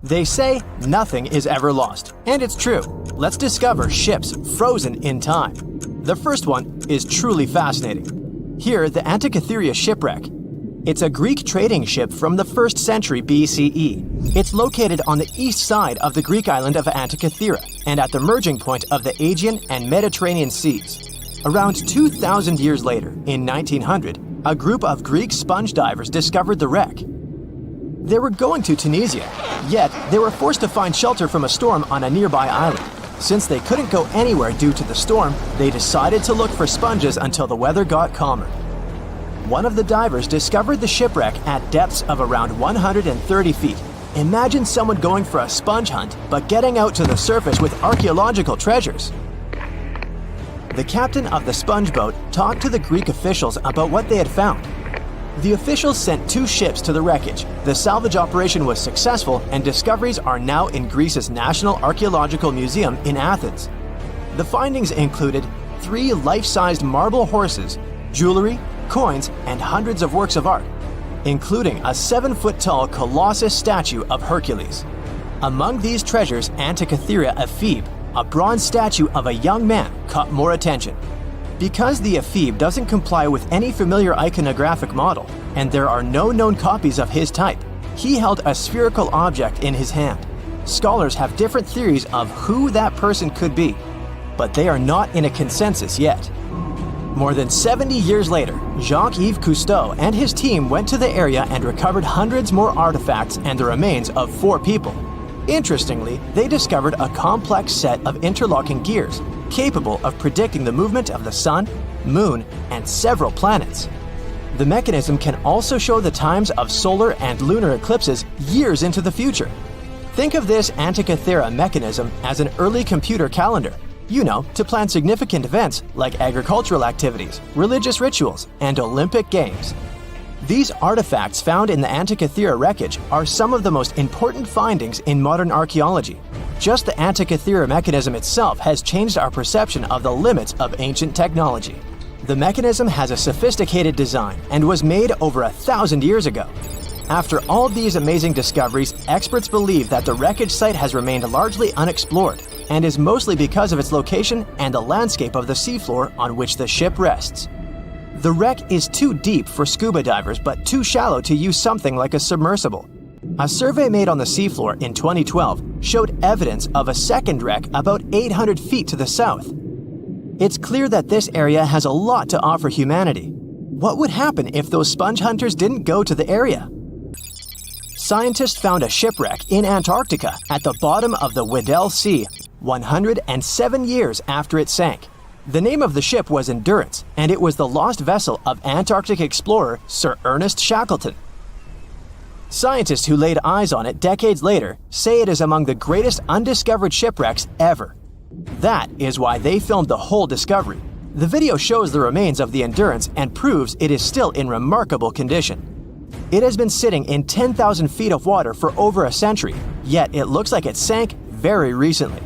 They say nothing is ever lost, and it's true. Let's discover ships frozen in time. The first one is truly fascinating. Here, the Antikythera shipwreck. It's a Greek trading ship from the 1st century BCE. It's located on the east side of the Greek island of Antikythera and at the merging point of the Aegean and Mediterranean seas. Around 2,000 years later, in 1900, a group of Greek sponge divers discovered the wreck. They were going to Tunisia, yet they were forced to find shelter from a storm on a nearby island. Since they couldn't go anywhere due to the storm, they decided to look for sponges until the weather got calmer. One of the divers discovered the shipwreck at depths of around 130 feet. Imagine someone going for a sponge hunt, but getting out to the surface with archaeological treasures. The captain of the sponge boat talked to the Greek officials about what they had found. The officials sent 2 ships to the wreckage. The salvage operation was successful, and discoveries are now in Greece's National Archaeological Museum in Athens. The findings included 3 life-sized marble horses, jewelry, coins, and hundreds of works of art, including a 7-foot-tall Colossus statue of Hercules. Among these treasures, Antikythera ephebe, a bronze statue of a young man, caught more attention. Because the ephebe doesn't comply with any familiar iconographic model, and there are no known copies of his type, he held a spherical object in his hand. Scholars have different theories of who that person could be, but they are not in a consensus yet. More than 70 years later, Jacques-Yves Cousteau and his team went to the area and recovered hundreds more artifacts and the remains of 4 people. Interestingly, they discovered a complex set of interlocking gears, capable of predicting the movement of the sun, moon, and several planets. The mechanism can also show the times of solar and lunar eclipses years into the future. Think of this Antikythera mechanism as an early computer calendar, to plan significant events like agricultural activities, religious rituals, and Olympic Games. These artifacts found in the Antikythera wreckage are some of the most important findings in modern archaeology. Just the Antikythera mechanism itself has changed our perception of the limits of ancient technology. The mechanism has a sophisticated design and was made over 1,000 years ago. After all these amazing discoveries, experts believe that the wreckage site has remained largely unexplored, and is mostly because of its location and the landscape of the seafloor on which the ship rests. The wreck is too deep for scuba divers but too shallow to use something like a submersible. A survey made on the seafloor in 2012 showed evidence of a second wreck about 800 feet to the south. It's clear that this area has a lot to offer humanity. What would happen if those sponge hunters didn't go to the area? Scientists found a shipwreck in Antarctica at the bottom of the Weddell Sea, 107 years after it sank. The name of the ship was Endurance, and it was the lost vessel of Antarctic explorer Sir Ernest Shackleton. Scientists who laid eyes on it decades later say it is among the greatest undiscovered shipwrecks ever. That is why they filmed the whole discovery. The video shows the remains of the Endurance and proves it is still in remarkable condition. It has been sitting in 10,000 feet of water for over a century, yet it looks like it sank very recently.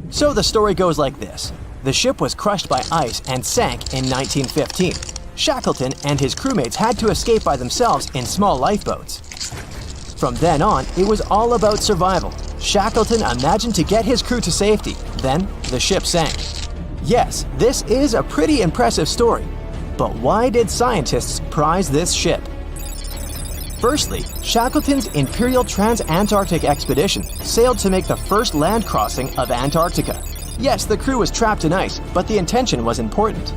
So the story goes like this. The ship was crushed by ice and sank in 1915. Shackleton and his crewmates had to escape by themselves in small lifeboats. From then on, it was all about survival. Shackleton imagined to get his crew to safety. Then, the ship sank. Yes, this is a pretty impressive story. But why did scientists prize this ship? Firstly, Shackleton's Imperial Trans-Antarctic Expedition sailed to make the first land crossing of Antarctica. Yes, the crew was trapped in ice, but the intention was important.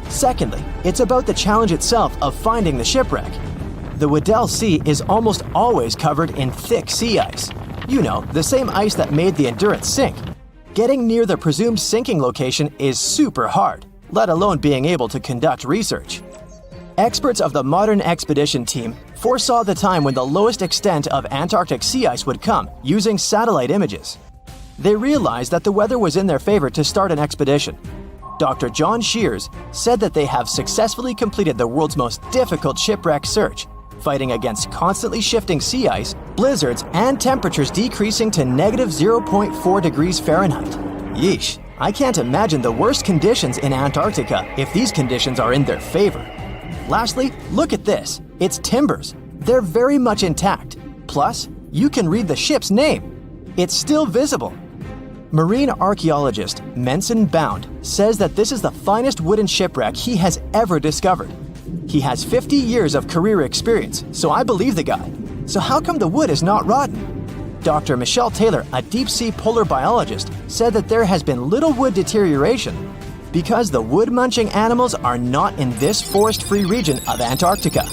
Secondly, it's about the challenge itself of finding the shipwreck. The Weddell Sea is almost always covered in thick sea ice. The same ice that made the Endurance sink. Getting near the presumed sinking location is super hard, let alone being able to conduct research. Experts of the modern expedition team foresaw the time when the lowest extent of Antarctic sea ice would come using satellite images. They realized that the weather was in their favor to start an expedition. Dr. John Shears said that they have successfully completed the world's most difficult shipwreck search, fighting against constantly shifting sea ice, blizzards, and temperatures decreasing to -0.4 degrees Fahrenheit. Yeesh, I can't imagine the worst conditions in Antarctica if these conditions are in their favor. Lastly, look at this. It's timbers. They're very much intact. Plus, you can read the ship's name. It's still visible. Marine archaeologist Menson Bound says that this is the finest wooden shipwreck he has ever discovered. He has 50 years of career experience, so I believe the guy. So how come the wood is not rotten? Dr. Michelle Taylor, a deep-sea polar biologist, said that there has been little wood deterioration because the wood-munching animals are not in this forest-free region of Antarctica.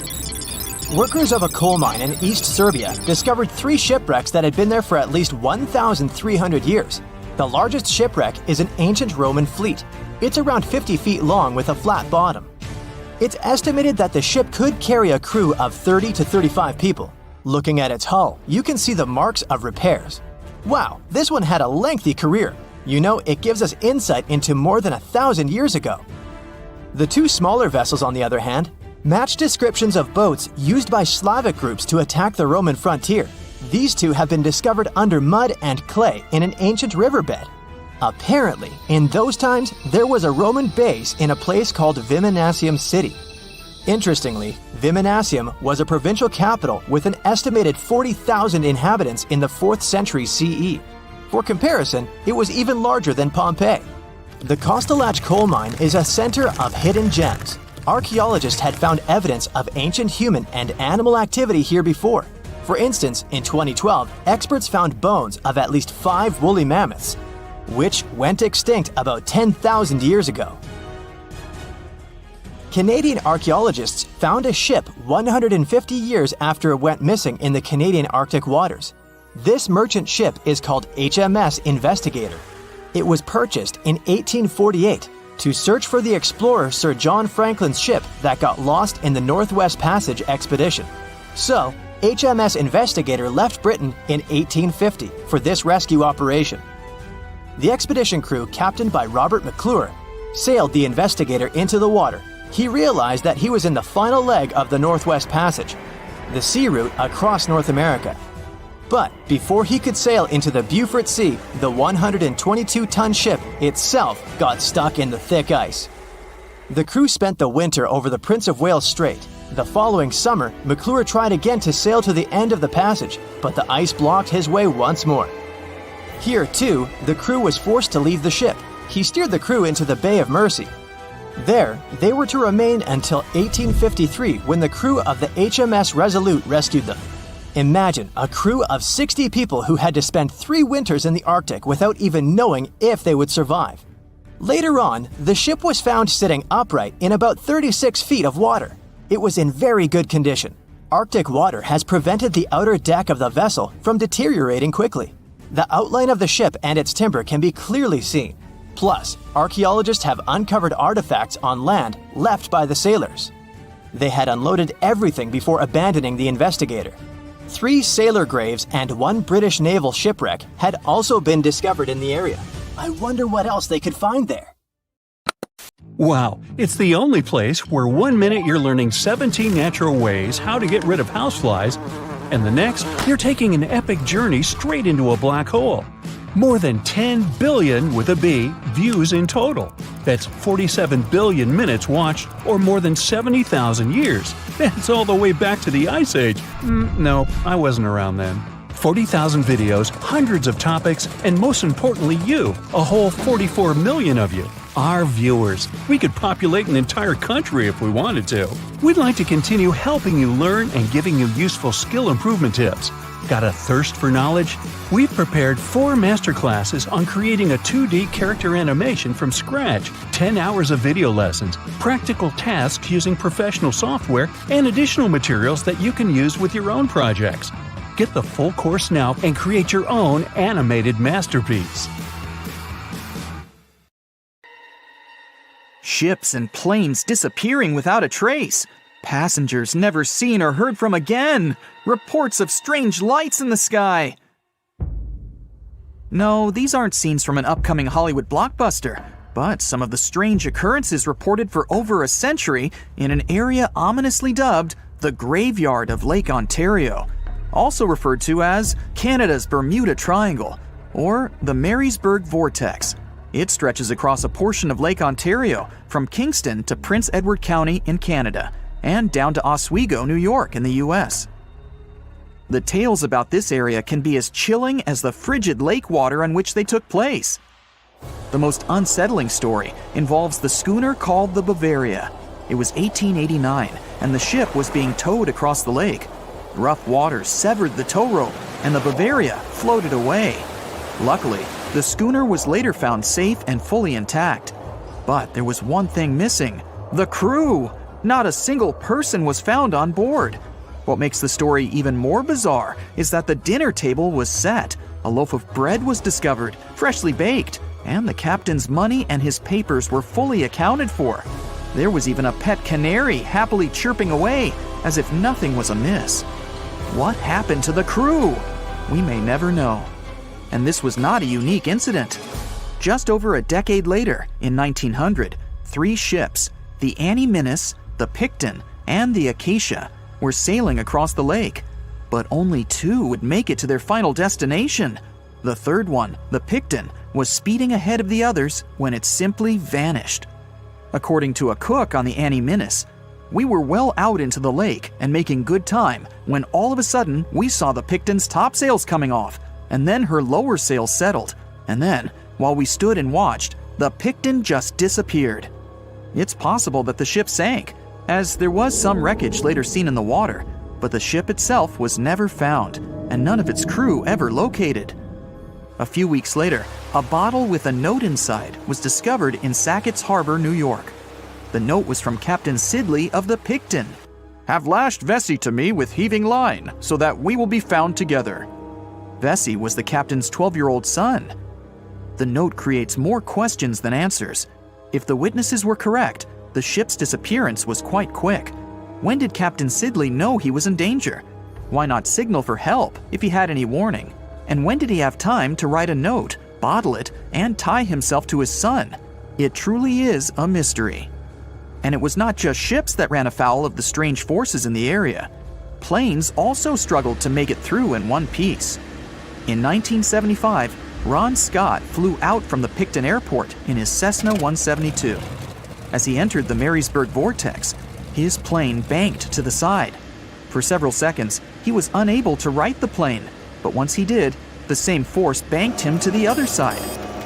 Workers of a coal mine in East Serbia discovered 3 shipwrecks that had been there for at least 1,300 years. The largest shipwreck is an ancient Roman fleet. It's around 50 feet long with a flat bottom. It's estimated that the ship could carry a crew of 30 to 35 people. Looking at its hull, you can see the marks of repairs. Wow, this one had a lengthy career. You know, it gives us insight into more than 1,000 years ago. The 2 smaller vessels, on the other hand, match descriptions of boats used by Slavic groups to attack the Roman frontier. These 2 have been discovered under mud and clay in an ancient riverbed. Apparently, in those times, there was a Roman base in a place called Viminacium City. Interestingly, Viminacium was a provincial capital with an estimated 40,000 inhabitants in the 4th century CE. For comparison, it was even larger than Pompeii. The Kostelach coal mine is a center of hidden gems. Archaeologists had found evidence of ancient human and animal activity here before. For instance, in 2012, experts found bones of at least 5 woolly mammoths, which went extinct about 10,000 years ago. Canadian archaeologists found a ship 150 years after it went missing in the Canadian Arctic waters. This merchant ship is called HMS Investigator. It was purchased in 1848 to search for the explorer Sir John Franklin's ship that got lost in the Northwest Passage expedition. So, HMS Investigator left Britain in 1850 for this rescue operation. The expedition crew, captained by Robert McClure, sailed the Investigator into the water. He realized that he was in the final leg of the Northwest Passage, the sea route across North America. But before he could sail into the Beaufort Sea, the 122-ton ship itself got stuck in the thick ice. The crew spent the winter over the Prince of Wales Strait. The following summer, McClure tried again to sail to the end of the passage, but the ice blocked his way once more. Here, too, the crew was forced to leave the ship. He steered the crew into the Bay of Mercy. There, they were to remain until 1853 when the crew of the HMS Resolute rescued them. Imagine a crew of 60 people who had to spend 3 winters in the Arctic without even knowing if they would survive. Later on, the ship was found sitting upright in about 36 feet of water. It was in very good condition. Arctic water has prevented the outer deck of the vessel from deteriorating quickly. The outline of the ship and its timber can be clearly seen. Plus, archaeologists have uncovered artifacts on land left by the sailors. They had unloaded everything before abandoning the Investigator. 3 sailor graves and 1 British naval shipwreck had also been discovered in the area. I wonder what else they could find there. Wow, it's the only place where 1 minute you're learning 17 natural ways how to get rid of houseflies, and the next, you're taking an epic journey straight into a black hole. More than 10 billion, with a B, views in total. That's 47 billion minutes watched, or more than 70,000 years. That's all the way back to the Ice Age. No, I wasn't around then. 40,000 videos, hundreds of topics, and most importantly you, a whole 44 million of you. Our viewers. We could populate an entire country if we wanted to. We'd like to continue helping you learn and giving you useful skill improvement tips. Got a thirst for knowledge? We've prepared 4 masterclasses on creating a 2D character animation from scratch, 10 hours of video lessons, practical tasks using professional software, and additional materials that you can use with your own projects. Get the full course now and create your own animated masterpiece. Ships and planes disappearing without a trace. Passengers never seen or heard from again. Reports of strange lights in the sky. No, these aren't scenes from an upcoming Hollywood blockbuster, but some of the strange occurrences reported for over a century in an area ominously dubbed the Graveyard of Lake Ontario, also referred to as Canada's Bermuda Triangle, or the Marysburg Vortex. It stretches across a portion of Lake Ontario from Kingston to Prince Edward County in Canada, and down to Oswego, New York in the US. The tales about this area can be as chilling as the frigid lake water on which they took place. The most unsettling story involves the schooner called the Bavaria. It was 1889, and the ship was being towed across the lake. Rough waters severed the tow rope, and the Bavaria floated away. Luckily, the schooner was later found safe and fully intact. But there was one thing missing: the crew! Not a single person was found on board. What makes the story even more bizarre is that the dinner table was set, a loaf of bread was discovered, freshly baked, and the captain's money and his papers were fully accounted for. There was even a pet canary happily chirping away, as if nothing was amiss. What happened to the crew? We may never know. And this was not a unique incident. Just over a decade later, in 1900, 3 ships, the Annie Minnis, the Picton, and the Acacia, were sailing across the lake. But only 2 would make it to their final destination. The third one, the Picton, was speeding ahead of the others when it simply vanished. According to a cook on the Annie Minnis, "We were well out into the lake and making good time when all of a sudden we saw the Picton's topsails coming off, and then her lower sails settled, and then, while we stood and watched, the Picton just disappeared." It's possible that the ship sank, as there was some wreckage later seen in the water, but the ship itself was never found, and none of its crew ever located. A few weeks later, a bottle with a note inside was discovered in Sackett's Harbor, New York. The note was from Captain Sidley of the Picton. "Have lashed Vesey to me with heaving line, so that we will be found together." Vesey was the captain's 12-year-old son. The note creates more questions than answers. If the witnesses were correct, the ship's disappearance was quite quick. When did Captain Sidley know he was in danger? Why not signal for help if he had any warning? And when did he have time to write a note, bottle it, and tie himself to his son? It truly is a mystery. And it was not just ships that ran afoul of the strange forces in the area. Planes also struggled to make it through in one piece. In 1975, Ron Scott flew out from the Picton Airport in his Cessna 172. As he entered the Marysburg vortex, his plane banked to the side. For several seconds, he was unable to right the plane, but once he did, the same force banked him to the other side.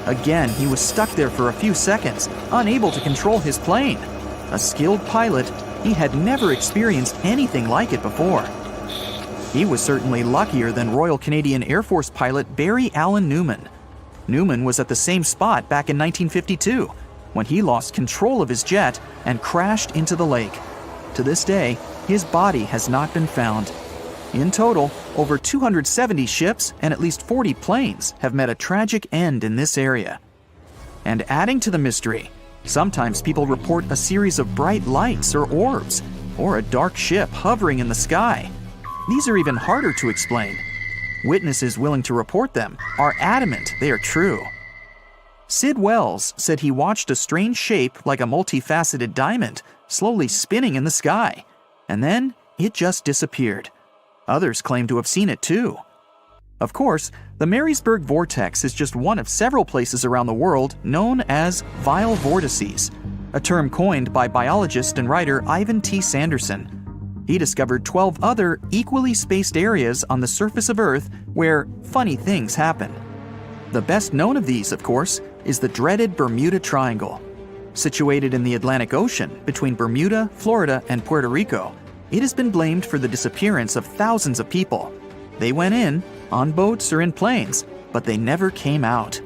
Again, he was stuck there for a few seconds, unable to control his plane. A skilled pilot, he had never experienced anything like it before. He was certainly luckier than Royal Canadian Air Force pilot Barry Allen Newman. Newman was at the same spot back in 1952, when he lost control of his jet and crashed into the lake. To this day, his body has not been found. In total, over 270 ships and at least 40 planes have met a tragic end in this area. And adding to the mystery, sometimes people report a series of bright lights or orbs, or a dark ship hovering in the sky. These are even harder to explain. Witnesses willing to report them are adamant they are true. Sid Wells said he watched a strange shape like a multifaceted diamond slowly spinning in the sky, and then it just disappeared. Others claim to have seen it too. Of course, the Marysburg vortex is just one of several places around the world known as vile vortices, a term coined by biologist and writer Ivan T. Sanderson. He discovered 12 other equally spaced areas on the surface of Earth where funny things happen. The best known of these, of course, is the dreaded Bermuda Triangle. Situated in the Atlantic Ocean between Bermuda, Florida, and Puerto Rico, it has been blamed for the disappearance of thousands of people. They went in, on boats or in planes, but they never came out.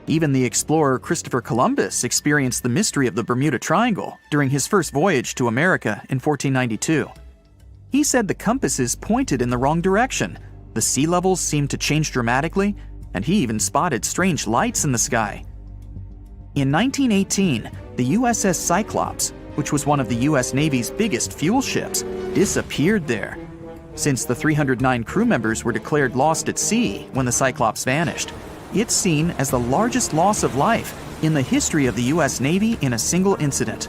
Even the explorer Christopher Columbus experienced the mystery of the Bermuda Triangle during his first voyage to America in 1492. He said the compasses pointed in the wrong direction, the sea levels seemed to change dramatically, and he even spotted strange lights in the sky. In 1918, the USS Cyclops, which was one of the US Navy's biggest fuel ships, disappeared there. Since the 309 crew members were declared lost at sea when the Cyclops vanished, it's seen as the largest loss of life in the history of the US Navy in a single incident.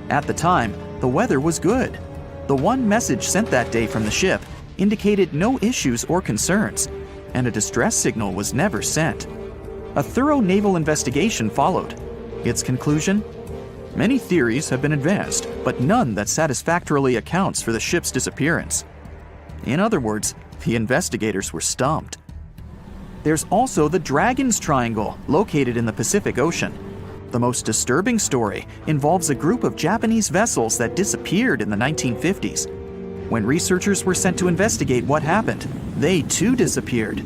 At the time, the weather was good. The one message sent that day from the ship indicated no issues or concerns, and a distress signal was never sent. A thorough naval investigation followed. Its conclusion? Many theories have been advanced, but none that satisfactorily accounts for the ship's disappearance. In other words, the investigators were stumped. There's also the Dragon's Triangle, located in the Pacific Ocean. The most disturbing story involves a group of Japanese vessels that disappeared in the 1950s. When researchers were sent to investigate what happened, they too disappeared.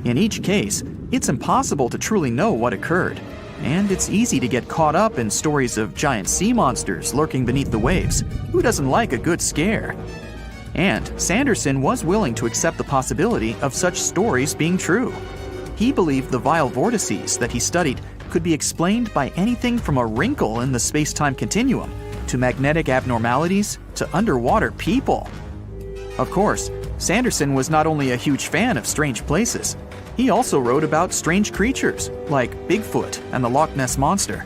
In each case, it's impossible to truly know what occurred, and it's easy to get caught up in stories of giant sea monsters lurking beneath the waves. Who doesn't like a good scare? And Sanderson was willing to accept the possibility of such stories being true. He believed the vile vortices that he studied could be explained by anything from a wrinkle in the space-time continuum to magnetic abnormalities to underwater people. Of course, Sanderson was not only a huge fan of strange places, he also wrote about strange creatures like Bigfoot and the Loch Ness Monster.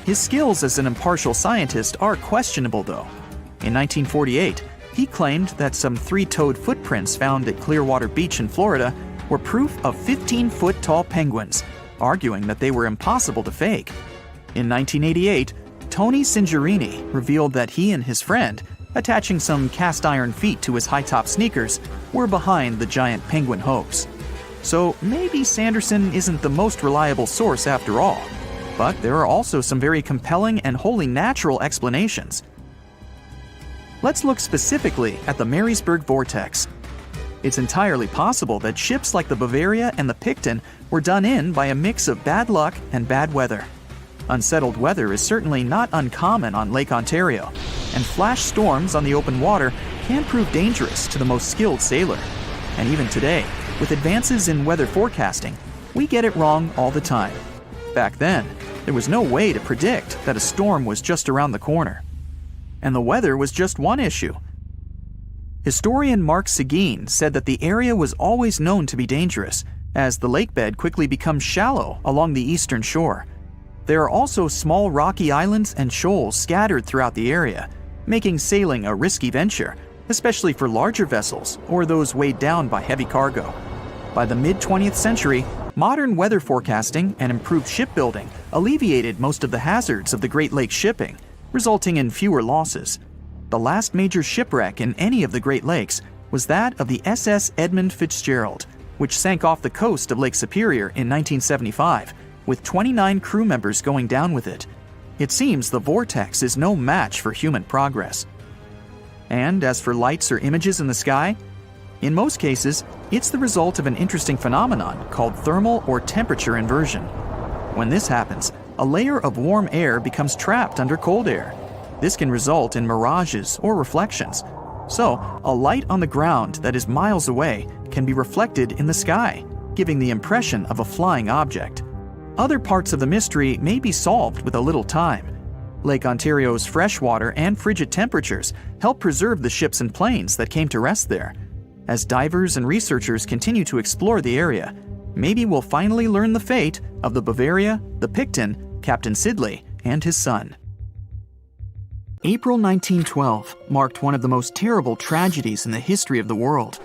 His skills as an impartial scientist are questionable though. In 1948, he claimed that some 3-toed footprints found at Clearwater Beach in Florida were proof of 15-foot-tall penguins, arguing that they were impossible to fake. In 1988, Tony Singerini revealed that he and his friend, attaching some cast-iron feet to his high-top sneakers, were behind the giant penguin hoax. So maybe Sanderson isn't the most reliable source after all, but there are also some very compelling and wholly natural explanations. Let's look specifically at the Marysburg Vortex. It's entirely possible that ships like the Bavaria and the Picton were done in by a mix of bad luck and bad weather. Unsettled weather is certainly not uncommon on Lake Ontario, and flash storms on the open water can prove dangerous to the most skilled sailor. And even today, with advances in weather forecasting, we get it wrong all the time. Back then, there was no way to predict that a storm was just around the corner. And the weather was just one issue. Historian Mark Seguin said that the area was always known to be dangerous, as the lake bed quickly becomes shallow along the eastern shore. There are also small rocky islands and shoals scattered throughout the area, making sailing a risky venture, especially for larger vessels or those weighed down by heavy cargo. By the mid-20th century, modern weather forecasting and improved shipbuilding alleviated most of the hazards of the Great Lakes shipping, resulting in fewer losses. The last major shipwreck in any of the Great Lakes was that of the SS Edmund Fitzgerald, which sank off the coast of Lake Superior in 1975, with 29 crew members going down with it. It seems the vortex is no match for human progress. And as for lights or images in the sky, in most cases, it's the result of an interesting phenomenon called thermal or temperature inversion. When this happens, a layer of warm air becomes trapped under cold air. This can result in mirages or reflections. So, a light on the ground that is miles away can be reflected in the sky, giving the impression of a flying object. Other parts of the mystery may be solved with a little time. Lake Ontario's freshwater and frigid temperatures help preserve the ships and planes that came to rest there. As divers and researchers continue to explore the area, maybe we'll finally learn the fate of the Bavaria, the Picton, Captain Sidley, and his son. April 1912 marked one of the most terrible tragedies in the history of the world.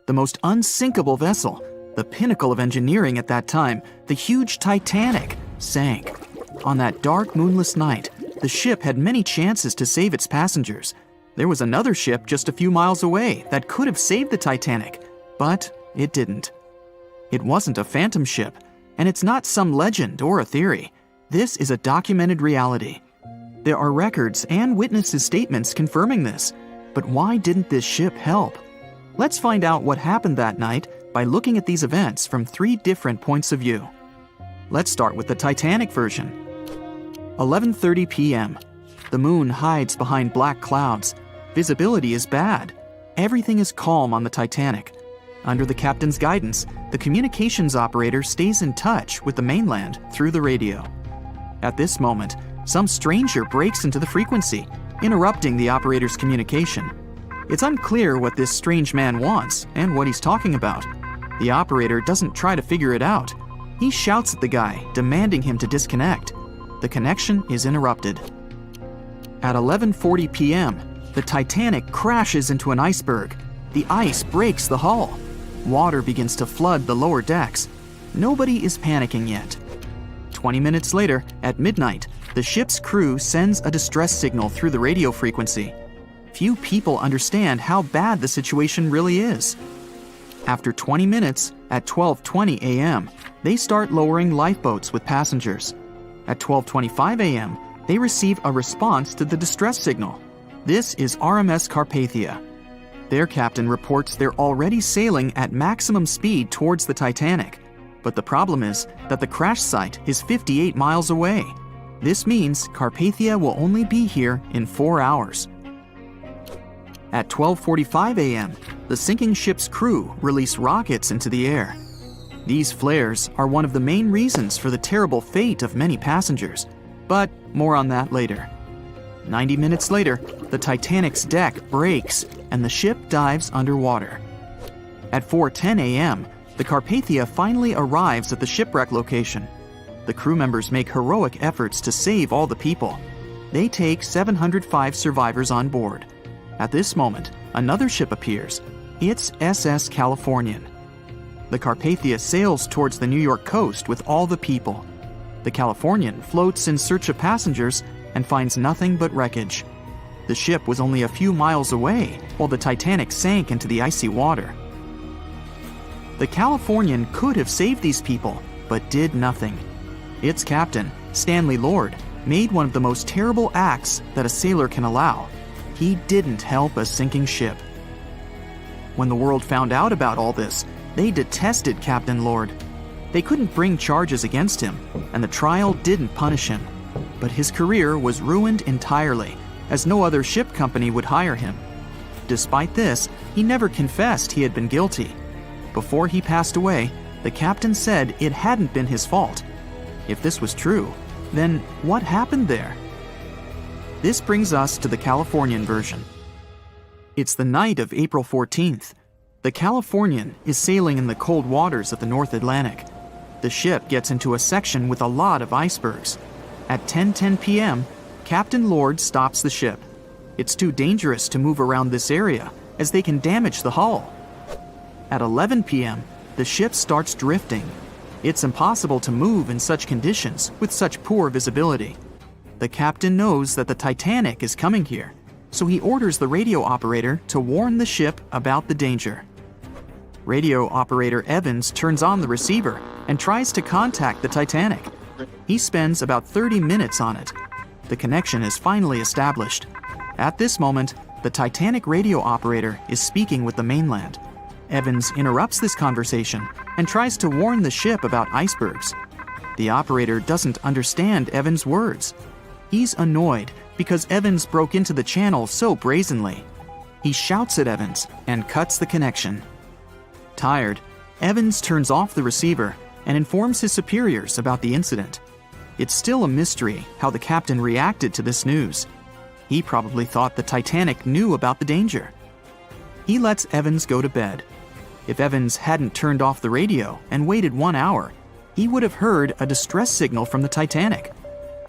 The most unsinkable vessel, the pinnacle of engineering at that time, the huge Titanic, sank. On that dark, moonless night, the ship had many chances to save its passengers. There was another ship just a few miles away that could have saved the Titanic, but it didn't. It wasn't a phantom ship, and it's not some legend or a theory. This is a documented reality. There are records and witnesses' statements confirming this, but why didn't this ship help? Let's find out what happened that night by looking at these events from 3 different points of view. Let's start with the Titanic version. 11:30 p.m. The moon hides behind black clouds. Visibility is bad. Everything is calm on the Titanic. Under the captain's guidance, the communications operator stays in touch with the mainland through the radio. At this moment, some stranger breaks into the frequency, interrupting the operator's communication. It's unclear what this strange man wants and what he's talking about. The operator doesn't try to figure it out. He shouts at the guy, demanding him to disconnect. The connection is interrupted. At 11:40 p.m., the Titanic crashes into an iceberg. The ice breaks the hull. Water begins to flood the lower decks. Nobody is panicking yet. 20 minutes later, at midnight, the ship's crew sends a distress signal through the radio frequency. few people understand how bad the situation really is. After 20 minutes, at 12:20 a.m., they start lowering lifeboats with passengers. At 12:25 a.m., they receive a response to the distress signal. This is RMS Carpathia. Their captain reports they're already sailing at maximum speed towards the Titanic. But the problem is that the crash site is 58 miles away. This means Carpathia will only be here in 4 hours. At 12:45 a.m., the sinking ship's crew release rockets into the air. These flares are one of the main reasons for the terrible fate of many passengers, but more on that later. 90 minutes later, the Titanic's deck breaks and the ship dives underwater. At 4:10 a.m., the Carpathia finally arrives at the shipwreck location. The crew members make heroic efforts to save all the people. They take 705 survivors on board. At this moment, another ship appears. It's SS Californian. The Carpathia sails towards the New York coast with all the people. The Californian floats in search of passengers and finds nothing but wreckage. The ship was only a few miles away while the Titanic sank into the icy water. The Californian could have saved these people, but did nothing. Its captain, Stanley Lord, made one of the most terrible acts that a sailor can allow. He didn't help a sinking ship. When the world found out about all this, they detested Captain Lord. They couldn't bring charges against him, and the trial didn't punish him. But his career was ruined entirely, as no other ship company would hire him. Despite this, he never confessed he had been guilty. Before he passed away, the captain said it hadn't been his fault. If this was true, then what happened there? This brings us to the Californian version. It's the night of April 14th. The Californian is sailing in the cold waters of the North Atlantic. The ship gets into a section with a lot of icebergs. At 10:10 p.m., Captain Lord stops the ship. It's too dangerous to move around this area, as they can damage the hull. At 11 p.m., the ship starts drifting. It's impossible to move in such conditions with such poor visibility. The captain knows that the Titanic is coming here, so he orders the radio operator to warn the ship about the danger. Radio operator Evans turns on the receiver and tries to contact the Titanic. He spends about 30 minutes on it. The connection is finally established. At this moment, the Titanic radio operator is speaking with the mainland. Evans interrupts this conversation and tries to warn the ship about icebergs. The operator doesn't understand Evans' words. He's annoyed because Evans broke into the channel so brazenly. He shouts at Evans and cuts the connection. Tired, Evans turns off the receiver and informs his superiors about the incident. It's still a mystery how the captain reacted to this news. He probably thought the Titanic knew about the danger. He lets Evans go to bed. If Evans hadn't turned off the radio and waited 1 hour, he would have heard a distress signal from the Titanic.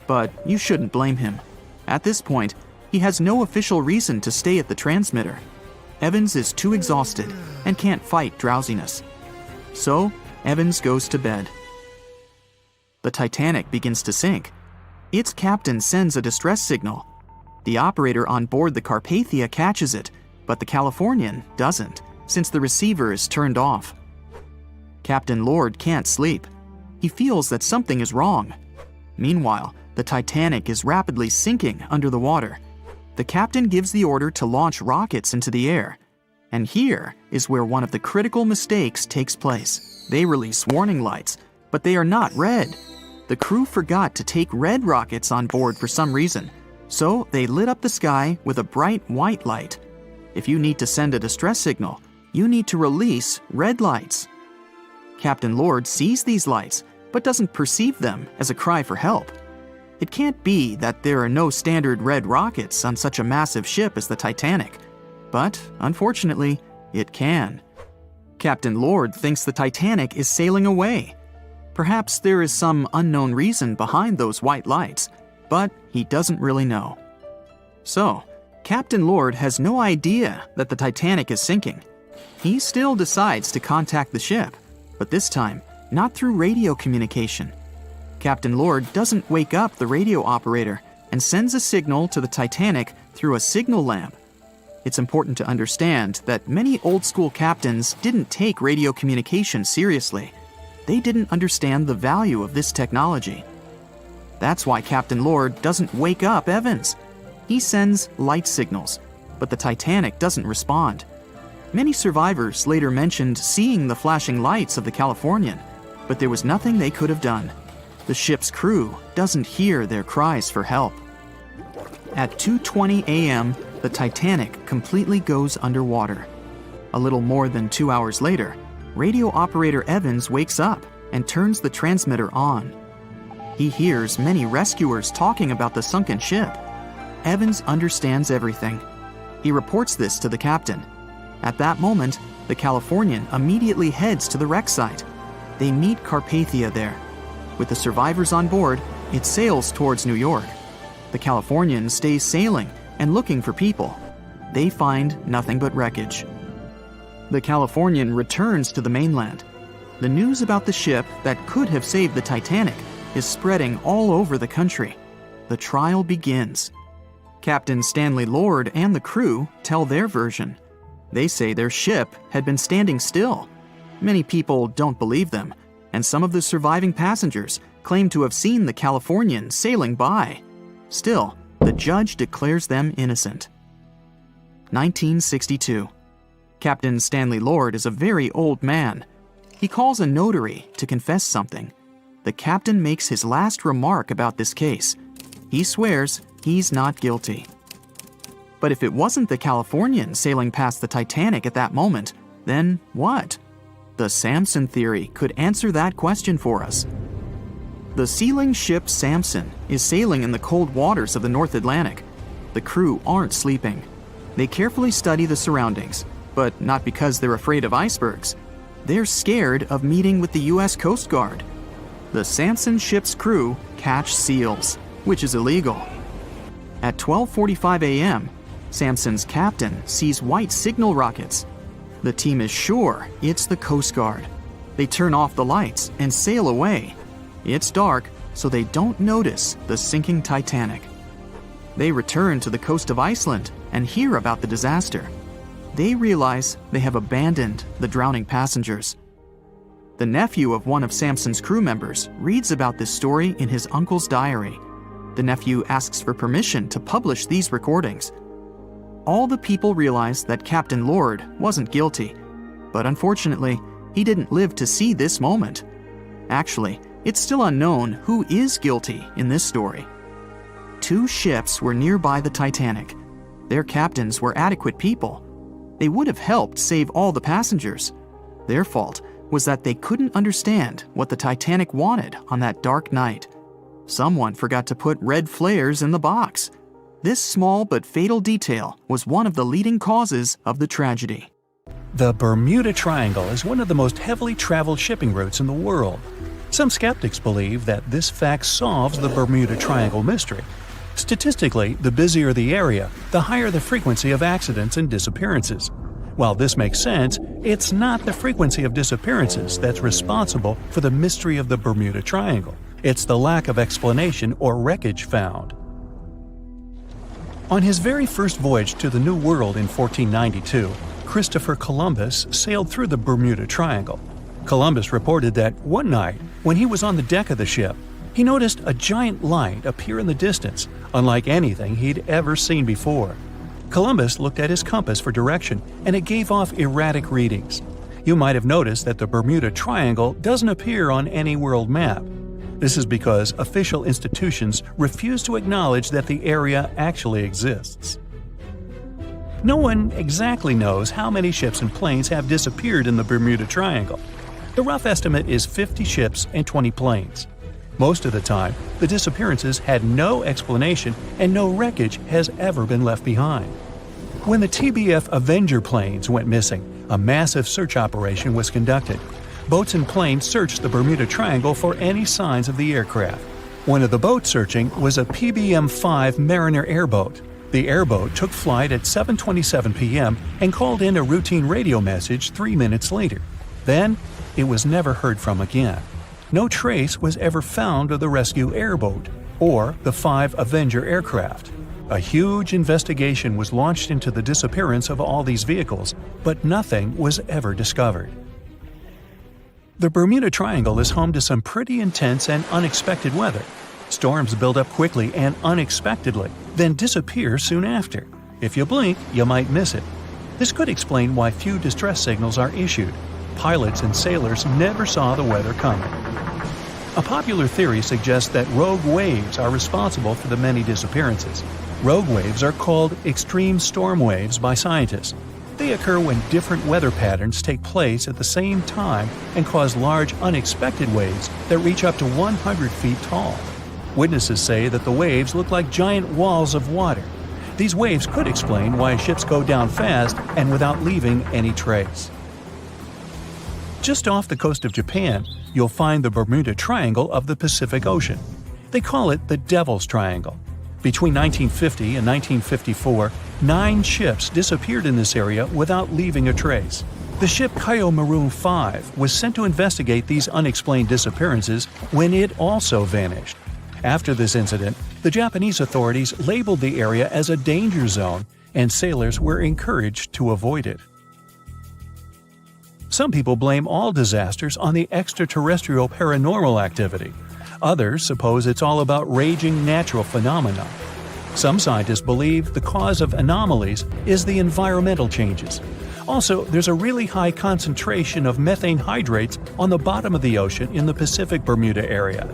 But you shouldn't blame him. At this point, he has no official reason to stay at the transmitter. Evans is too exhausted and can't fight drowsiness. So, Evans goes to bed. The Titanic begins to sink. Its captain sends a distress signal. The operator on board the Carpathia catches it, but the Californian doesn't, since the receiver is turned off. Captain Lord can't sleep. He feels that something is wrong. Meanwhile, the Titanic is rapidly sinking under the water. The captain gives the order to launch rockets into the air. And here is where one of the critical mistakes takes place. They release warning lights, but they are not red. The crew forgot to take red rockets on board for some reason, so they lit up the sky with a bright white light. If you need to send a distress signal, you need to release red lights. Captain Lord sees these lights, but doesn't perceive them as a cry for help. It can't be that there are no standard red rockets on such a massive ship as the Titanic. But, unfortunately, it can. Captain Lord thinks the Titanic is sailing away. Perhaps there is some unknown reason behind those white lights, but he doesn't really know. So, Captain Lord has no idea that the Titanic is sinking. He still decides to contact the ship, but this time, not through radio communication. Captain Lord doesn't wake up the radio operator and sends a signal to the Titanic through a signal lamp. It's important to understand that many old-school captains didn't take radio communication seriously. They didn't understand the value of this technology. That's why Captain Lord doesn't wake up Evans. He sends light signals, but the Titanic doesn't respond. Many survivors later mentioned seeing the flashing lights of the Californian, but there was nothing they could have done. The ship's crew doesn't hear their cries for help. At 2:20 a.m., the Titanic completely goes underwater. A little more than 2 hours later, radio operator Evans wakes up and turns the transmitter on. He hears many rescuers talking about the sunken ship. Evans understands everything. He reports this to the captain. At that moment, the Californian immediately heads to the wreck site. They meet Carpathia there. With the survivors on board, it sails towards New York. The Californian stays sailing and looking for people. They find nothing but wreckage. The Californian returns to the mainland. The news about the ship that could have saved the Titanic is spreading all over the country. The trial begins. Captain Stanley Lord and the crew tell their version. They say their ship had been standing still. Many people don't believe them, and some of the surviving passengers claim to have seen the Californian sailing by. Still, the judge declares them innocent. 1962. Captain Stanley Lord is a very old man. He calls a notary to confess something. The captain makes his last remark about this case. He swears he's not guilty. But if it wasn't the Californian sailing past the Titanic at that moment, then what? The Samson theory could answer that question for us. The sealing ship Samson is sailing in the cold waters of the North Atlantic. The crew aren't sleeping. They carefully study the surroundings, but not because they're afraid of icebergs. They're scared of meeting with the U.S. Coast Guard. The Samson ship's crew catch seals, which is illegal. At 12:45 a.m., Samson's captain sees white signal rockets. The team is sure it's the Coast Guard. They turn off the lights and sail away. It's dark, so they don't notice the sinking Titanic. They return to the coast of Iceland and hear about the disaster. They realize they have abandoned the drowning passengers. The nephew of one of Samson's crew members reads about this story in his uncle's diary. The nephew asks for permission to publish these recordings. All the people realize that Captain Lord wasn't guilty, but unfortunately, he didn't live to see this moment. Actually, it's still unknown who is guilty in this story. 2 ships were nearby the Titanic. Their captains were adequate people. They would have helped save all the passengers. Their fault was that they couldn't understand what the Titanic wanted on that dark night. Someone forgot to put red flares in the box. This small but fatal detail was one of the leading causes of the tragedy. The Bermuda Triangle is one of the most heavily traveled shipping routes in the world. Some skeptics believe that this fact solves the Bermuda Triangle mystery. Statistically, the busier the area, the higher the frequency of accidents and disappearances. While this makes sense, it's not the frequency of disappearances that's responsible for the mystery of the Bermuda Triangle. It's the lack of explanation or wreckage found. On his very first voyage to the New World in 1492, Christopher Columbus sailed through the Bermuda Triangle. Columbus reported that one night, when he was on the deck of the ship, he noticed a giant light appear in the distance, unlike anything he'd ever seen before. Columbus looked at his compass for direction, and it gave off erratic readings. You might have noticed that the Bermuda Triangle doesn't appear on any world map. This is because official institutions refuse to acknowledge that the area actually exists. No one exactly knows how many ships and planes have disappeared in the Bermuda Triangle. The rough estimate is 50 ships and 20 planes. Most of the time, the disappearances had no explanation and no wreckage has ever been left behind. When the TBF Avenger planes went missing, a massive search operation was conducted. Boats and planes searched the Bermuda Triangle for any signs of the aircraft. One of the boats searching was a PBM-5 Mariner airboat. The airboat took flight at 7:27 p.m. and called in a routine radio message 3 minutes later. Then, it was never heard from again. No trace was ever found of the rescue airboat or the 5 Avenger aircraft. A huge investigation was launched into the disappearance of all these vehicles, but nothing was ever discovered. The Bermuda Triangle is home to some pretty intense and unexpected weather. Storms build up quickly and unexpectedly, then disappear soon after. If you blink, you might miss it. This could explain why few distress signals are issued. Pilots and sailors never saw the weather coming. A popular theory suggests that rogue waves are responsible for the many disappearances. Rogue waves are called extreme storm waves by scientists. They occur when different weather patterns take place at the same time and cause large unexpected waves that reach up to 100 feet tall. Witnesses say that the waves look like giant walls of water. These waves could explain why ships go down fast and without leaving any trace. Just off the coast of Japan, you'll find the Bermuda Triangle of the Pacific Ocean. They call it the Devil's Triangle. Between 1950 and 1954, 9 ships disappeared in this area without leaving a trace. The ship Kaio Maroon 5 was sent to investigate these unexplained disappearances when it also vanished. After this incident, the Japanese authorities labeled the area as a danger zone, and sailors were encouraged to avoid it. Some people blame all disasters on the extraterrestrial paranormal activity. Others suppose it's all about raging natural phenomena. Some scientists believe the cause of anomalies is the environmental changes. Also, there's a really high concentration of methane hydrates on the bottom of the ocean in the Pacific Bermuda area.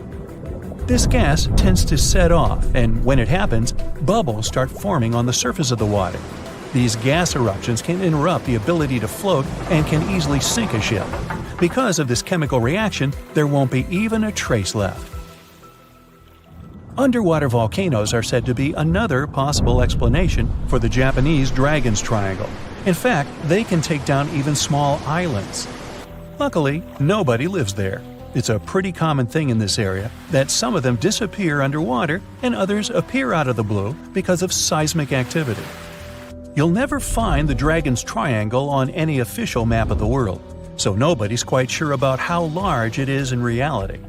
This gas tends to set off, and when it happens, bubbles start forming on the surface of the water. These gas eruptions can interrupt the ability to float and can easily sink a ship. Because of this chemical reaction, there won't be even a trace left. Underwater volcanoes are said to be another possible explanation for the Japanese Dragon's Triangle. In fact, they can take down even small islands. Luckily, nobody lives there. It's a pretty common thing in this area that some of them disappear underwater and others appear out of the blue because of seismic activity. You'll never find the Dragon's Triangle on any official map of the world, so nobody's quite sure about how large it is in reality.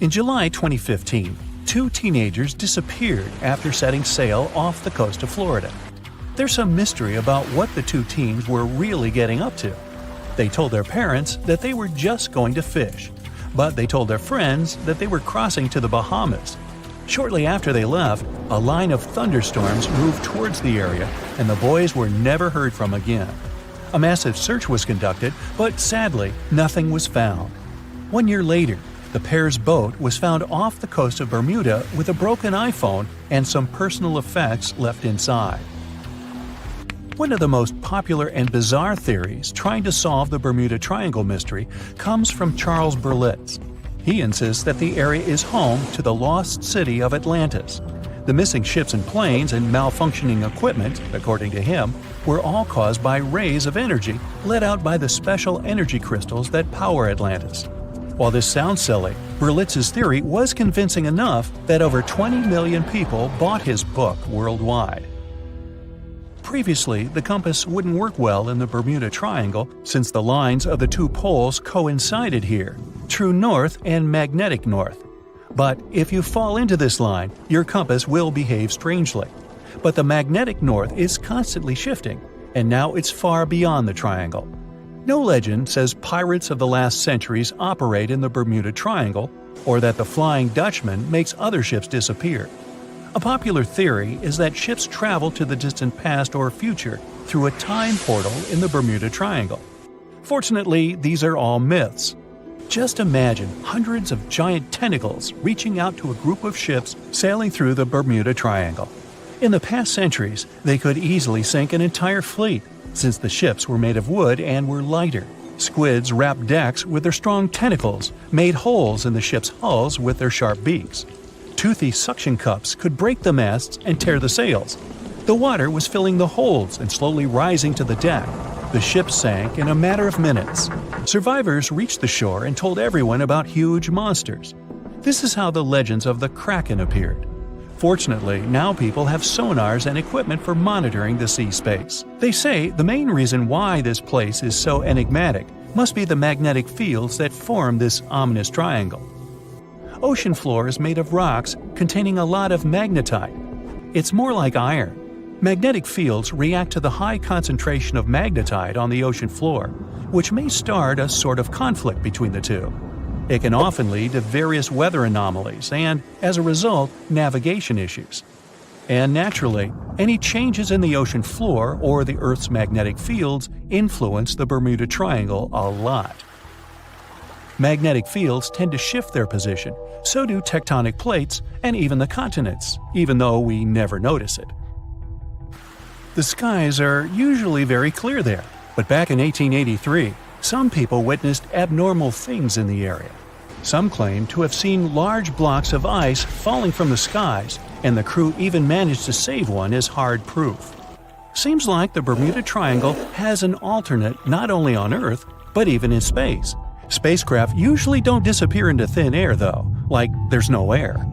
In July 2015, 2 teenagers disappeared after setting sail off the coast of Florida. There's some mystery about what the 2 teens were really getting up to. They told their parents that they were just going to fish, but they told their friends that they were crossing to the Bahamas. Shortly after they left, a line of thunderstorms moved towards the area, and the boys were never heard from again. A massive search was conducted, but sadly, nothing was found. 1 year later, the pair's boat was found off the coast of Bermuda with a broken iPhone and some personal effects left inside. One of the most popular and bizarre theories trying to solve the Bermuda Triangle mystery comes from Charles Berlitz. He insists that the area is home to the lost city of Atlantis. The missing ships and planes and malfunctioning equipment, according to him, were all caused by rays of energy let out by the special energy crystals that power Atlantis. While this sounds silly, Berlitz's theory was convincing enough that over 20 million people bought his book worldwide. Previously, the compass wouldn't work well in the Bermuda Triangle since the lines of the 2 poles coincided here, true north and magnetic north. But if you fall into this line, your compass will behave strangely. But the magnetic north is constantly shifting, and now it's far beyond the triangle. No legend says pirates of the last centuries operate in the Bermuda Triangle, or that the Flying Dutchman makes other ships disappear. A popular theory is that ships travel to the distant past or future through a time portal in the Bermuda Triangle. Fortunately, these are all myths. Just imagine hundreds of giant tentacles reaching out to a group of ships sailing through the Bermuda Triangle. In the past centuries, they could easily sink an entire fleet, since the ships were made of wood and were lighter. Squids wrapped decks with their strong tentacles, made holes in the ship's hulls with their sharp beaks. Toothy suction cups could break the masts and tear the sails. The water was filling the holds and slowly rising to the deck. The ship sank in a matter of minutes. Survivors reached the shore and told everyone about huge monsters. This is how the legends of the Kraken appeared. Fortunately, now people have sonars and equipment for monitoring the sea space. They say the main reason why this place is so enigmatic must be the magnetic fields that form this ominous triangle. Ocean floor is made of rocks containing a lot of magnetite. It's more like iron. Magnetic fields react to the high concentration of magnetite on the ocean floor, which may start a sort of conflict between the two. It can often lead to various weather anomalies and, as a result, navigation issues. And naturally, any changes in the ocean floor or the Earth's magnetic fields influence the Bermuda Triangle a lot. Magnetic fields tend to shift their position, so do tectonic plates and even the continents, even though we never notice it. The skies are usually very clear there, but back in 1883, some people witnessed abnormal things in the area. Some claim to have seen large blocks of ice falling from the skies, and the crew even managed to save one as hard proof. Seems like the Bermuda Triangle has an alternate not only on Earth, but even in space. Spacecraft usually don't disappear into thin air though, like there's no air.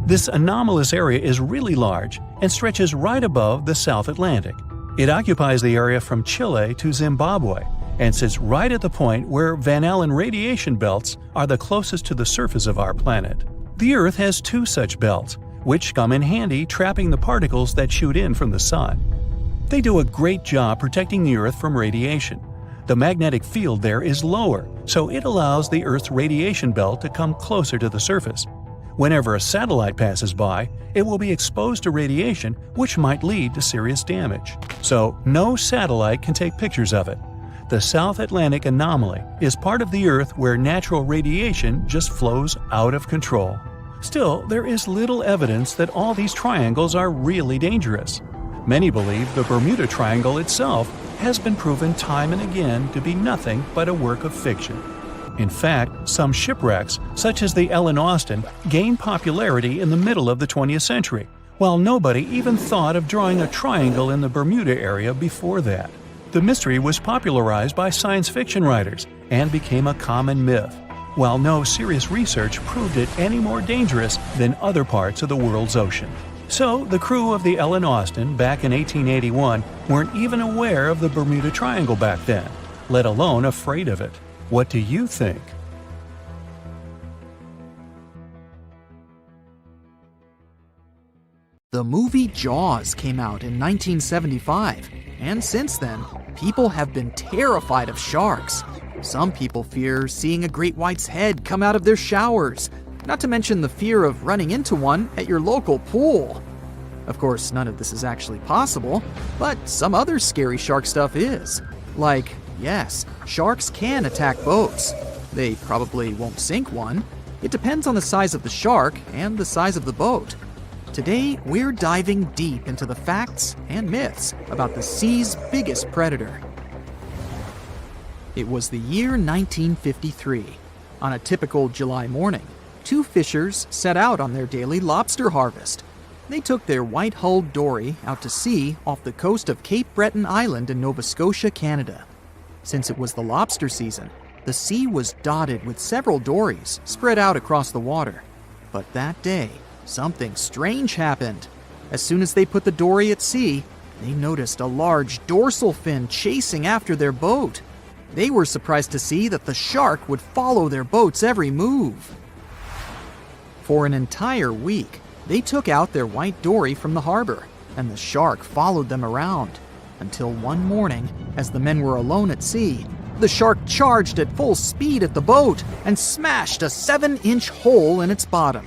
This anomalous area is really large and stretches right above the South Atlantic. It occupies the area from Chile to Zimbabwe and sits right at the point where Van Allen radiation belts are the closest to the surface of our planet. The Earth has two such belts, which come in handy trapping the particles that shoot in from the sun. They do a great job protecting the Earth from radiation. The magnetic field there is lower, so it allows the Earth's radiation belt to come closer to the surface. Whenever a satellite passes by, it will be exposed to radiation, which might lead to serious damage. So, no satellite can take pictures of it. The South Atlantic anomaly is part of the Earth where natural radiation just flows out of control. Still, there is little evidence that all these triangles are really dangerous. Many believe the Bermuda Triangle itself has been proven time and again to be nothing but a work of fiction. In fact, some shipwrecks, such as the Ellen Austin, gained popularity in the middle of the 20th century, while nobody even thought of drawing a triangle in the Bermuda area before that. The mystery was popularized by science fiction writers and became a common myth, while no serious research proved it any more dangerous than other parts of the world's ocean. So, the crew of the Ellen Austin back in 1881 weren't even aware of the Bermuda Triangle back then, let alone afraid of it. What do you think? The movie Jaws came out in 1975, and since then, people have been terrified of sharks. Some people fear seeing a great white's head come out of their showers, not to mention the fear of running into one at your local pool. Of course, none of this is actually possible, but some other scary shark stuff is. Like, yes, sharks can attack boats. They probably won't sink one. It depends on the size of the shark and the size of the boat. Today, we're diving deep into the facts and myths about the sea's biggest predator. It was the year 1953. On a typical July morning, two fishers set out on their daily lobster harvest. They took their white-hulled dory out to sea off the coast of Cape Breton Island in Nova Scotia, Canada. Since it was the lobster season, the sea was dotted with several dories spread out across the water. But that day, something strange happened. As soon as they put the dory at sea, they noticed a large dorsal fin chasing after their boat. They were surprised to see that the shark would follow their boat's every move. For an entire week, they took out their white dory from the harbor, and the shark followed them around. Until one morning, as the men were alone at sea, the shark charged at full speed at the boat and smashed a 7-inch hole in its bottom.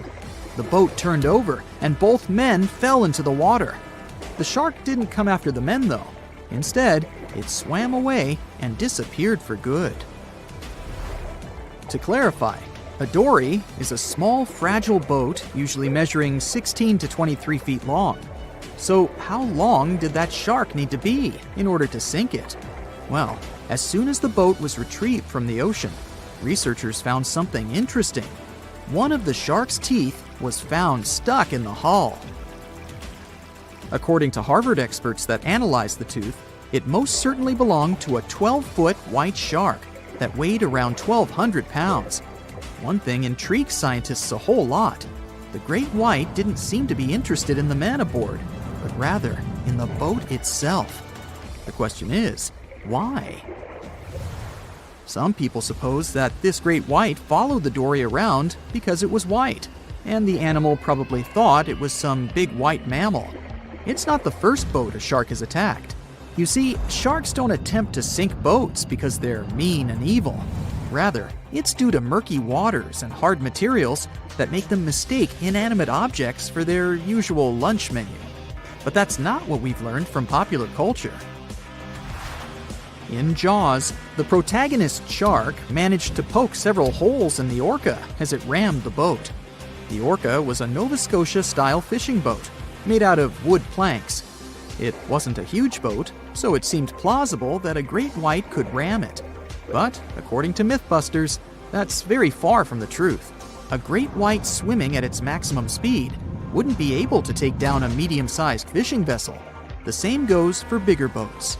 The boat turned over, and both men fell into the water. The shark didn't come after the men, though. Instead, it swam away and disappeared for good. To clarify, a dory is a small, fragile boat usually measuring 16 to 23 feet long. So how long did that shark need to be in order to sink it? Well, as soon as the boat was retrieved from the ocean, researchers found something interesting. One of the shark's teeth was found stuck in the hull. According to Harvard experts that analyzed the tooth, it most certainly belonged to a 12-foot white shark that weighed around 1,200 pounds. One thing intrigued scientists a whole lot. The great white didn't seem to be interested in the man aboard, but rather in the boat itself. The question is, why? Some people suppose that this great white followed the dory around because it was white, and the animal probably thought it was some big white mammal. it's not the first boat a shark has attacked. You see, sharks don't attempt to sink boats because they're mean and evil. Rather, it's due to murky waters and hard materials that make them mistake inanimate objects for their usual lunch menu. But that's not what we've learned from popular culture. In Jaws, the protagonist shark managed to poke several holes in the orca as it rammed the boat. The orca was a Nova Scotia-style fishing boat, made out of wood planks. It wasn't a huge boat, so it seemed plausible that a great white could ram it. But, according to Mythbusters, that's very far from the truth. A great white swimming at its maximum speed wouldn't be able to take down a medium-sized fishing vessel. The same goes for bigger boats.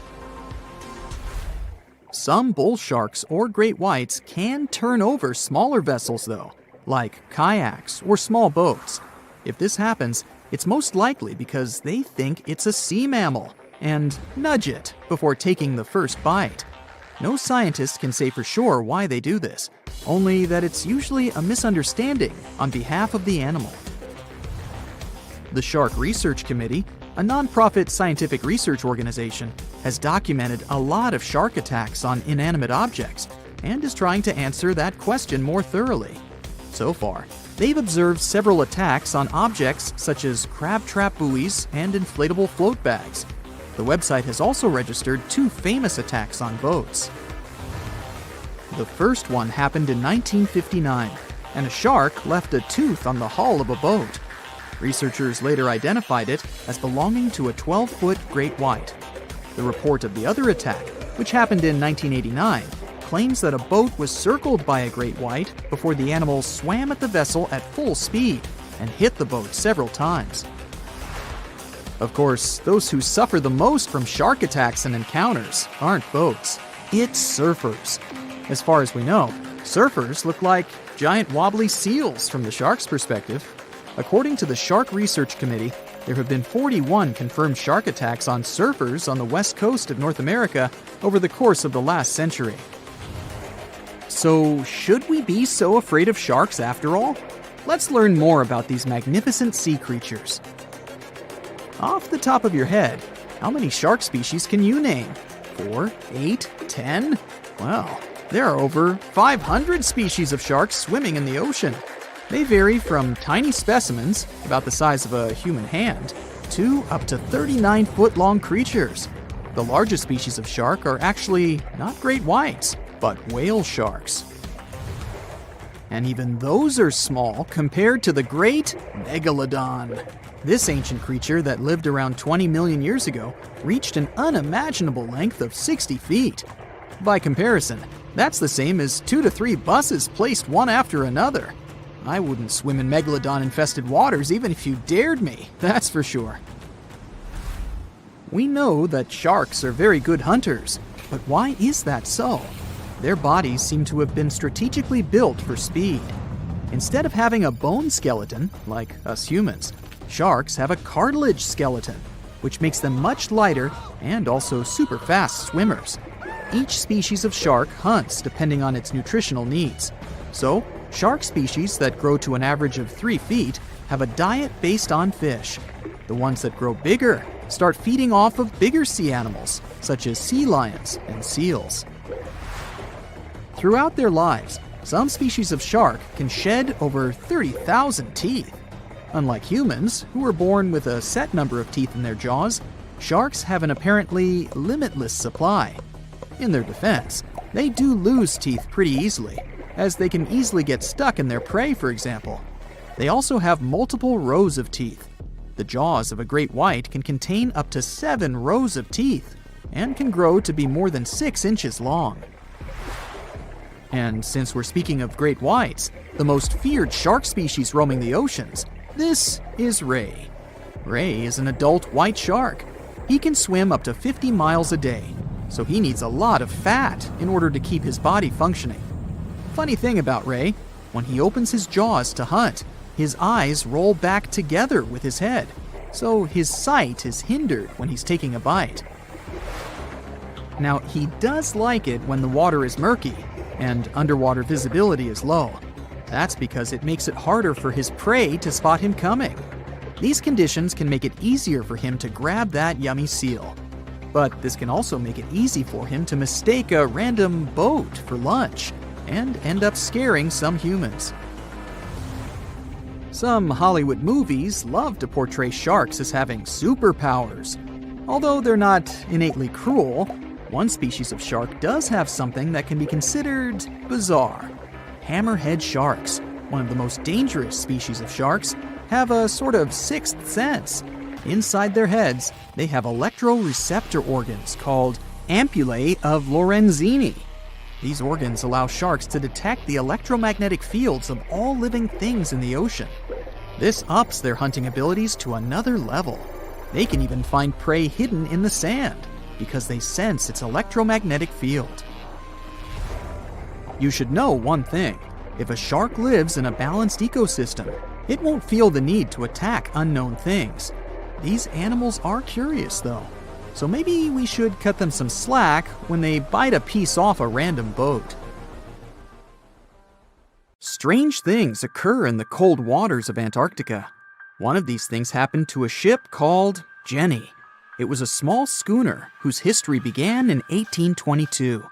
Some bull sharks or great whites can turn over smaller vessels though, like kayaks or small boats. If this happens, it's most likely because they think it's a sea mammal and nudge it before taking the first bite. No scientist can say for sure why they do this, only that it's usually a misunderstanding on behalf of the animal. The Shark Research Committee, a nonprofit scientific research organization, has documented a lot of shark attacks on inanimate objects and is trying to answer that question more thoroughly. So far, they've observed several attacks on objects such as crab trap buoys and inflatable float bags. The website has also registered 2 famous attacks on boats. The first one happened in 1959, and a shark left a tooth on the hull of a boat. Researchers later identified it as belonging to a 12-foot great white. The report of the other attack, which happened in 1989, claims that a boat was circled by a great white before the animal swam at the vessel at full speed and hit the boat several times. Of course, those who suffer the most from shark attacks and encounters aren't boats. It's surfers. As far as we know, surfers look like giant wobbly seals from the shark's perspective. According to the Shark Research Committee, there have been 41 confirmed shark attacks on surfers on the west coast of North America over the course of the last century. So, should we be so afraid of sharks after all? Let's learn more about these magnificent sea creatures. Off the top of your head, how many shark species can you name? 4, 8, 10? Well, there are over 500 species of sharks swimming in the ocean. They vary from tiny specimens, about the size of a human hand, to up to 39-foot-long creatures. The largest species of shark are actually not great whites, but whale sharks. And even those are small compared to the great Megalodon. This ancient creature that lived around 20 million years ago reached an unimaginable length of 60 feet. By comparison, that's the same as 2 to 3 buses placed one after another. I wouldn't swim in Megalodon-infested waters even if you dared me, that's for sure. We know that sharks are very good hunters, but why is that so? Their bodies seem to have been strategically built for speed. Instead of having a bone skeleton, like us humans, sharks have a cartilage skeleton, which makes them much lighter and also super fast swimmers. Each species of shark hunts depending on its nutritional needs. So, shark species that grow to an average of 3 feet have a diet based on fish. The ones that grow bigger start feeding off of bigger sea animals, such as sea lions and seals. Throughout their lives, some species of shark can shed over 30,000 teeth. Unlike humans, who are born with a set number of teeth in their jaws, sharks have an apparently limitless supply. In their defense, they do lose teeth pretty easily, as they can easily get stuck in their prey, for example. They also have multiple rows of teeth. The jaws of a great white can contain up to 7 rows of teeth, and can grow to be more than 6 inches long. And since we're speaking of great whites, the most feared shark species roaming the oceans, this is ray. Ray is an adult white shark. He can swim up to 50 miles a day, so he needs a lot of fat in order to keep his body functioning. Funny thing about Ray, when he opens his jaws to hunt, his eyes roll back together with his head, so his sight is hindered when he's taking a bite. Now, he does like it when the water is murky and underwater visibility is low. That's because it makes it harder for his prey to spot him coming. These conditions can make it easier for him to grab that yummy seal. But this can also make it easy for him to mistake a random boat for lunch and end up scaring some humans. Some Hollywood movies love to portray sharks as having superpowers. Although they're not innately cruel, one species of shark does have something that can be considered bizarre. Hammerhead sharks, one of the most dangerous species of sharks, have a sort of sixth sense. Inside their heads, they have electroreceptor organs called ampullae of Lorenzini. These organs allow sharks to detect the electromagnetic fields of all living things in the ocean. This ups their hunting abilities to another level. They can even find prey hidden in the sand because they sense its electromagnetic field. You should know one thing. If a shark lives in a balanced ecosystem, it won't feel the need to attack unknown things. These animals are curious, though, so maybe we should cut them some slack when they bite a piece off a random boat. Strange things occur in the cold waters of Antarctica. One of these things happened to a ship called Jenny. It was a small schooner whose history began in 1822.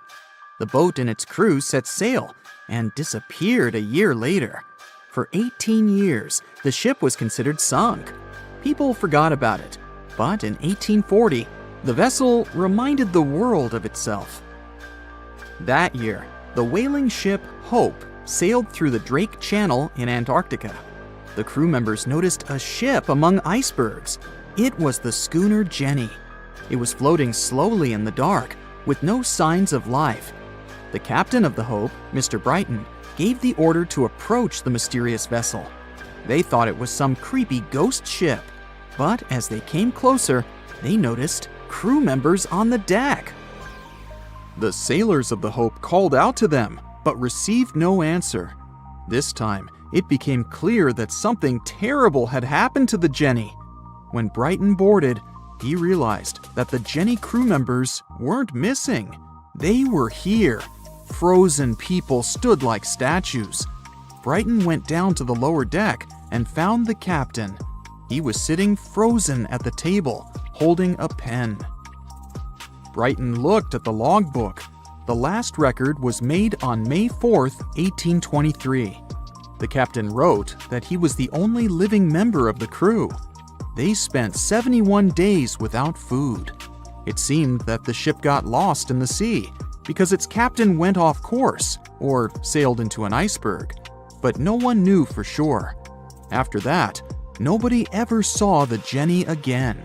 The boat and its crew set sail and disappeared a year later. For 18 years, the ship was considered sunk. People forgot about it, but in 1840, the vessel reminded the world of itself. That year, the whaling ship Hope sailed through the Drake Channel in Antarctica. The crew members noticed a ship among icebergs. It was the schooner Jenny. It was floating slowly in the dark, with no signs of life. The captain of the Hope, Mr. Brighton, gave the order to approach the mysterious vessel. They thought it was some creepy ghost ship, but as they came closer, they noticed crew members on the deck. The sailors of the Hope called out to them, but received no answer. This time, it became clear that something terrible had happened to the Jenny. When Brighton boarded, he realized that the Jenny crew members weren't missing. They were here. Frozen people stood like statues. Brighton went down to the lower deck and found the captain. He was sitting frozen at the table, holding a pen. Brighton looked at the logbook. The last record was made on May 4th, 1823. The captain wrote that he was the only living member of the crew. They spent 71 days without food. It seemed that the ship got lost in the sea because its captain went off course or sailed into an iceberg, but no one knew for sure. After that, nobody ever saw the Jenny again.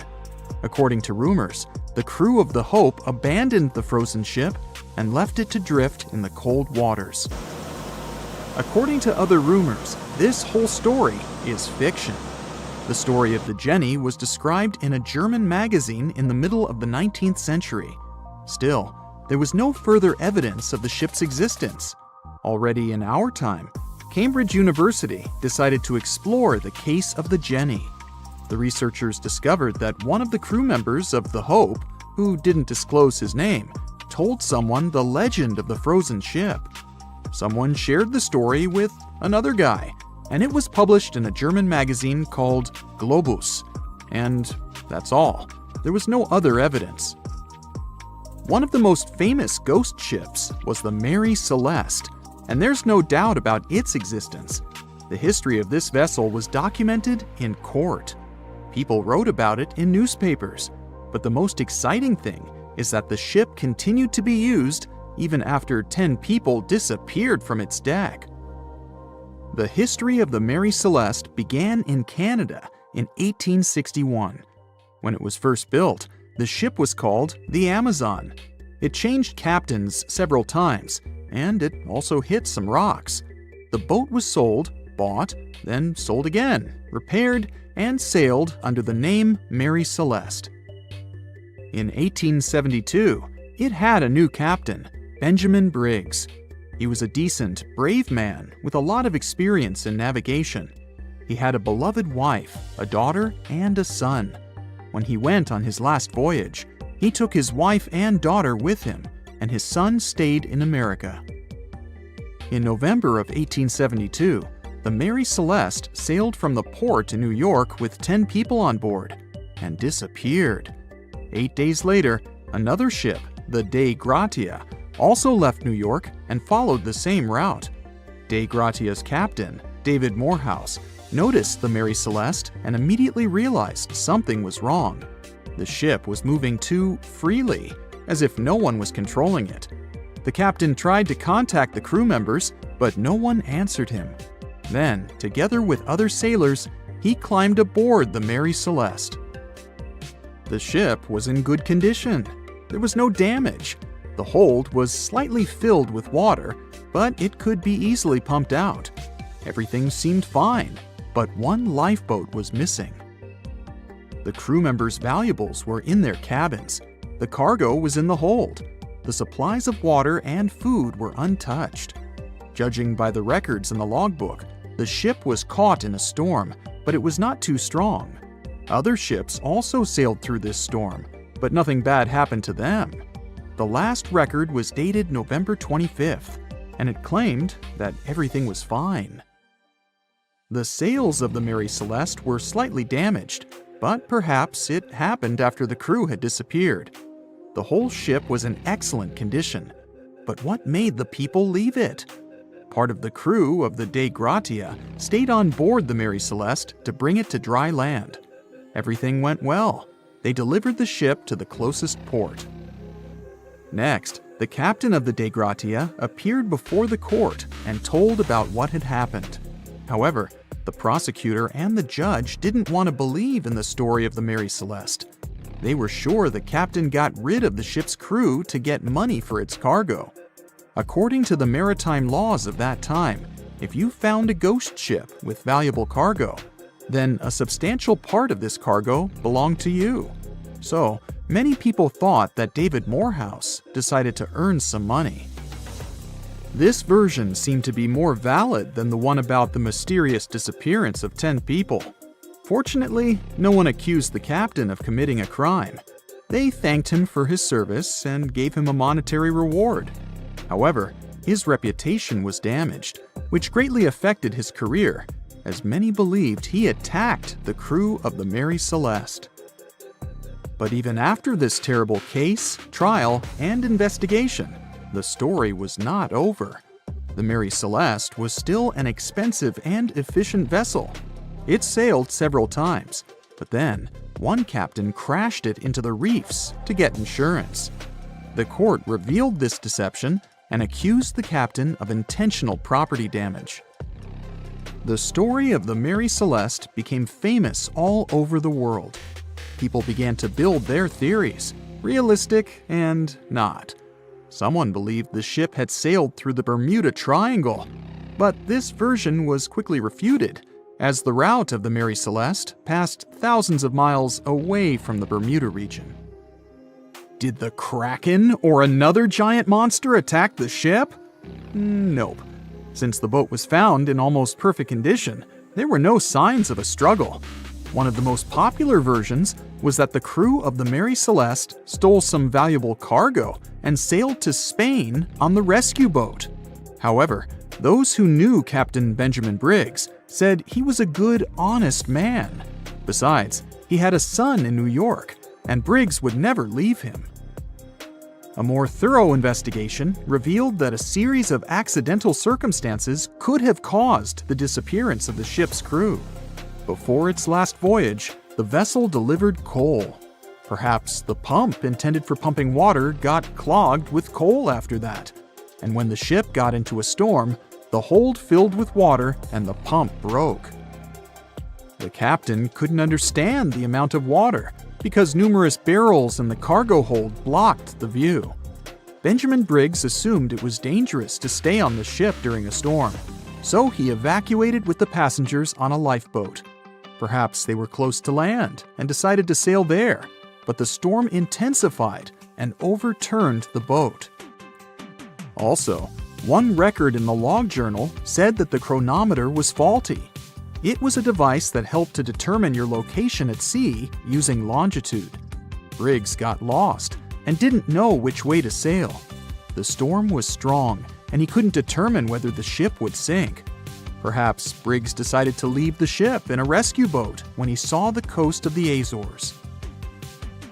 According to rumors, the crew of the Hope abandoned the frozen ship and left it to drift in the cold waters. According to other rumors, this whole story is fiction. The story of the Jenny was described in a German magazine in the middle of the 19th century. Still, there was no further evidence of the ship's existence. Already in our time, Cambridge University decided to explore the case of the Jenny. The researchers discovered that one of the crew members of the Hope, who didn't disclose his name, told someone the legend of the frozen ship. Someone shared the story with another guy, and it was published in a German magazine called Globus. And that's all. There was no other evidence. One of the most famous ghost ships was the Mary Celeste, and there's no doubt about its existence. The history of this vessel was documented in court. People wrote about it in newspapers, but the most exciting thing is that the ship continued to be used even after 10 people disappeared from its deck. The history of the Mary Celeste began in Canada in 1861. When it was first built, the ship was called the Amazon. It changed captains several times, and it also hit some rocks. The boat was sold, bought, then sold again, repaired, and sailed under the name Mary Celeste. In 1872, it had a new captain, Benjamin Briggs. He was a decent, brave man with a lot of experience in navigation. He had a beloved wife, a daughter, and a son. When he went on his last voyage, he took his wife and daughter with him, and his son stayed in America. In November of 1872, the Mary Celeste sailed from the port in New York with 10 people on board and disappeared. 8 days later, another ship, the Dei Gratia, also left New York and followed the same route. Dei Gratia's captain, David Morehouse, noticed the Mary Celeste and immediately realized something was wrong. The ship was moving too freely, as if no one was controlling it. The captain tried to contact the crew members, but no one answered him. Then, together with other sailors, he climbed aboard the Mary Celeste. The ship was in good condition. There was no damage. The hold was slightly filled with water, but it could be easily pumped out. Everything seemed fine, but one lifeboat was missing. The crew members' valuables were in their cabins. The cargo was in the hold. The supplies of water and food were untouched. Judging by the records in the logbook, the ship was caught in a storm, but it was not too strong. Other ships also sailed through this storm, but nothing bad happened to them. The last record was dated November 25th, and it claimed that everything was fine. The sails of the Mary Celeste were slightly damaged, but perhaps it happened after the crew had disappeared. The whole ship was in excellent condition, but what made the people leave it? Part of the crew of the Dei Gratia stayed on board the Mary Celeste to bring it to dry land. Everything went well. They delivered the ship to the closest port. Next, the captain of the Dei Gratia appeared before the court and told about what had happened. However, the prosecutor and the judge didn't want to believe in the story of the Mary Celeste. They were sure the captain got rid of the ship's crew to get money for its cargo. According to the maritime laws of that time, if you found a ghost ship with valuable cargo, then a substantial part of this cargo belonged to you. So, many people thought that David Morehouse decided to earn some money. This version seemed to be more valid than the one about the mysterious disappearance of 10 people. Fortunately, no one accused the captain of committing a crime. They thanked him for his service and gave him a monetary reward. However, his reputation was damaged, which greatly affected his career, as many believed he attacked the crew of the Mary Celeste. But even after this terrible case, trial, and investigation, the story was not over. The Mary Celeste was still an expensive and efficient vessel. It sailed several times, but then one captain crashed it into the reefs to get insurance. The court revealed this deception and accused the captain of intentional property damage. The story of the Mary Celeste became famous all over the world. People began to build their theories, realistic and not. Someone believed the ship had sailed through the Bermuda Triangle, but this version was quickly refuted, as the route of the Mary Celeste passed thousands of miles away from the Bermuda region. Did the Kraken or another giant monster attack the ship? Nope. Since the boat was found in almost perfect condition, there were no signs of a struggle. One of the most popular versions was that the crew of the Mary Celeste stole some valuable cargo and sailed to Spain on the rescue boat. However, those who knew Captain Benjamin Briggs said he was a good, honest man. Besides, he had a son in New York, and Briggs would never leave him. A more thorough investigation revealed that a series of accidental circumstances could have caused the disappearance of the ship's crew. Before its last voyage, the vessel delivered coal. Perhaps the pump intended for pumping water got clogged with coal after that. And when the ship got into a storm, the hold filled with water and the pump broke. The captain couldn't understand the amount of water because numerous barrels in the cargo hold blocked the view. Benjamin Briggs assumed it was dangerous to stay on the ship during a storm, so he evacuated with the passengers on a lifeboat. Perhaps they were close to land and decided to sail there, but the storm intensified and overturned the boat. Also, one record in the log journal said that the chronometer was faulty. It was a device that helped to determine your location at sea using longitude. Briggs got lost and didn't know which way to sail. The storm was strong, and he couldn't determine whether the ship would sink. Perhaps Briggs decided to leave the ship in a rescue boat when he saw the coast of the Azores.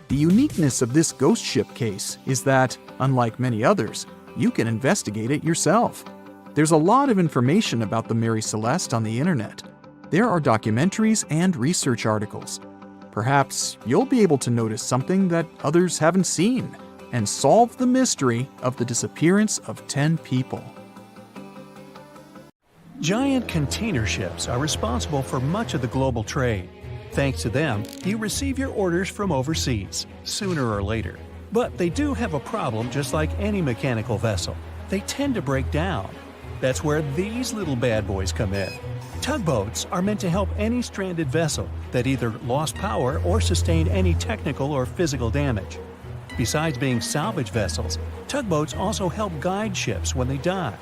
The uniqueness of this ghost ship case is that, unlike many others, you can investigate it yourself. There's a lot of information about the Mary Celeste on the internet. There are documentaries and research articles. Perhaps you'll be able to notice something that others haven't seen and solve the mystery of the disappearance of 10 people. Giant container ships are responsible for much of the global trade. Thanks to them, you receive your orders from overseas, sooner or later. But they do have a problem just like any mechanical vessel. They tend to break down. That's where these little bad boys come in. Tugboats are meant to help any stranded vessel that either lost power or sustained any technical or physical damage. Besides being salvage vessels, tugboats also help guide ships when they dock.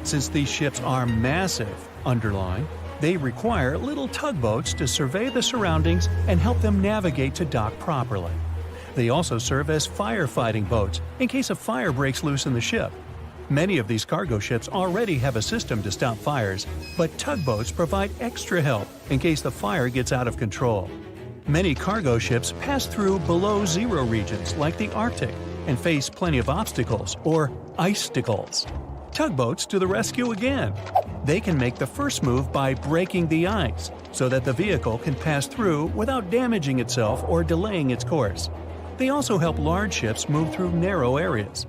Since these ships are massive, underline, they require little tugboats to survey the surroundings and help them navigate to dock properly. They also serve as firefighting boats in case a fire breaks loose in the ship. Many of these cargo ships already have a system to stop fires, but tugboats provide extra help in case the fire gets out of control. Many cargo ships pass through below-zero regions like the Arctic and face plenty of obstacles, or icicles. Tugboats to the rescue again. They can make the first move by breaking the ice so that the vehicle can pass through without damaging itself or delaying its course. They also help large ships move through narrow areas.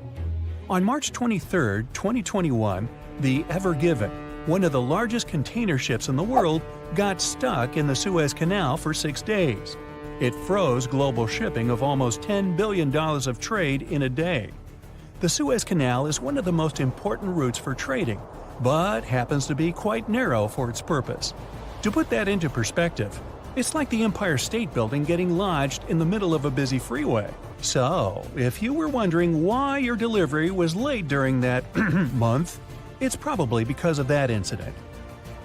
On March 23, 2021, the Ever Given, one of the largest container ships in the world, got stuck in the Suez Canal for 6 days. It froze global shipping of almost $10 billion of trade in a day. The Suez Canal is one of the most important routes for trading, but happens to be quite narrow for its purpose. To put that into perspective, it's like the Empire State Building getting lodged in the middle of a busy freeway. So, if you were wondering why your delivery was late during that month, it's probably because of that incident.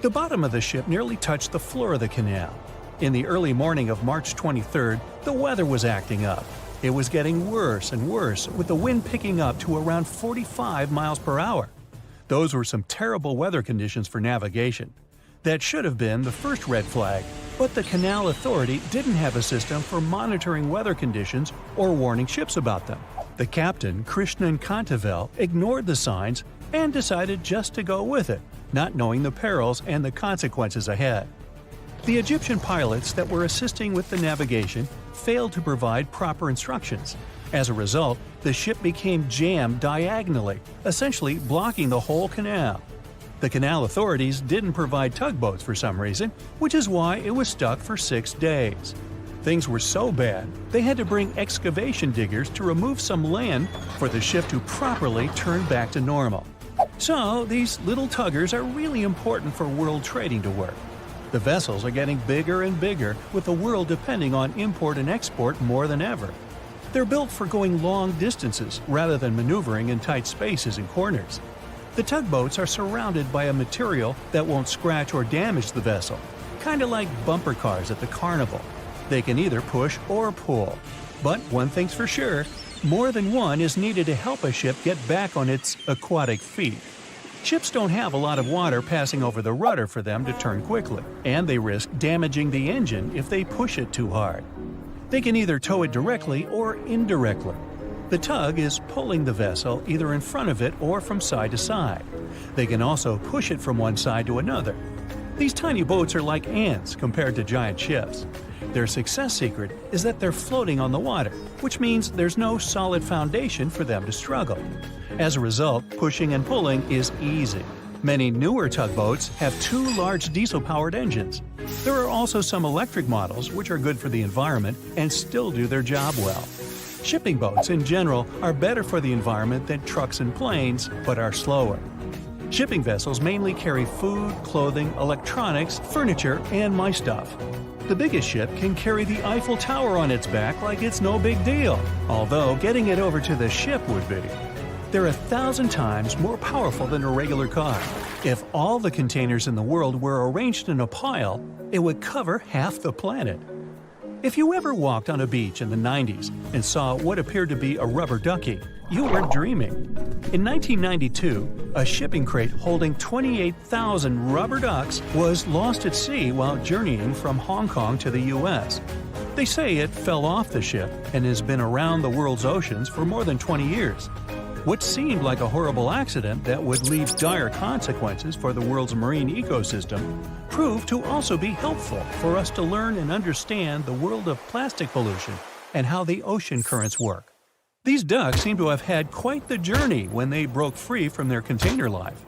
The bottom of the ship nearly touched the floor of the canal. In the early morning of March 23rd, the weather was acting up. It was getting worse and worse, with the wind picking up to around 45 miles per hour. Those were some terrible weather conditions for navigation. That should have been the first red flag, but the Canal Authority didn't have a system for monitoring weather conditions or warning ships about them. The captain, Krishnan Kantavel, ignored the signs and decided just to go with it, not knowing the perils and the consequences ahead. The Egyptian pilots that were assisting with the navigation failed to provide proper instructions. As a result, the ship became jammed diagonally, essentially blocking the whole canal. The canal authorities didn't provide tugboats for some reason, which is why it was stuck for 6 days. Things were so bad, they had to bring excavation diggers to remove some land for the ship to properly turn back to normal. So, these little tuggers are really important for world trading to work. The vessels are getting bigger and bigger, with the world depending on import and export more than ever. They're built for going long distances rather than maneuvering in tight spaces and corners. The tugboats are surrounded by a material that won't scratch or damage the vessel, kind of like bumper cars at the carnival. They can either push or pull. But one thing's for sure, more than one is needed to help a ship get back on its aquatic feet. Ships don't have a lot of water passing over the rudder for them to turn quickly, and they risk damaging the engine if they push it too hard. They can either tow it directly or indirectly. The tug is pulling the vessel either in front of it or from side to side. They can also push it from one side to another. These tiny boats are like ants compared to giant ships. Their success secret is that they're floating on the water, which means there's no solid foundation for them to struggle. As a result, pushing and pulling is easy. Many newer tugboats have 2 large diesel-powered engines. There are also some electric models which are good for the environment and still do their job well. Shipping boats in general are better for the environment than trucks and planes, but are slower. Shipping vessels mainly carry food, clothing, electronics, furniture, and my stuff. The biggest ship can carry the Eiffel Tower on its back like it's no big deal, although getting it over to the ship would be. They're 1,000 times more powerful than a regular car. If all the containers in the world were arranged in a pile, it would cover half the planet. If you ever walked on a beach in the 90s and saw what appeared to be a rubber ducky, you weren't dreaming. In 1992, a shipping crate holding 28,000 rubber ducks was lost at sea while journeying from Hong Kong to the U.S. They say it fell off the ship and has been around the world's oceans for more than 20 years. What seemed like a horrible accident that would leave dire consequences for the world's marine ecosystem proved to also be helpful for us to learn and understand the world of plastic pollution and how the ocean currents work. These ducks seem to have had quite the journey when they broke free from their container life.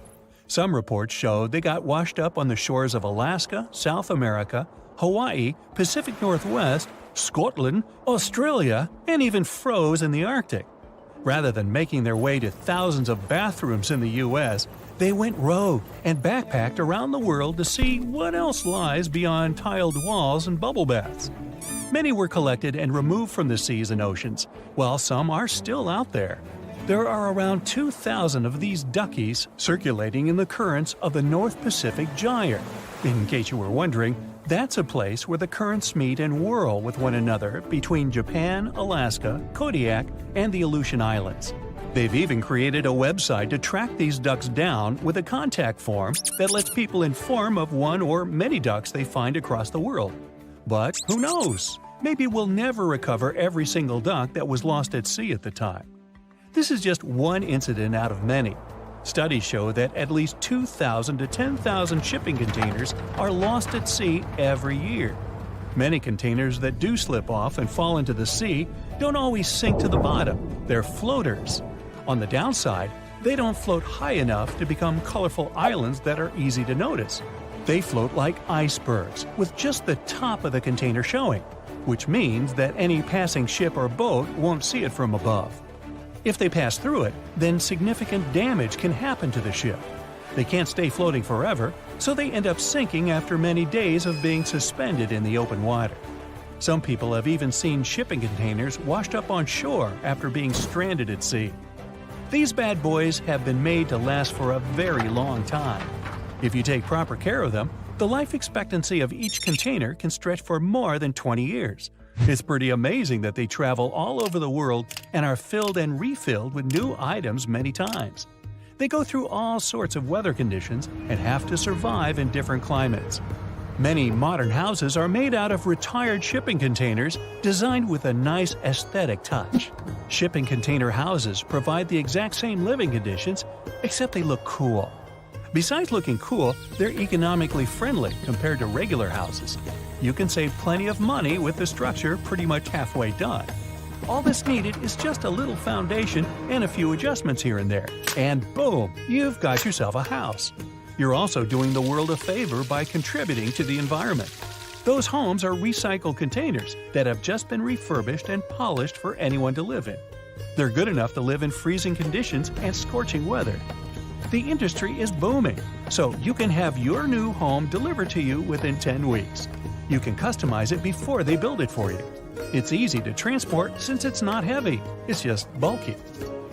Some reports show they got washed up on the shores of Alaska, South America, Hawaii, Pacific Northwest, Scotland, Australia, and even froze in the Arctic. Rather than making their way to thousands of bathrooms in the U.S., they went rogue and backpacked around the world to see what else lies beyond tiled walls and bubble baths. Many were collected and removed from the seas and oceans, while some are still out there. There are around 2,000 of these duckies circulating in the currents of the North Pacific Gyre. In case you were wondering, that's a place where the currents meet and whirl with one another between Japan, Alaska, Kodiak, and the Aleutian Islands. They've even created a website to track these ducks down with a contact form that lets people inform of one or many ducks they find across the world. But who knows? Maybe we'll never recover every single duck that was lost at sea at the time. This is just one incident out of many. Studies show that at least 2,000 to 10,000 shipping containers are lost at sea every year. Many containers that do slip off and fall into the sea don't always sink to the bottom. They're floaters. On the downside, they don't float high enough to become colorful islands that are easy to notice. They float like icebergs, with just the top of the container showing, which means that any passing ship or boat won't see it from above. If they pass through it, then significant damage can happen to the ship. They can't stay floating forever, so they end up sinking after many days of being suspended in the open water. Some people have even seen shipping containers washed up on shore after being stranded at sea. These bad boys have been made to last for a very long time. If you take proper care of them, the life expectancy of each container can stretch for more than 20 years. It's pretty amazing that they travel all over the world and are filled and refilled with new items many times. They go through all sorts of weather conditions and have to survive in different climates. Many modern houses are made out of retired shipping containers designed with a nice aesthetic touch. Shipping container houses provide the exact same living conditions, except they look cool. Besides looking cool, they're economically friendly compared to regular houses. You can save plenty of money with the structure pretty much halfway done. All that's needed is just a little foundation and a few adjustments here and there, and boom, you've got yourself a house. You're also doing the world a favor by contributing to the environment. Those homes are recycled containers that have just been refurbished and polished for anyone to live in. They're good enough to live in freezing conditions and scorching weather. The industry is booming, so you can have your new home delivered to you within 10 weeks. You can customize it before they build it for you. It's easy to transport since it's not heavy, it's just bulky.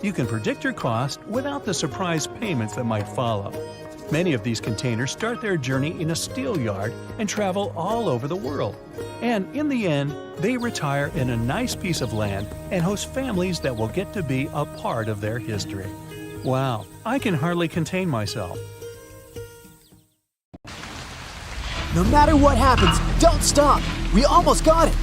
You can predict your cost without the surprise payments that might follow. Many of these containers start their journey in a steel yard and travel all over the world. And in the end, they retire in a nice piece of land and host families that will get to be a part of their history. Wow, I can hardly contain myself. No matter what happens, don't stop! We almost got it!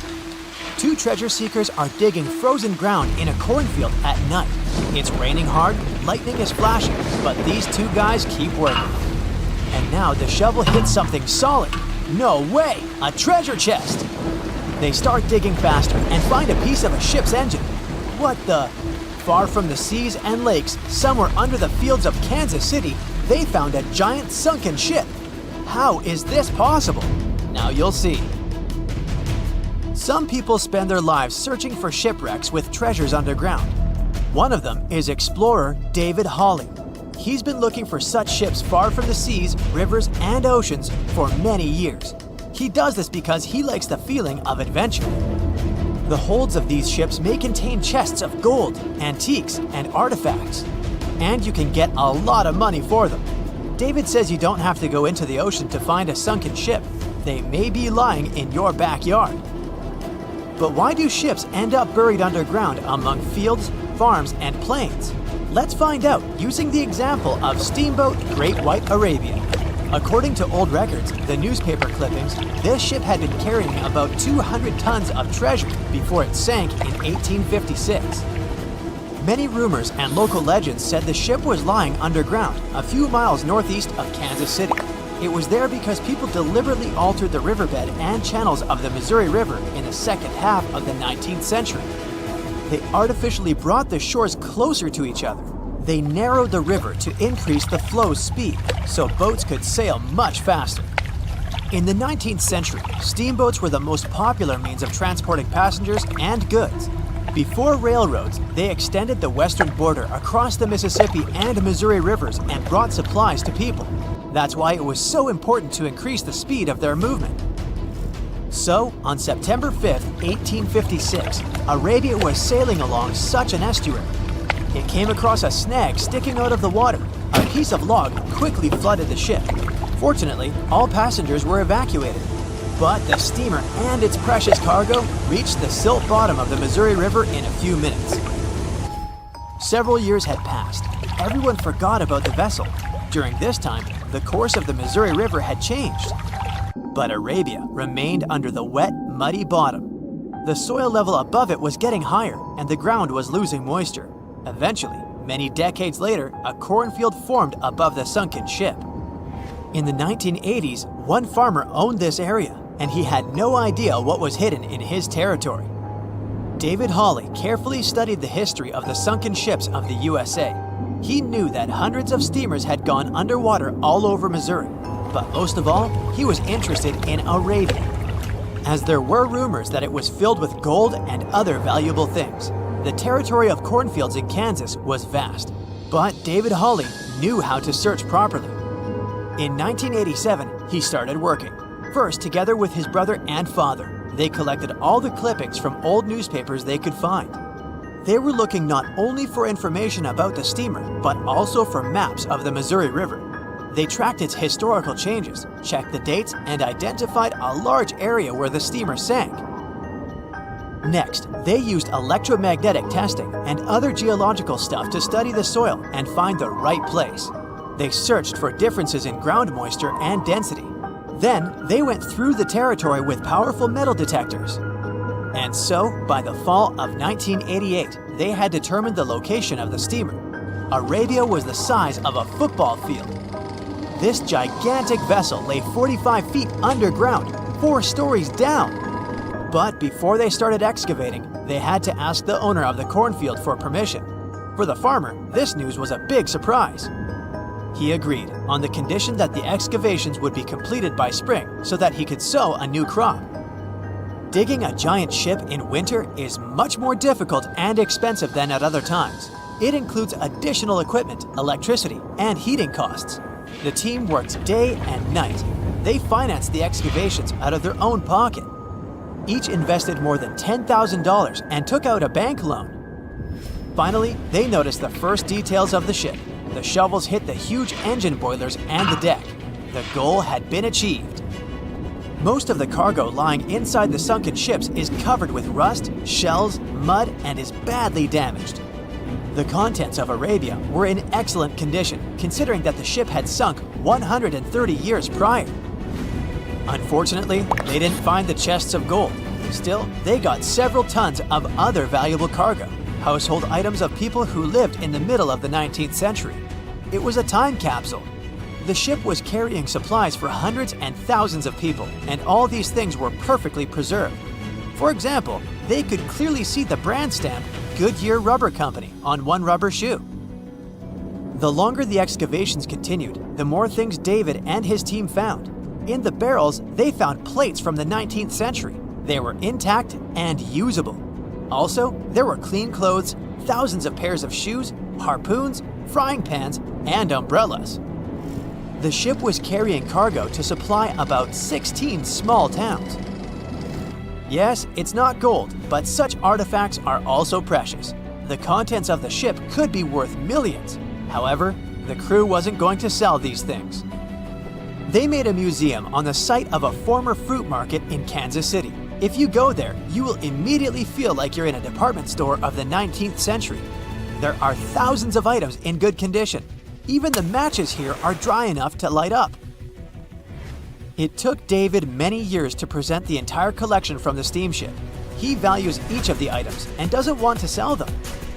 2 treasure seekers are digging frozen ground in a cornfield at night. It's raining hard, lightning is flashing, but these 2 guys keep working. And now the shovel hits something solid. No way! A treasure chest! They start digging faster and find a piece of a ship's engine. What the? Far from the seas and lakes, somewhere under the fields of Kansas City, they found a giant sunken ship. How is this possible? Now you'll see. Some people spend their lives searching for shipwrecks with treasures underground. One of them is explorer David Hawley. He's been looking for such ships far from the seas, rivers, and oceans for many years. He does this because he likes the feeling of adventure. The holds of these ships may contain chests of gold, antiques, and artifacts. And you can get a lot of money for them. David says you don't have to go into the ocean to find a sunken ship. They may be lying in your backyard. But why do ships end up buried underground among fields, farms and plains? Let's find out using the example of steamboat Great White Arabia. According to old records, the newspaper clippings, this ship had been carrying about 200 tons of treasure before it sank in 1856. Many rumors and local legends said the ship was lying underground a few miles northeast of Kansas City. It was there because people deliberately altered the riverbed and channels of the Missouri River in the second half of the 19th century. They artificially brought the shores closer to each other. They narrowed the river to increase the flow's speed, so boats could sail much faster. In the 19th century, steamboats were the most popular means of transporting passengers and goods. Before railroads, they extended the western border across the Mississippi and Missouri rivers and brought supplies to people. That's why it was so important to increase the speed of their movement. So, on September 5, 1856, Arabia was sailing along such an estuary. It came across a snag sticking out of the water. A piece of log quickly flooded the ship. Fortunately, all passengers were evacuated. But the steamer and its precious cargo reached the silt bottom of the Missouri River in a few minutes. Several years had passed. Everyone forgot about the vessel. During this time, the course of the Missouri River had changed. But Arabia remained under the wet, muddy bottom. The soil level above it was getting higher, and the ground was losing moisture. Eventually, many decades later, a cornfield formed above the sunken ship. In the 1980s, one farmer owned this area, and he had no idea what was hidden in his territory. David Hawley carefully studied the history of the sunken ships of the USA. He knew that hundreds of steamers had gone underwater all over Missouri, but most of all, he was interested in Arabia, as there were rumors that it was filled with gold and other valuable things. The territory of cornfields in Kansas was vast, but David Hawley knew how to search properly. In 1987, he started working. First, together with his brother and father, they collected all the clippings from old newspapers they could find. They were looking not only for information about the steamer, but also for maps of the Missouri River. They tracked its historical changes, checked the dates, and identified a large area where the steamer sank. Next, they used electromagnetic testing and other geological stuff to study the soil and find the right place. They searched for differences in ground moisture and density. Then, they went through the territory with powerful metal detectors. And so, by the fall of 1988, they had determined the location of the steamer. Arabia was the size of a football field. This gigantic vessel lay 45 feet underground, 4 stories down. But before they started excavating, they had to ask the owner of the cornfield for permission. For the farmer, this news was a big surprise. He agreed, on the condition that the excavations would be completed by spring so that he could sow a new crop. Digging a giant ship in winter is much more difficult and expensive than at other times. It includes additional equipment, electricity, and heating costs. The team worked day and night. They financed the excavations out of their own pocket. Each invested more than $10,000 and took out a bank loan. Finally, they noticed the first details of the ship. The shovels hit the huge engine boilers and the deck. The goal had been achieved. Most of the cargo lying inside the sunken ships is covered with rust, shells, mud, and is badly damaged. The contents of Arabia were in excellent condition, considering that the ship had sunk 130 years prior. Unfortunately, they didn't find the chests of gold. Still, they got several tons of other valuable cargo, household items of people who lived in the middle of the 19th century. It was a time capsule. The ship was carrying supplies for hundreds and thousands of people, and all these things were perfectly preserved. For example, they could clearly see the brand stamp Goodyear Rubber Company on one rubber shoe. The longer the excavations continued, the more things David and his team found. In the barrels, they found plates from the 19th century. They were intact and usable. Also, there were clean clothes, thousands of pairs of shoes, harpoons, frying pans, and umbrellas. The ship was carrying cargo to supply about 16 small towns. Yes, it's not gold, but such artifacts are also precious. The contents of the ship could be worth millions. However, the crew wasn't going to sell these things. They made a museum on the site of a former fruit market in Kansas City. If you go there, you will immediately feel like you're in a department store of the 19th century. There are thousands of items in good condition. Even the matches here are dry enough to light up. It took David many years to present the entire collection from the steamship. He values each of the items and doesn't want to sell them.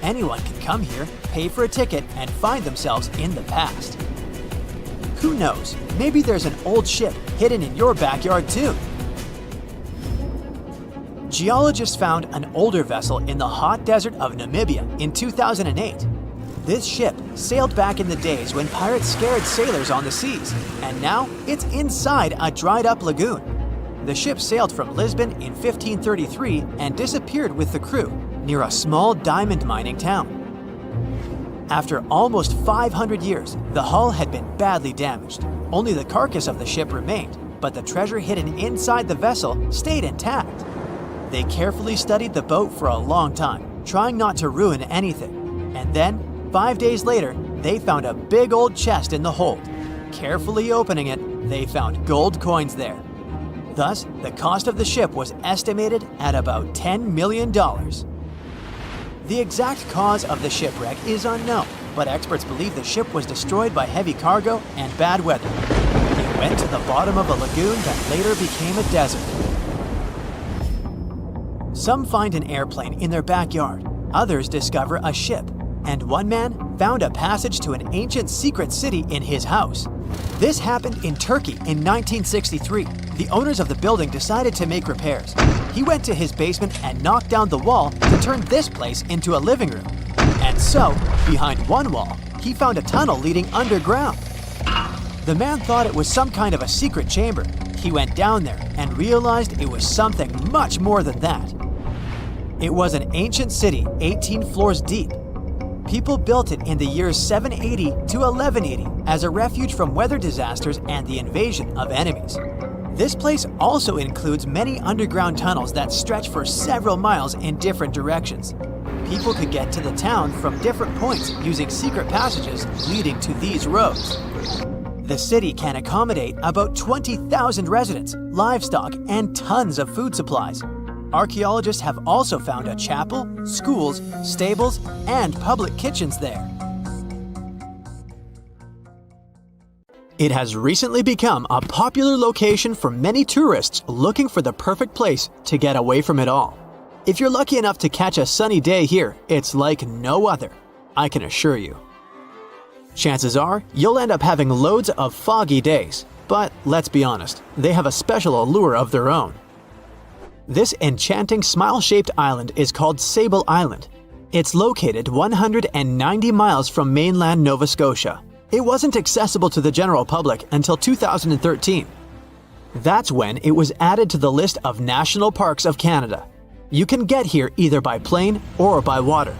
Anyone can come here, pay for a ticket, and find themselves in the past. Who knows, maybe there's an old ship hidden in your backyard too. Geologists found an older vessel in the hot desert of Namibia in 2008. This ship sailed back in the days when pirates scared sailors on the seas, and now it's inside a dried-up lagoon. The ship sailed from Lisbon in 1533 and disappeared with the crew near a small diamond mining town. After almost 500 years, the hull had been badly damaged. Only the carcass of the ship remained, but the treasure hidden inside the vessel stayed intact. They carefully studied the boat for a long time, trying not to ruin anything. And then, 5 days later, they found a big old chest in the hold. Carefully opening it, they found gold coins there. Thus, the cost of the ship was estimated at about $10 million. The exact cause of the shipwreck is unknown, but experts believe the ship was destroyed by heavy cargo and bad weather. It went to the bottom of a lagoon that later became a desert. Some find an airplane in their backyard, others discover a ship, and one man found a passage to an ancient secret city in his house. This happened in Turkey in 1963. The owners of the building decided to make repairs. He went to his basement and knocked down the wall to turn this place into a living room. And so, behind one wall, he found a tunnel leading underground. The man thought it was some kind of a secret chamber. He went down there and realized it was something much more than that. It was an ancient city 18 floors deep. People built it in the years 780 to 1180 as a refuge from weather disasters and the invasion of enemies. This place also includes many underground tunnels that stretch for several miles in different directions. People could get to the town from different points using secret passages leading to these roads. The city can accommodate about 20,000 residents, livestock, and tons of food supplies. Archaeologists have also found a chapel, schools, stables, and public kitchens there. It has recently become a popular location for many tourists looking for the perfect place to get away from it all. If you're lucky enough to catch a sunny day here, it's like no other, I can assure you. Chances are, you'll end up having loads of foggy days, but let's be honest, they have a special allure of their own. This enchanting smile-shaped island is called Sable Island. It's located 190 miles from mainland Nova Scotia. It wasn't accessible to the general public until 2013. That's when it was added to the list of National Parks of Canada. You can get here either by plane or by water.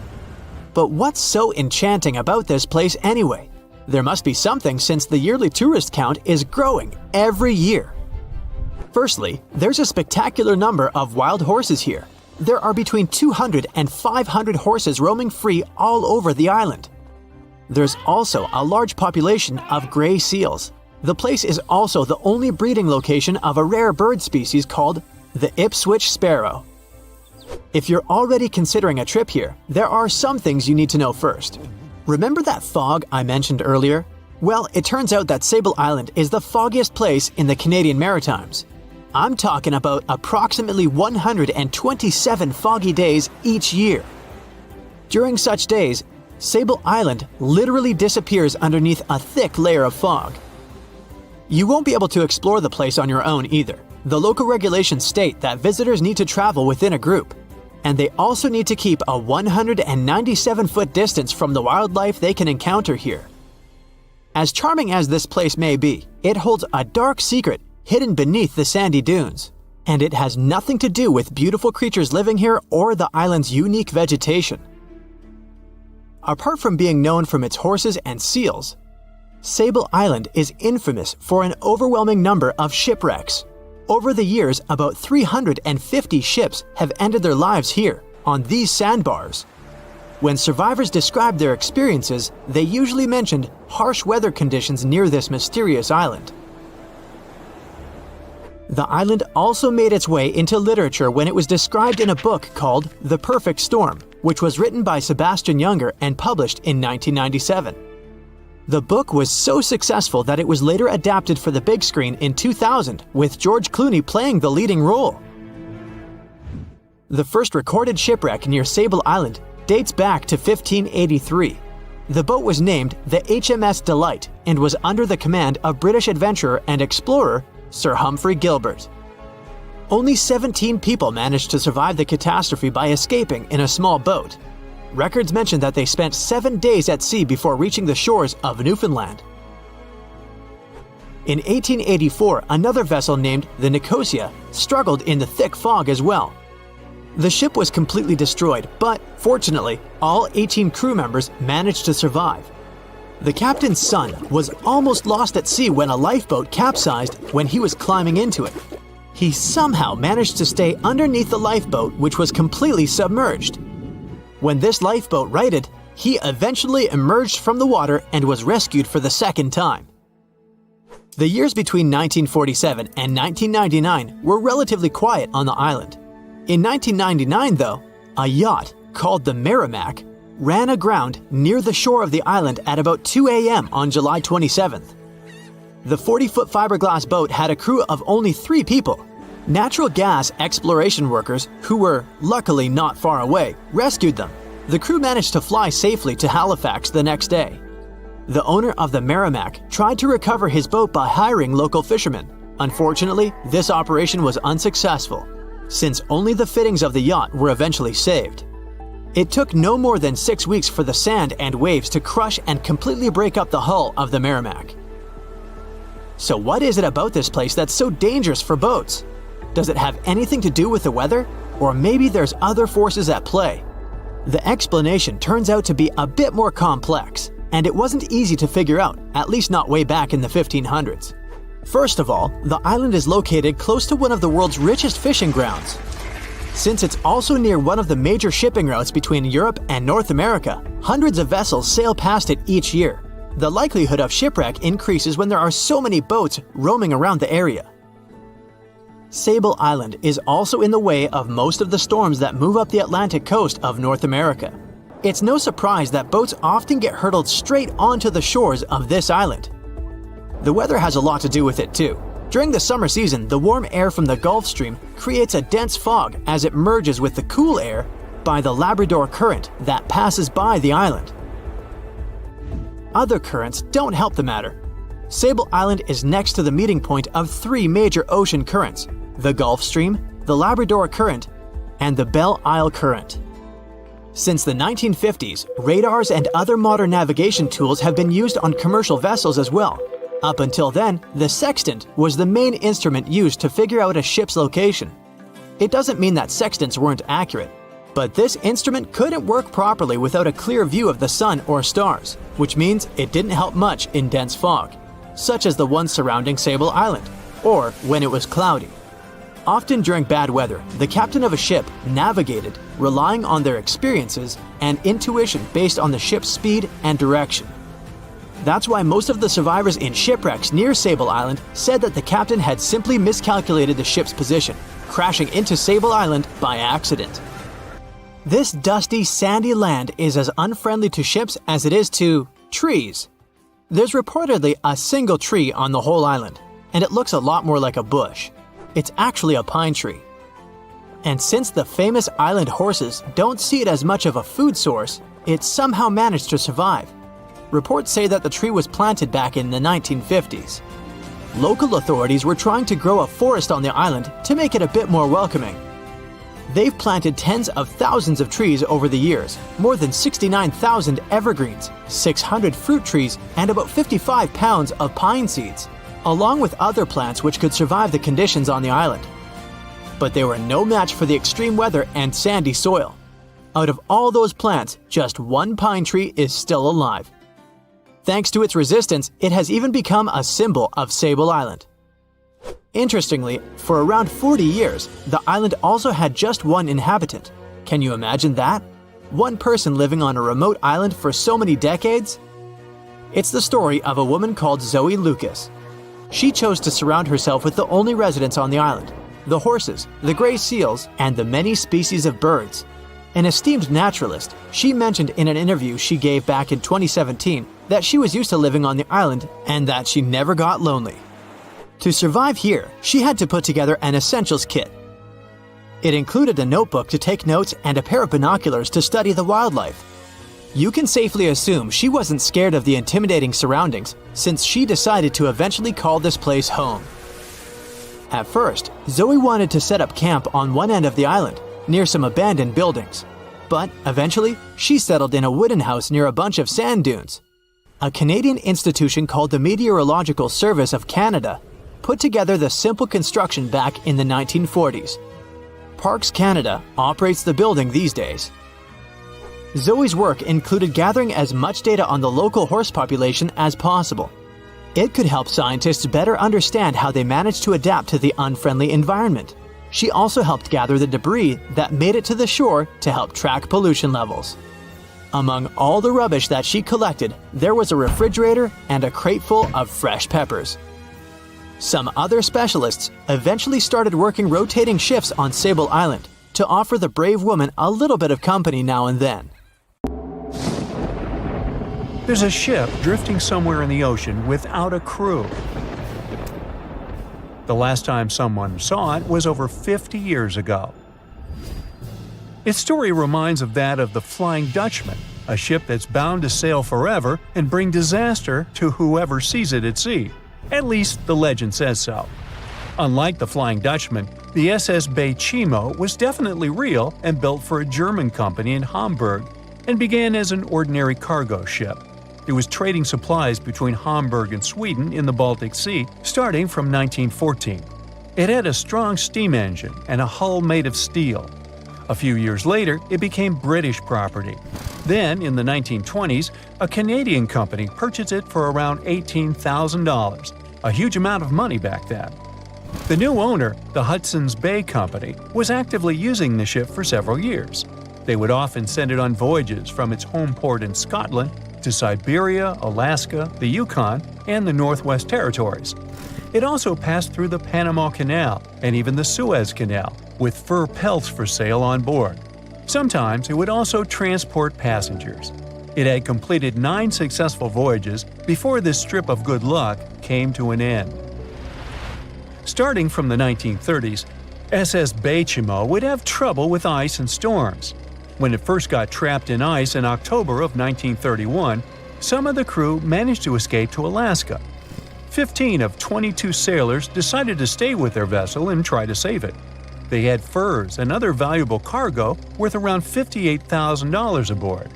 But what's so enchanting about this place anyway? There must be something since the yearly tourist count is growing every year. Firstly, there's a spectacular number of wild horses here. There are between 200 and 500 horses roaming free all over the island. There's also a large population of gray seals. The place is also the only breeding location of a rare bird species called the Ipswich sparrow. If you're already considering a trip here, there are some things you need to know first. Remember that fog I mentioned earlier? Well, it turns out that Sable Island is the foggiest place in the Canadian Maritimes. I'm talking about approximately 127 foggy days each year. During such days, Sable Island literally disappears underneath a thick layer of fog. You won't be able to explore the place on your own either. The local regulations state that visitors need to travel within a group, and they also need to keep a 197-foot distance from the wildlife they can encounter here. As charming as this place may be, it holds a dark secret hidden beneath the sandy dunes, and it has nothing to do with beautiful creatures living here or the island's unique vegetation. Apart from being known from its horses and seals, Sable Island is infamous for an overwhelming number of shipwrecks. Over the years, about 350 ships have ended their lives here, on these sandbars. When survivors described their experiences, they usually mentioned harsh weather conditions near this mysterious island. The island also made its way into literature when it was described in a book called The Perfect Storm, which was written by Sebastian Junger and published in 1997. The book was so successful that it was later adapted for the big screen in 2000, with George Clooney playing the leading role. The first recorded shipwreck near Sable Island dates back to 1583. The boat was named the HMS Delight and was under the command of British adventurer and explorer Sir Humphrey Gilbert. Only 17 people managed to survive the catastrophe by escaping in a small boat. Records mention that they spent 7 days at sea before reaching the shores of Newfoundland. In 1884, another vessel named the Nicosia struggled in the thick fog as well. The ship was completely destroyed, but fortunately, all 18 crew members managed to survive. The captain's son was almost lost at sea when a lifeboat capsized when he was climbing into it. He somehow managed to stay underneath the lifeboat, which was completely submerged. When this lifeboat righted, he eventually emerged from the water and was rescued for the second time. The years between 1947 and 1999 were relatively quiet on the island. In 1999, though, a yacht called the Merrimack ran aground near the shore of the island at about 2 a.m. on July 27th. The 40-foot fiberglass boat had a crew of only 3 people. Natural gas exploration workers, who were luckily not far away, rescued them. The crew managed to fly safely to Halifax the next day. The owner of the Merrimack tried to recover his boat by hiring local fishermen. Unfortunately, this operation was unsuccessful, since only the fittings of the yacht were eventually saved. It took no more than 6 weeks for the sand and waves to crush and completely break up the hull of the Merrimack. So what is it about this place that's so dangerous for boats? Does it have anything to do with the weather? Or maybe there's other forces at play? The explanation turns out to be a bit more complex, and it wasn't easy to figure out, at least not way back in the 1500s. First of all, the island is located close to one of the world's richest fishing grounds. Since it's also near one of the major shipping routes between Europe and North America, hundreds of vessels sail past it each year. The likelihood of shipwreck increases when there are so many boats roaming around the area. Sable Island is also in the way of most of the storms that move up the Atlantic coast of North America. It's no surprise that boats often get hurtled straight onto the shores of this island. The weather has a lot to do with it too. During the summer season, the warm air from the Gulf Stream creates a dense fog as it merges with the cool air by the Labrador Current that passes by the island. Other currents don't help the matter. Sable Island is next to the meeting point of 3 major ocean currents: the Gulf Stream, the Labrador Current, and the Belle Isle Current. Since the 1950s, radars and other modern navigation tools have been used on commercial vessels as well. Up until then, the sextant was the main instrument used to figure out a ship's location. It doesn't mean that sextants weren't accurate, but this instrument couldn't work properly without a clear view of the sun or stars, which means it didn't help much in dense fog, such as the one surrounding Sable Island, or when it was cloudy. Often during bad weather, the captain of a ship navigated, relying on their experiences and intuition based on the ship's speed and direction. That's why most of the survivors in shipwrecks near Sable Island said that the captain had simply miscalculated the ship's position, crashing into Sable Island by accident. This dusty, sandy land is as unfriendly to ships as it is to trees. There's reportedly a single tree on the whole island, and it looks a lot more like a bush. It's actually a pine tree. And since the famous island horses don't see it as much of a food source, it somehow managed to survive. Reports say that the tree was planted back in the 1950s. Local authorities were trying to grow a forest on the island to make it a bit more welcoming. They've planted tens of thousands of trees over the years, more than 69,000 evergreens, 600 fruit trees, and about 55 pounds of pine seeds, along with other plants which could survive the conditions on the island. But they were no match for the extreme weather and sandy soil. Out of all those plants, just one pine tree is still alive. Thanks to its resistance, it has even become a symbol of Sable Island. Interestingly, for around 40 years, the island also had just one inhabitant. Can you imagine that? One person living on a remote island for so many decades? It's the story of a woman called Zoe Lucas. she chose to surround herself with the only residents on the island: the horses, the gray seals, and the many species of birds. An esteemed naturalist, she mentioned in an interview she gave back in 2017 that she was used to living on the island and that she never got lonely. To survive here, she had to put together an essentials kit. It included a notebook to take notes and a pair of binoculars to study the wildlife. You can safely assume she wasn't scared of the intimidating surroundings, since she decided to eventually call this place home. At first, Zoe wanted to set up camp on one end of the island, near some abandoned buildings. But eventually, she settled in a wooden house near a bunch of sand dunes. A Canadian institution called the Meteorological Service of Canada put together the simple construction back in the 1940s. Parks Canada operates the building these days. Zoe's work included gathering as much data on the local horse population as possible. It could help scientists better understand how they managed to adapt to the unfriendly environment. She also helped gather the debris that made it to the shore to help track pollution levels. Among all the rubbish that she collected, there was a refrigerator and a crate full of fresh peppers. Some other specialists eventually started working rotating shifts on Sable Island to offer the brave woman a little bit of company now and then. There's a ship drifting somewhere in the ocean without a crew. The last time someone saw it was over 50 years ago. Its story reminds of that of the Flying Dutchman, a ship that's bound to sail forever and bring disaster to whoever sees it at sea. At least the legend says so. Unlike the Flying Dutchman, the SS Baychimo was definitely real and built for a German company in Hamburg and began as an ordinary cargo ship. It was trading supplies between Hamburg and Sweden in the Baltic Sea starting from 1914. It had a strong steam engine and a hull made of steel. A few years later, it became British property. Then, in the 1920s, a Canadian company purchased it for around $18,000, a huge amount of money back then. The new owner, the Hudson's Bay Company, was actively using the ship for several years. They would often send it on voyages from its home port in Scotland to Siberia, Alaska, the Yukon, and the Northwest Territories. It also passed through the Panama Canal and even the Suez Canal, with fur pelts for sale on board. Sometimes it would also transport passengers. It had completed 9 successful voyages before this strip of good luck came to an end. Starting from the 1930s, SS Baychimo would have trouble with ice and storms. When it first got trapped in ice in October of 1931, some of the crew managed to escape to Alaska. 15 of 22 sailors decided to stay with their vessel and try to save it. They had furs and other valuable cargo worth around $58,000 aboard.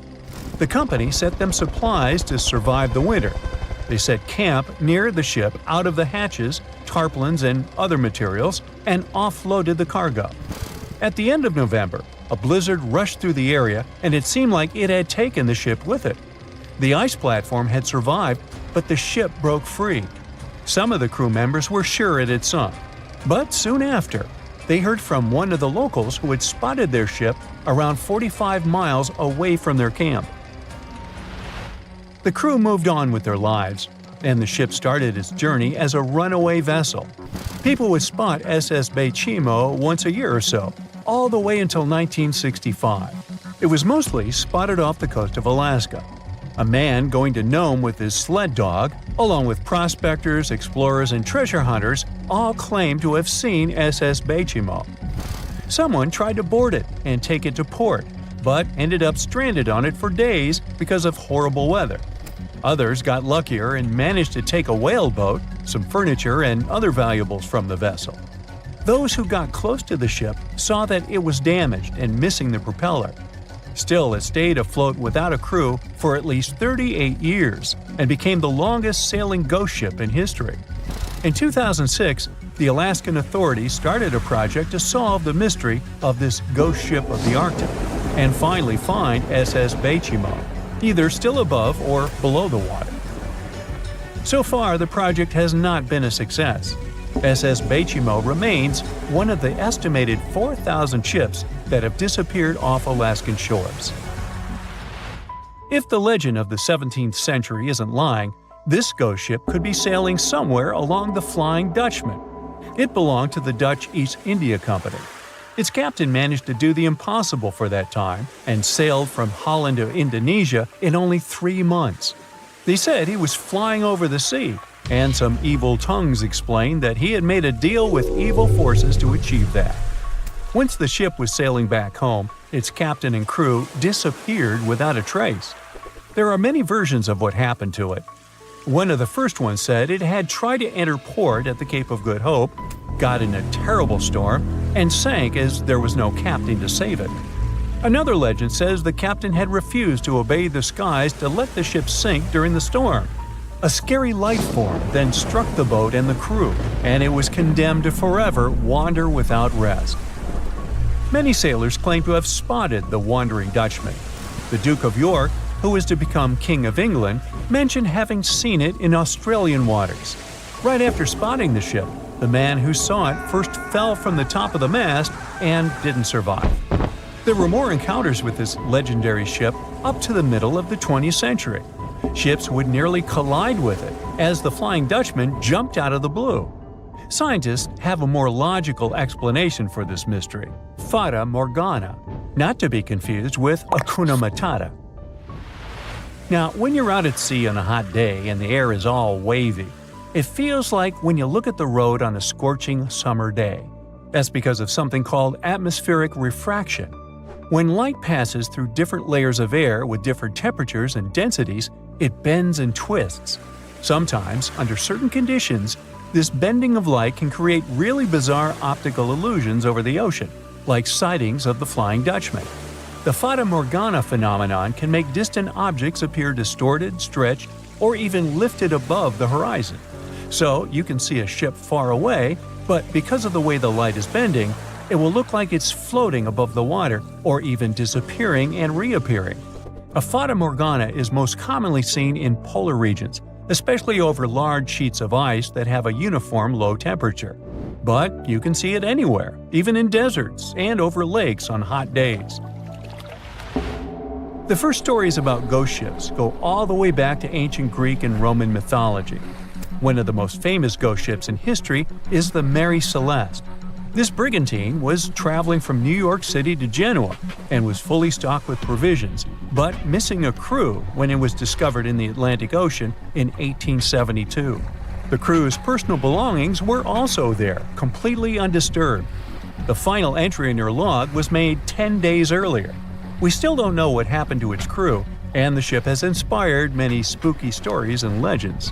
The company sent them supplies to survive the winter. They set camp near the ship out of the hatches, tarpaulins, and other materials, and offloaded the cargo. At the end of November, a blizzard rushed through the area, and it seemed like it had taken the ship with it. The ice platform had survived, but the ship broke free. Some of the crew members were sure it had sunk. But soon after, they heard from one of the locals who had spotted their ship around 45 miles away from their camp. The crew moved on with their lives, and the ship started its journey as a runaway vessel. People would spot SS Baychimo once a year or so, all the way until 1965. It was mostly spotted off the coast of Alaska. A man going to Nome with his sled dog, along with prospectors, explorers, and treasure hunters, all claimed to have seen SS Baychimo. Someone tried to board it and take it to port, but ended up stranded on it for days because of horrible weather. Others got luckier and managed to take a whaleboat, some furniture, and other valuables from the vessel. Those who got close to the ship saw that it was damaged and missing the propeller. Still, it stayed afloat without a crew for at least 38 years and became the longest sailing ghost ship in history. In 2006, the Alaskan authorities started a project to solve the mystery of this ghost ship of the Arctic and finally find SS Baychimo, either still above or below the water. So far, the project has not been a success. SS Baychimo remains one of the estimated 4,000 ships that have disappeared off Alaskan shores. If the legend of the 17th century isn't lying, This ghost ship could be sailing somewhere along the Flying Dutchman. It belonged to the Dutch East India Company. Its captain managed to do the impossible for that time and sailed from Holland to Indonesia in only 3 months. They said he was flying over the sea, and some evil tongues explained that he had made a deal with evil forces to achieve that. Once the ship was sailing back home, its captain and crew disappeared without a trace. There are many versions of what happened to it. One of the first ones said it had tried to enter port at the Cape of Good Hope, got in a terrible storm, and sank as there was no captain to save it. Another legend says the captain had refused to obey the skies to let the ship sink during the storm. A scary life form then struck the boat and the crew, and it was condemned to forever wander without rest. Many sailors claim to have spotted the wandering Dutchman. The Duke of York, who was to become King of England, mentioned having seen it in Australian waters. Right after spotting the ship, the man who saw it first fell from the top of the mast and didn't survive. There were more encounters with this legendary ship up to the middle of the 20th century. Ships would nearly collide with it as the Flying Dutchman jumped out of the blue. Scientists have a more logical explanation for this mystery: Fata Morgana, not to be confused with Hakuna Matata. Now, when you're out at sea on a hot day and the air is all wavy, it feels like when you look at the road on a scorching summer day. That's because of something called atmospheric refraction. When light passes through different layers of air with different temperatures and densities, it bends and twists. Sometimes, under certain conditions, this bending of light can create really bizarre optical illusions over the ocean, like sightings of the Flying Dutchman. The Fata Morgana phenomenon can make distant objects appear distorted, stretched, or even lifted above the horizon. So you can see a ship far away, but because of the way the light is bending, it will look like it's floating above the water or even disappearing and reappearing. A Fata Morgana is most commonly seen in polar regions, especially over large sheets of ice that have a uniform low temperature. But you can see it anywhere, even in deserts and over lakes on hot days. The first stories about ghost ships go all the way back to ancient Greek and Roman mythology. One of the most famous ghost ships in history is the Mary Celeste. This brigantine was traveling from New York City to Genoa and was fully stocked with provisions, but missing a crew when it was discovered in the Atlantic Ocean in 1872. The crew's personal belongings were also there, completely undisturbed. The final entry in their log was made 10 days earlier. We still don't know what happened to its crew, and the ship has inspired many spooky stories and legends.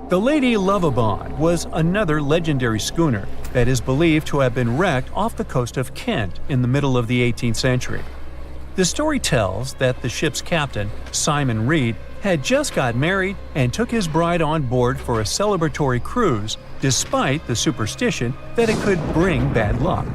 The Lady Lovibond was another legendary schooner that is believed to have been wrecked off the coast of Kent in the middle of the 18th century. The story tells that the ship's captain, Simon Reed, had just got married and took his bride on board for a celebratory cruise, despite the superstition that it could bring bad luck.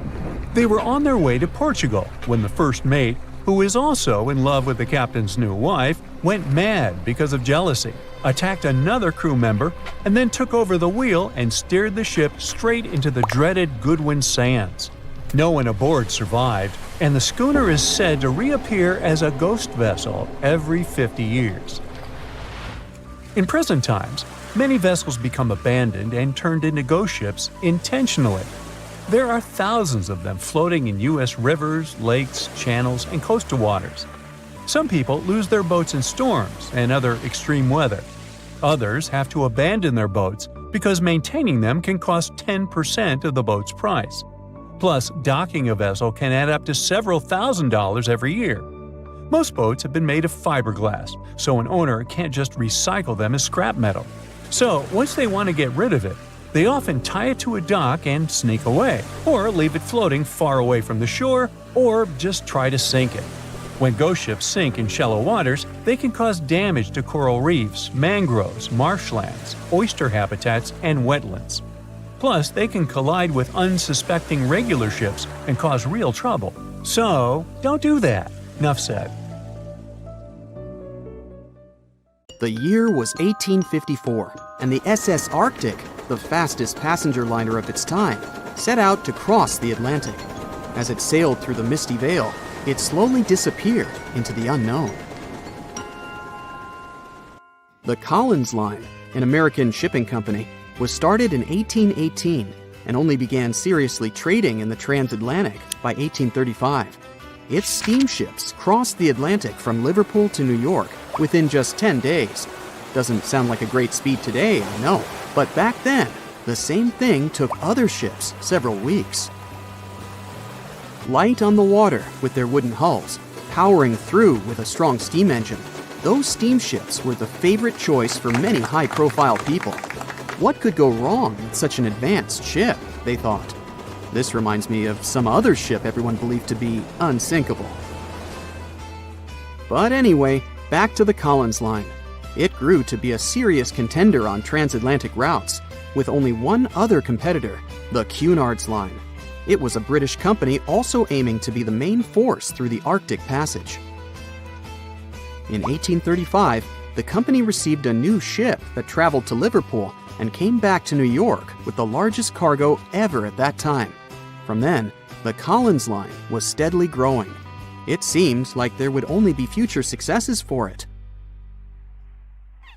They were on their way to Portugal when the first mate, who is also in love with the captain's new wife, went mad because of jealousy, attacked another crew member, and then took over the wheel and steered the ship straight into the dreaded Goodwin Sands. No one aboard survived, and the schooner is said to reappear as a ghost vessel every 50 years. In present times, many vessels become abandoned and turned into ghost ships intentionally. There are thousands of them floating in U.S. rivers, lakes, channels, and coastal waters. Some people lose their boats in storms and other extreme weather. Others have to abandon their boats because maintaining them can cost 10% of the boat's price. Plus, docking a vessel can add up to several $1,000s every year. Most boats have been made of fiberglass, so an owner can't just recycle them as scrap metal. So, once they want to get rid of it, they often tie it to a dock and sneak away, or leave it floating far away from the shore, or just try to sink it. When ghost ships sink in shallow waters, they can cause damage to coral reefs, mangroves, marshlands, oyster habitats, and wetlands. Plus, they can collide with unsuspecting regular ships and cause real trouble. So, don't do that. Enough said. The year was 1854, and the SS Arctic, the fastest passenger liner of its time, set out to cross the Atlantic. As it sailed through the misty veil, it slowly disappeared into the unknown. The Collins Line, an American shipping company, was started in 1818 and only began seriously trading in the transatlantic by 1835. Its steamships crossed the Atlantic from Liverpool to New York within just 10 days. Doesn't sound like a great speed today, I know, but back then, the same thing took other ships several weeks. Light on the water with their wooden hulls, powering through with a strong steam engine, those steamships were the favorite choice for many high-profile people. What could go wrong with such an advanced ship, they thought. This reminds me of some other ship everyone believed to be unsinkable. But anyway, back to the Collins Line. It grew to be a serious contender on transatlantic routes, with only one other competitor, the Cunard Line. It was a British company also aiming to be the main force through the Arctic Passage. In 1835, the company received a new ship that traveled to Liverpool and came back to New York with the largest cargo ever at that time. From then, the Collins Line was steadily growing. It seemed like there would only be future successes for it.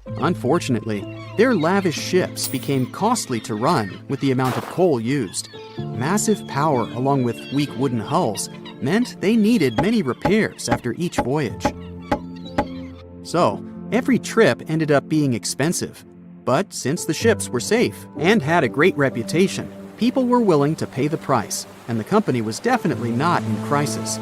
Unfortunately, their lavish ships became costly to run with the amount of coal used. Massive power along with weak wooden hulls meant they needed many repairs after each voyage. So, every trip ended up being expensive. But since the ships were safe and had a great reputation, people were willing to pay the price, and the company was definitely not in crisis.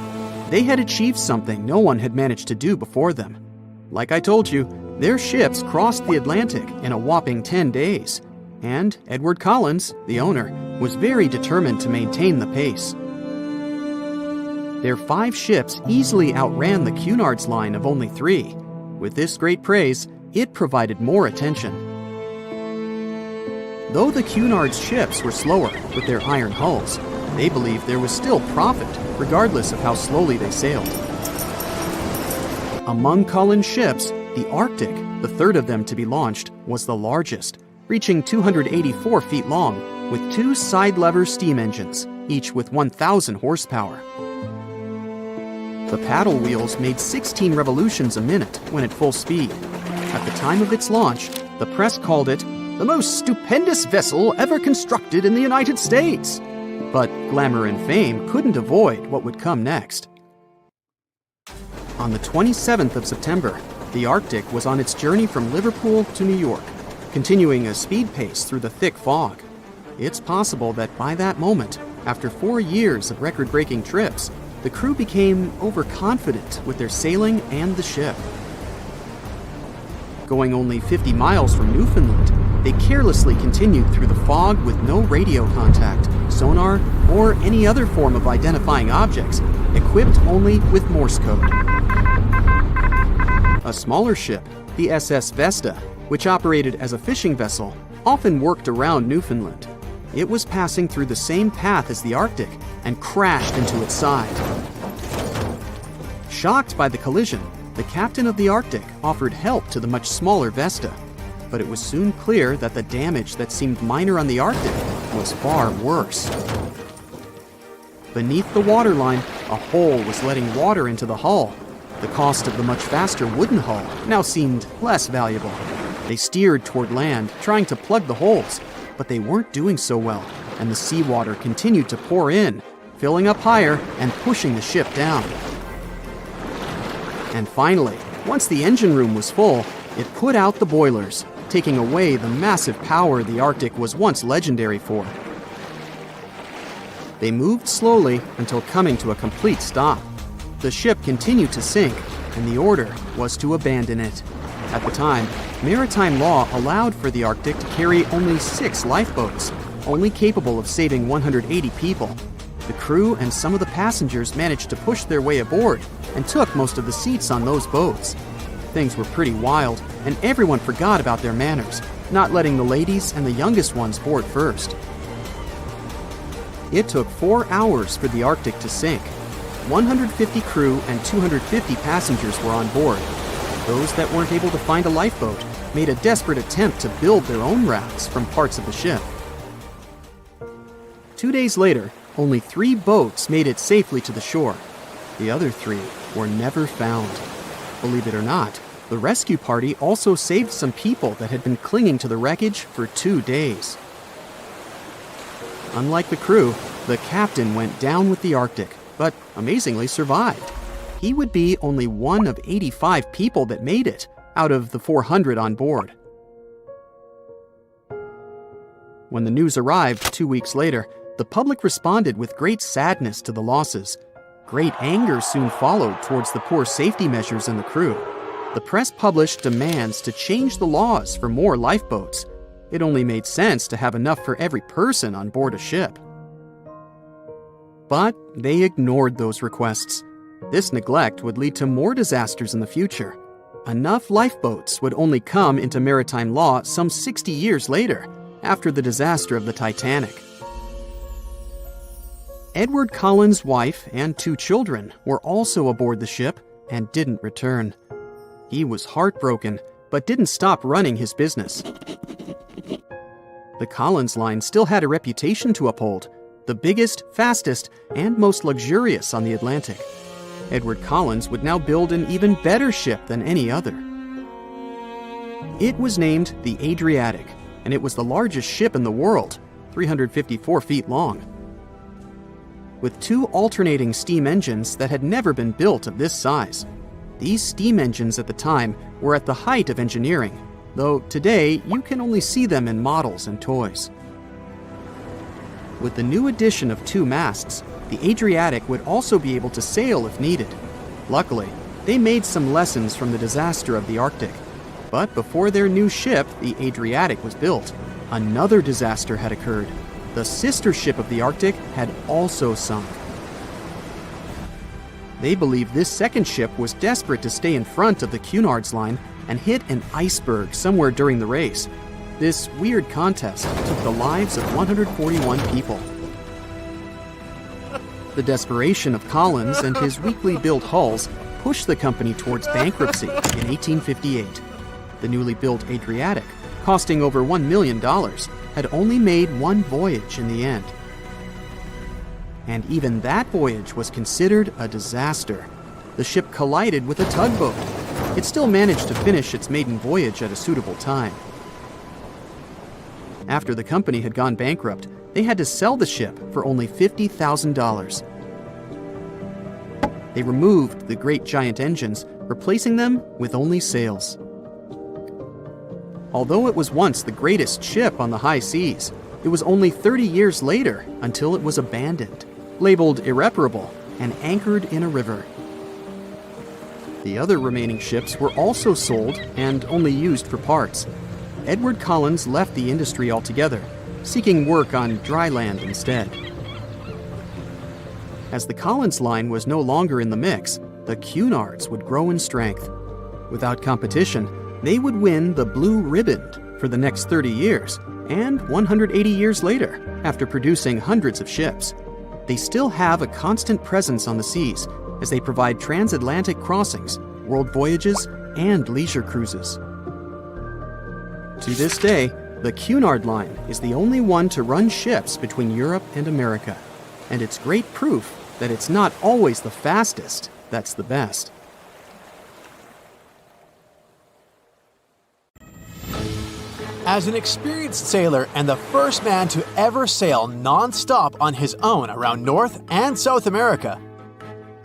They had achieved something no one had managed to do before them. Like I told you, their ships crossed the Atlantic in a whopping 10 days, and Edward Collins, the owner, was very determined to maintain the pace. Their 5 ships easily outran the Cunard's line of only 3. With this great praise, it provided more attention. Though the Cunard's ships were slower with their iron hulls, they believed there was still profit, regardless of how slowly they sailed. Among Collins' ships, the Arctic, the third of them to be launched, was the largest, reaching 284 feet long, with 2 side-lever steam engines, each with 1,000 horsepower. The paddle wheels made 16 revolutions a minute when at full speed. At the time of its launch, the press called it the most stupendous vessel ever constructed in the United States. But glamour and fame couldn't avoid what would come next. On the 27th of September, the Arctic was on its journey from Liverpool to New York, continuing a speed pace through the thick fog. It's possible that by that moment, after 4 years of record-breaking trips, the crew became overconfident with their sailing and the ship. Going only 50 miles from Newfoundland, they carelessly continued through the fog with no radio contact, sonar, or any other form of identifying objects, equipped only with Morse code. A smaller ship, the SS Vesta, which operated as a fishing vessel, often worked around Newfoundland. It was passing through the same path as the Arctic and crashed into its side. Shocked by the collision, the captain of the Arctic offered help to the much smaller Vesta, but it was soon clear that the damage that seemed minor on the Arctic was far worse. Beneath the waterline, a hole was letting water into the hull. The cost of the much faster wooden hull now seemed less valuable. They steered toward land, trying to plug the holes, but they weren't doing so well, and the seawater continued to pour in, filling up higher and pushing the ship down. And finally, once the engine room was full, it put out the boilers, taking away the massive power the Arctic was once legendary for. They moved slowly until coming to a complete stop. The ship continued to sink, and the order was to abandon it. At the time, maritime law allowed for the Arctic to carry only 6 lifeboats, only capable of saving 180 people. The crew and some of the passengers managed to push their way aboard and took most of the seats on those boats. Things were pretty wild, and everyone forgot about their manners, not letting the ladies and the youngest ones board first. It took 4 hours for the Arctic to sink. 150 crew and 250 passengers were on board. Those that weren't able to find a lifeboat made a desperate attempt to build their own rafts from parts of the ship. 2 days later, only 3 boats made it safely to the shore. The other 3 were never found. Believe it or not, The rescue party also saved some people that had been clinging to the wreckage for 2 days. Unlike the crew, the captain went down with the Arctic, but amazingly survived. He would be only one of 85 people that made it out of the 400 on board. When the news arrived 2 weeks later, the public responded with great sadness to the losses. Great anger soon followed towards the poor safety measures in the crew. The press published demands to change the laws for more lifeboats. It only made sense to have enough for every person on board a ship. But they ignored those requests. This neglect would lead to more disasters in the future. Enough lifeboats would only come into maritime law some 60 years later, after the disaster of the Titanic. Edward Collins' wife and 2 children were also aboard the ship and didn't return. He was heartbroken, but didn't stop running his business. The Collins Line still had a reputation to uphold, the biggest, fastest, and most luxurious on the Atlantic. Edward Collins would now build an even better ship than any other. It was named the Adriatic, and it was the largest ship in the world, 354 feet long. With 2 alternating steam engines that had never been built of this size. These steam engines at the time were at the height of engineering, though today you can only see them in models and toys. With the new addition of 2 masts, the Adriatic would also be able to sail if needed. Luckily, they made some lessons from the disaster of the Arctic. But before their new ship, the Adriatic, was built, another disaster had occurred. The sister ship of the Arctic had also sunk. They believed this second ship was desperate to stay in front of the Cunard Line and hit an iceberg somewhere during the race. This weird contest took the lives of 141 people. The desperation of Collins and his weakly built hulls pushed the company towards bankruptcy in 1858. The newly built Adriatic, costing over $1 million, had only made 1 voyage in the end. And even that voyage was considered a disaster. The ship collided with a tugboat. It still managed to finish its maiden voyage at a suitable time. After the company had gone bankrupt, they had to sell the ship for only $50,000. They removed the great giant engines, replacing them with only sails. Although it was once the greatest ship on the high seas, it was only 30 years later until it was abandoned, labeled irreparable, and anchored in a river. The other remaining ships were also sold and only used for parts. Edward Collins left the industry altogether, seeking work on dry land instead. As the Collins Line was no longer in the mix, the Cunards would grow in strength. Without competition, they would win the Blue Ribbon for the next 30 years, and 180 years later, after producing hundreds of ships. They still have a constant presence on the seas as they provide transatlantic crossings, world voyages, and leisure cruises. To this day, the Cunard Line is the only one to run ships between Europe and America, and it's great proof that it's not always the fastest that's the best. As an experienced sailor and the first man to ever sail non-stop on his own around North and South America,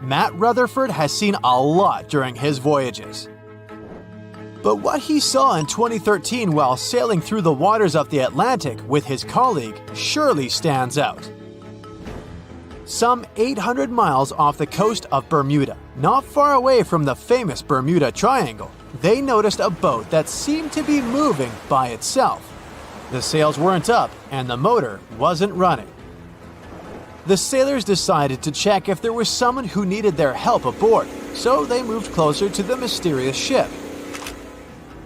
Matt Rutherford has seen a lot during his voyages. But what he saw in 2013 while sailing through the waters of the Atlantic with his colleague surely stands out. Some 800 miles off the coast of Bermuda, not far away from the famous Bermuda Triangle, they noticed a boat that seemed to be moving by itself. The sails weren't up and the motor wasn't running. The sailors decided to check if there was someone who needed their help aboard, so they moved closer to the mysterious ship.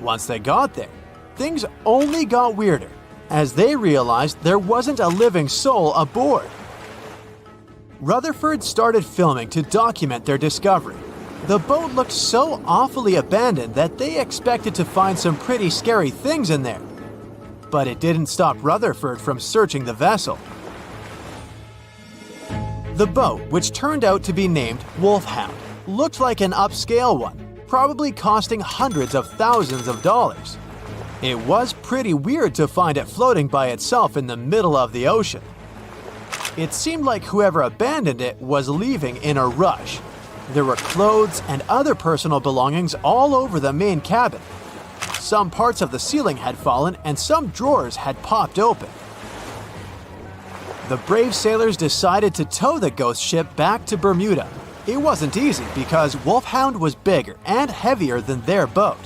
Once they got there, things only got weirder, as they realized there wasn't a living soul aboard. Rutherford started filming to document their discovery. The boat looked so awfully abandoned that they expected to find some pretty scary things in there. But it didn't stop Rutherford from searching the vessel. The boat, which turned out to be named Wolfhound, looked like an upscale one. probably costing hundreds of thousands of dollars. It was pretty weird to find it floating by itself in the middle of the ocean. It seemed like whoever abandoned it was leaving in a rush. There were clothes and other personal belongings all over the main cabin. Some parts of the ceiling had fallen and some drawers had popped open. The brave sailors decided to tow the ghost ship back to Bermuda. It wasn't easy because Wolfhound was bigger and heavier than their boat.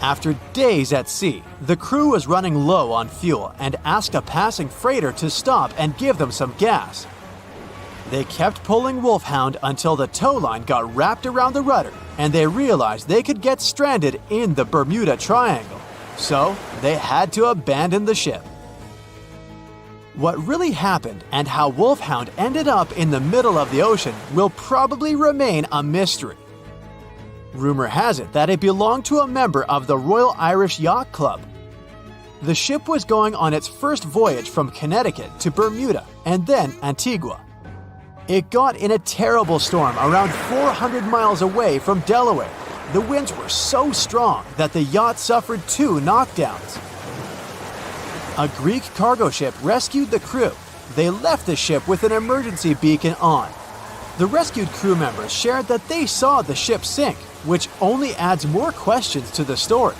After days at sea, the crew was running low on fuel and asked a passing freighter to stop and give them some gas. They kept pulling Wolfhound until the tow line got wrapped around the rudder and they realized they could get stranded in the Bermuda Triangle. So they had to abandon the ship. What really happened and how Wolfhound ended up in the middle of the ocean will probably remain a mystery. Rumor has it that it belonged to a member of the Royal Irish Yacht Club. The ship was going on its first voyage from Connecticut to Bermuda and then Antigua. It got in a terrible storm around 400 miles away from Delaware. The winds were so strong that the yacht suffered 2 knockdowns. A Greek cargo ship rescued the crew. They left the ship with an emergency beacon on. The rescued crew members shared that they saw the ship sink, which only adds more questions to the story.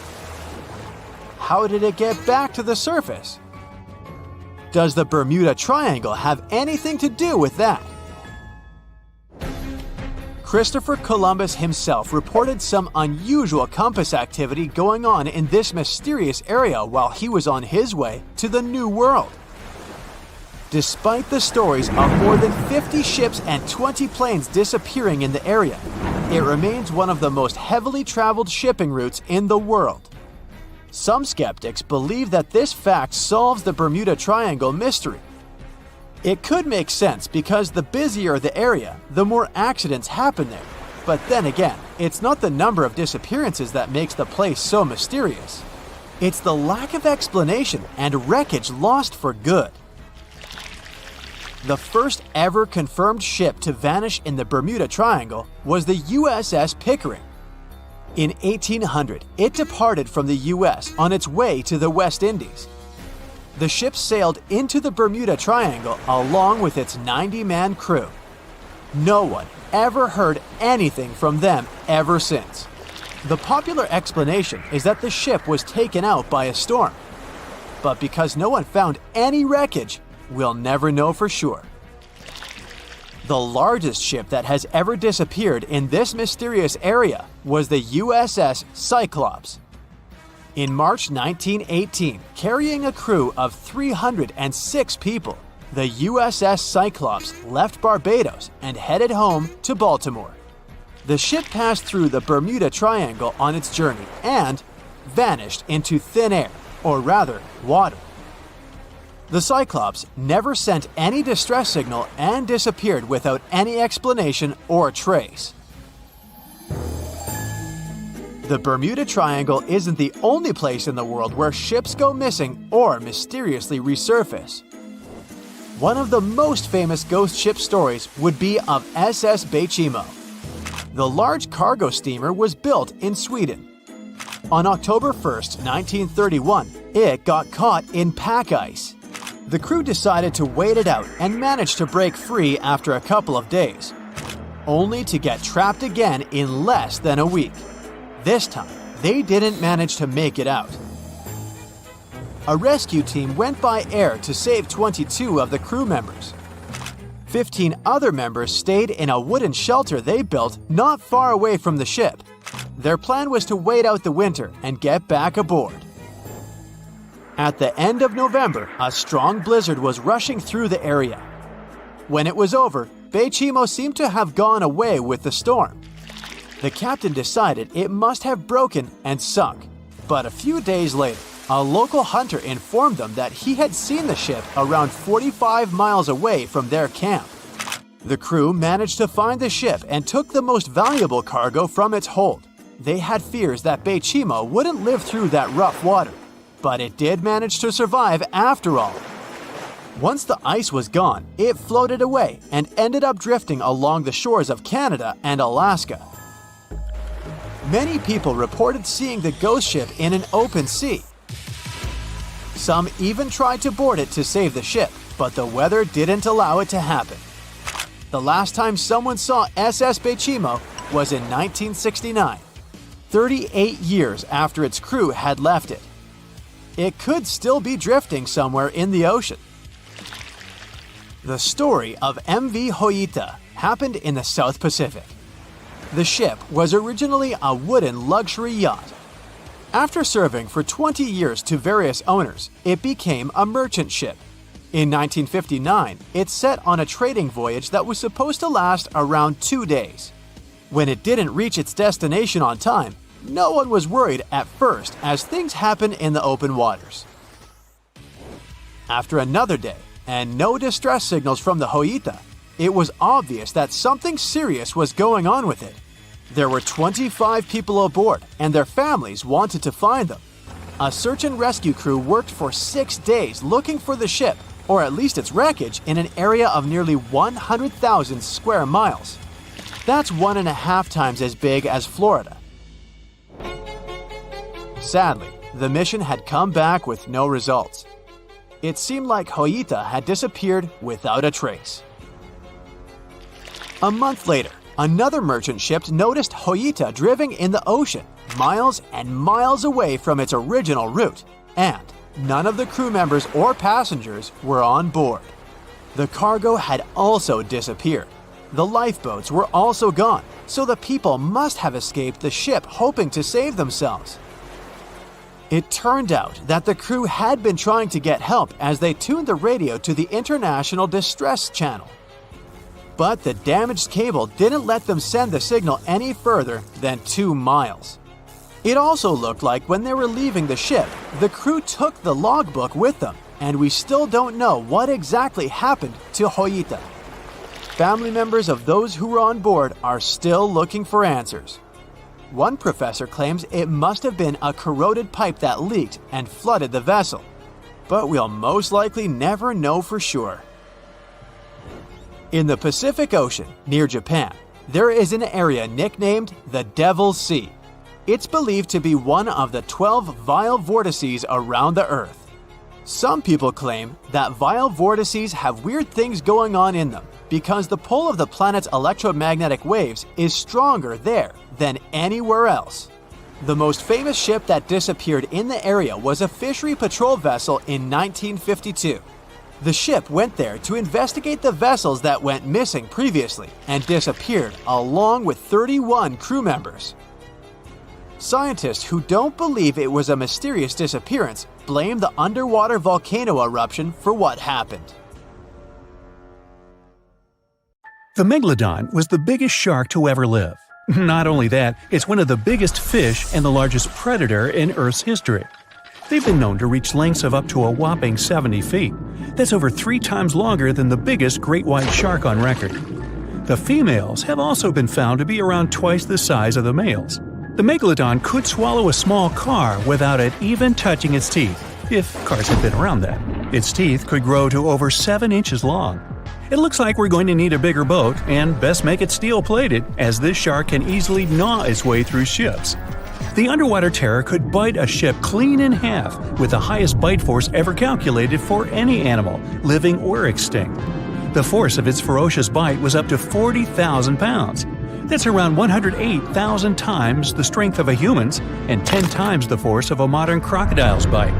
How did it get back to the surface? Does the Bermuda Triangle have anything to do with that? Christopher Columbus himself reported some unusual compass activity going on in this mysterious area while he was on his way to the New World. Despite the stories of more than 50 ships and 20 planes disappearing in the area, it remains one of the most heavily traveled shipping routes in the world. Some skeptics believe that this fact solves the Bermuda Triangle mystery. It could make sense because the busier the area, the more accidents happen there. But then again, it's not the number of disappearances that makes the place so mysterious. It's the lack of explanation and wreckage lost for good. The first ever confirmed ship to vanish in the Bermuda Triangle was the USS Pickering. In 1800, it departed from the US on its way to the West Indies. The ship sailed into the Bermuda Triangle along with its 90-man crew. No one ever heard anything from them ever since. The popular explanation is that the ship was taken out by a storm. But because no one found any wreckage, we'll never know for sure. The largest ship that has ever disappeared in this mysterious area was the USS Cyclops. In March 1918, carrying a crew of 306 people, the USS Cyclops left Barbados and headed home to Baltimore. The ship passed through the Bermuda Triangle on its journey and vanished into thin air, or rather, water. The Cyclops never sent any distress signal and disappeared without any explanation or trace. The Bermuda Triangle isn't the only place in the world where ships go missing or mysteriously resurface. One of the most famous ghost ship stories would be of SS Baychimo. The large cargo steamer was built in Sweden. On October 1st, 1931, it got caught in pack ice. The crew decided to wait it out and managed to break free after a couple of days, only to get trapped again in less than a week. This time, they didn't manage to make it out. A rescue team went by air to save 22 of the crew members. 15 other members stayed in a wooden shelter they built not far away from the ship. Their plan was to wait out the winter and get back aboard. At the end of November, a strong blizzard was rushing through the area. When it was over, Baychimo seemed to have gone away with the storm. The captain decided it must have broken and sunk, but a few days later, a local hunter informed them that he had seen the ship around 45 miles away from their camp. The crew managed to find the ship and took the most valuable cargo from its hold. They had fears that Baychimo wouldn't live through that rough water, but it did manage to survive after all. Once the ice was gone, it floated away and ended up drifting along the shores of Canada and Alaska. many people reported seeing the ghost ship in an open sea. Some even tried to board it to save the ship, but the weather didn't allow it to happen. The last time someone saw SS Baychimo was in 1969, 38 years after its crew had left it. It could still be drifting somewhere in the ocean. The story of MV Hoita happened in the South Pacific. The ship was originally a wooden luxury yacht. After serving for 20 years to various owners, it became a merchant ship. In 1959, it set on a trading voyage that was supposed to last around 2 days. When it didn't reach its destination on time, no one was worried at first, as things happen in the open waters. After another day, and no distress signals from the Hoita, it was obvious that something serious was going on with it. There were 25 people aboard, and their families wanted to find them. A search and rescue crew worked for 6 days looking for the ship, or at least its wreckage, in an area of nearly 100,000 square miles. That's 1.5 times as big as Florida. Sadly, the mission had come back with no results. It seemed like Hoita had disappeared without a trace. A month later, another merchant ship noticed Hoita drifting in the ocean, miles and miles away from its original route, and none of the crew members or passengers were on board. The cargo had also disappeared. The lifeboats were also gone, so the people must have escaped the ship hoping to save themselves. It turned out that the crew had been trying to get help as they tuned the radio to the International Distress Channel. But the damaged cable didn't let them send the signal any further than 2 miles. It also looked like when they were leaving the ship, the crew took the logbook with them, and we still don't know what exactly happened to Hoita. Family members of those who were on board are still looking for answers. One professor claims it must have been a corroded pipe that leaked and flooded the vessel, but we'll most likely never know for sure. In the Pacific Ocean, near Japan, there is an area nicknamed the Devil's Sea. It's believed to be one of the 12 vile vortices around the Earth. Some people claim that vile vortices have weird things going on in them because the pull of the planet's electromagnetic waves is stronger there than anywhere else. The most famous ship that disappeared in the area was a fishery patrol vessel in 1952. The ship went there to investigate the vessels that went missing previously and disappeared along with 31 crew members. Scientists who don't believe it was a mysterious disappearance blame the underwater volcano eruption for what happened. The Megalodon was the biggest shark to ever live. Not only that, it's one of the biggest fish and the largest predator in Earth's history. They've been known to reach lengths of up to a whopping 70 feet. That's over 3 times longer than the biggest great white shark on record. The females have also been found to be around twice the size of the males. The Megalodon could swallow a small car without it even touching its teeth, if cars had been around then. Its teeth could grow to over 7 inches long. It looks like we're going to need a bigger boat, and best make it steel-plated, as this shark can easily gnaw its way through ships. The underwater terror could bite a ship clean in half, with the highest bite force ever calculated for any animal, living or extinct. The force of its ferocious bite was up to 40,000 pounds. That's around 108,000 times the strength of a human's and 10 times the force of a modern crocodile's bite.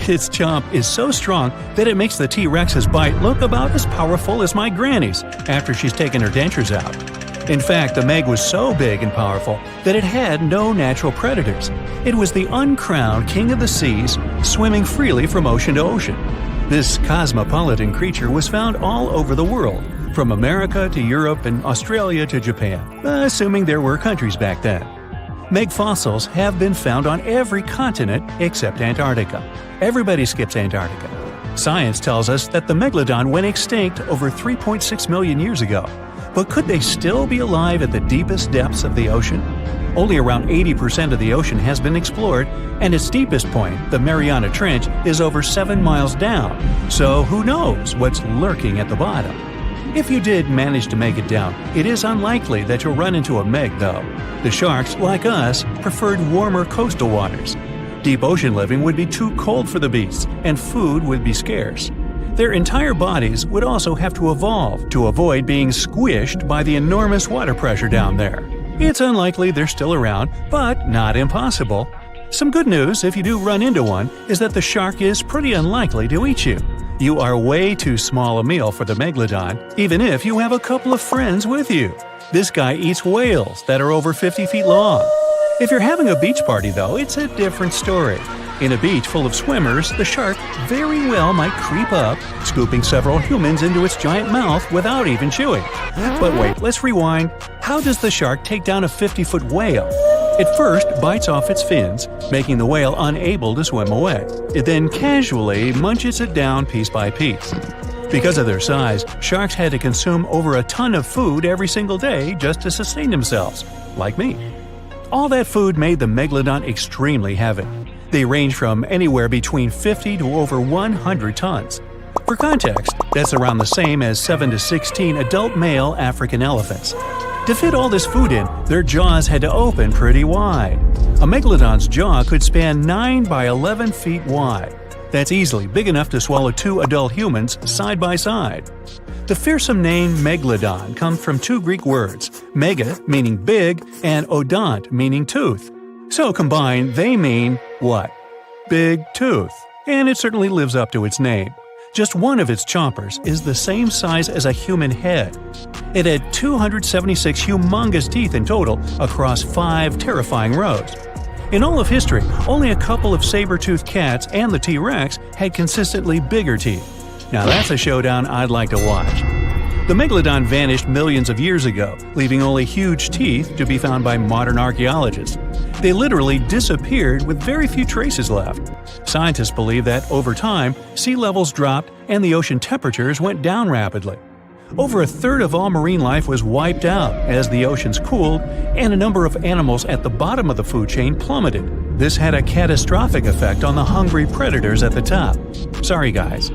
Its chomp is so strong that it makes the T-Rex's bite look about as powerful as my granny's after she's taken her dentures out. In fact, the Meg was so big and powerful that it had no natural predators. It was the uncrowned king of the seas, swimming freely from ocean to ocean. This cosmopolitan creature was found all over the world, from America to Europe and Australia to Japan, assuming there were countries back then. Meg fossils have been found on every continent except Antarctica. Everybody skips Antarctica. Science tells us that the Megalodon went extinct over 3.6 million years ago. But could they still be alive at the deepest depths of the ocean? Only around 80% of the ocean has been explored, and its deepest point, the Mariana Trench, is over 7 miles down. So who knows what's lurking at the bottom? If you did manage to make it down, it is unlikely that you'll run into a meg though. The sharks, like us, preferred warmer coastal waters. Deep ocean living would be too cold for the beasts, and food would be scarce. Their entire bodies would also have to evolve to avoid being squished by the enormous water pressure down there. It's unlikely they're still around, but not impossible. Some good news, if you do run into one, is that the shark is pretty unlikely to eat you. You are way too small a meal for the Megalodon, even if you have a couple of friends with you. This guy eats whales that are over 50 feet long. If you're having a beach party, though, it's a different story. In a beach full of swimmers, the shark very well might creep up, scooping several humans into its giant mouth without even chewing. But wait, let's rewind. How does the shark take down a 50-foot whale? It first bites off its fins, making the whale unable to swim away. It then casually munches it down piece by piece. Because of their size, sharks had to consume over a ton of food every single day just to sustain themselves, like me. All that food made the Megalodon extremely heavy. They range from anywhere between 50 to over 100 tons. For context, that's around the same as 7 to 16 adult male African elephants. To fit all this food in, their jaws had to open pretty wide. A Megalodon's jaw could span 9 by 11 feet wide. That's easily big enough to swallow 2 adult humans side by side. The fearsome name Megalodon comes from 2 Greek words, mega meaning big and odont meaning tooth. So combined, they mean what? Big tooth. And it certainly lives up to its name. Just one of its chompers is the same size as a human head. It had 276 humongous teeth in total across 5 terrifying rows. In all of history, only a couple of saber-toothed cats and the T-Rex had consistently bigger teeth. Now that's a showdown I'd like to watch. The Megalodon vanished millions of years ago, leaving only huge teeth to be found by modern archaeologists. They literally disappeared with very few traces left. Scientists believe that over time, sea levels dropped and the ocean temperatures went down rapidly. Over a third of all marine life was wiped out as the oceans cooled, and a number of animals at the bottom of the food chain plummeted. This had a catastrophic effect on the hungry predators at the top. Sorry guys.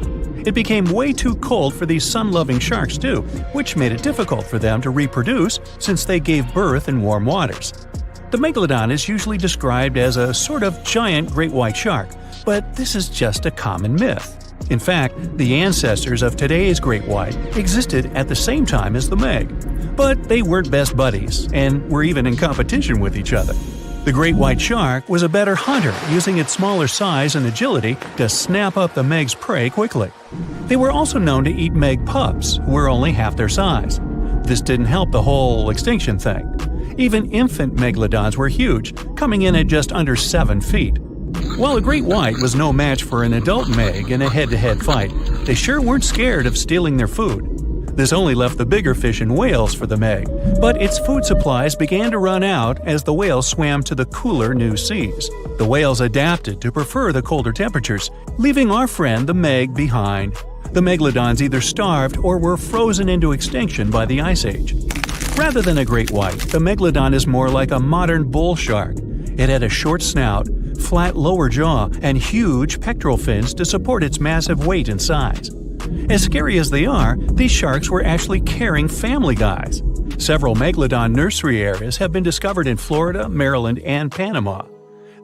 It became way too cold for these sun-loving sharks too, which made it difficult for them to reproduce since they gave birth in warm waters. The Megalodon is usually described as a sort of giant great white shark, but this is just a common myth. In fact, the ancestors of today's great white existed at the same time as the Meg, but they weren't best buddies and were even in competition with each other. The great white shark was a better hunter, using its smaller size and agility to snap up the Meg's prey quickly. They were also known to eat Meg pups, who were only half their size. This didn't help the whole extinction thing. Even infant Megalodons were huge, coming in at just under 7 feet. While a great white was no match for an adult Meg in a head-to-head fight, they sure weren't scared of stealing their food. This only left the bigger fish and whales for the Meg, but its food supplies began to run out as the whales swam to the cooler new seas. The whales adapted to prefer the colder temperatures, leaving our friend the Meg behind. The Megalodons either starved or were frozen into extinction by the Ice Age. Rather than a great white, the Megalodon is more like a modern bull shark. It had a short snout, flat lower jaw, and huge pectoral fins to support its massive weight and size. As scary as they are, these sharks were actually caring family guys. Several Megalodon nursery areas have been discovered in Florida, Maryland, and Panama.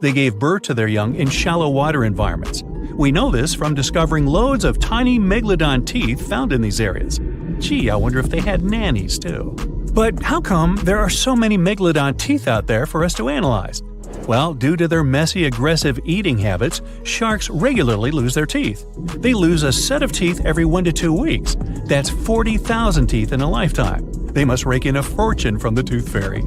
They gave birth to their young in shallow water environments. We know this from discovering loads of tiny Megalodon teeth found in these areas. Gee, I wonder if they had nannies too. But how come there are so many Megalodon teeth out there for us to analyze? Well, due to their messy, aggressive eating habits, sharks regularly lose their teeth. They lose a set of teeth every 1 to 2 weeks. That's 40,000 teeth in a lifetime. They must rake in a fortune from the tooth fairy.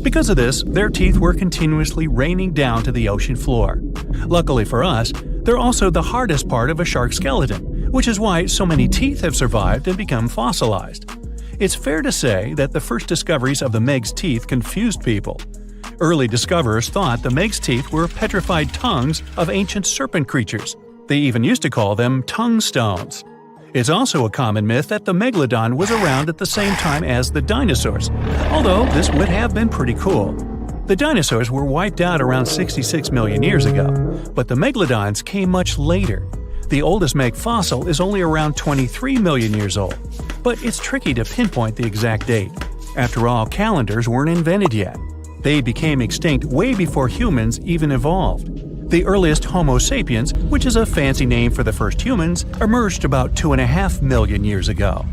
Because of this, their teeth were continuously raining down to the ocean floor. Luckily for us, they're also the hardest part of a shark skeleton, which is why so many teeth have survived and become fossilized. It's fair to say that the first discoveries of the Meg's teeth confused people. Early discoverers thought the Meg's teeth were petrified tongues of ancient serpent creatures. They even used to call them tongue stones. It's also a common myth that the Megalodon was around at the same time as the dinosaurs, although this would have been pretty cool. The dinosaurs were wiped out around 66 million years ago, but the Megalodons came much later. The oldest Meg fossil is only around 23 million years old. but it's tricky to pinpoint the exact date. After all, calendars weren't invented yet. They became extinct way before humans even evolved. The earliest Homo sapiens, which is a fancy name for the first humans, emerged about 2.5 million years ago.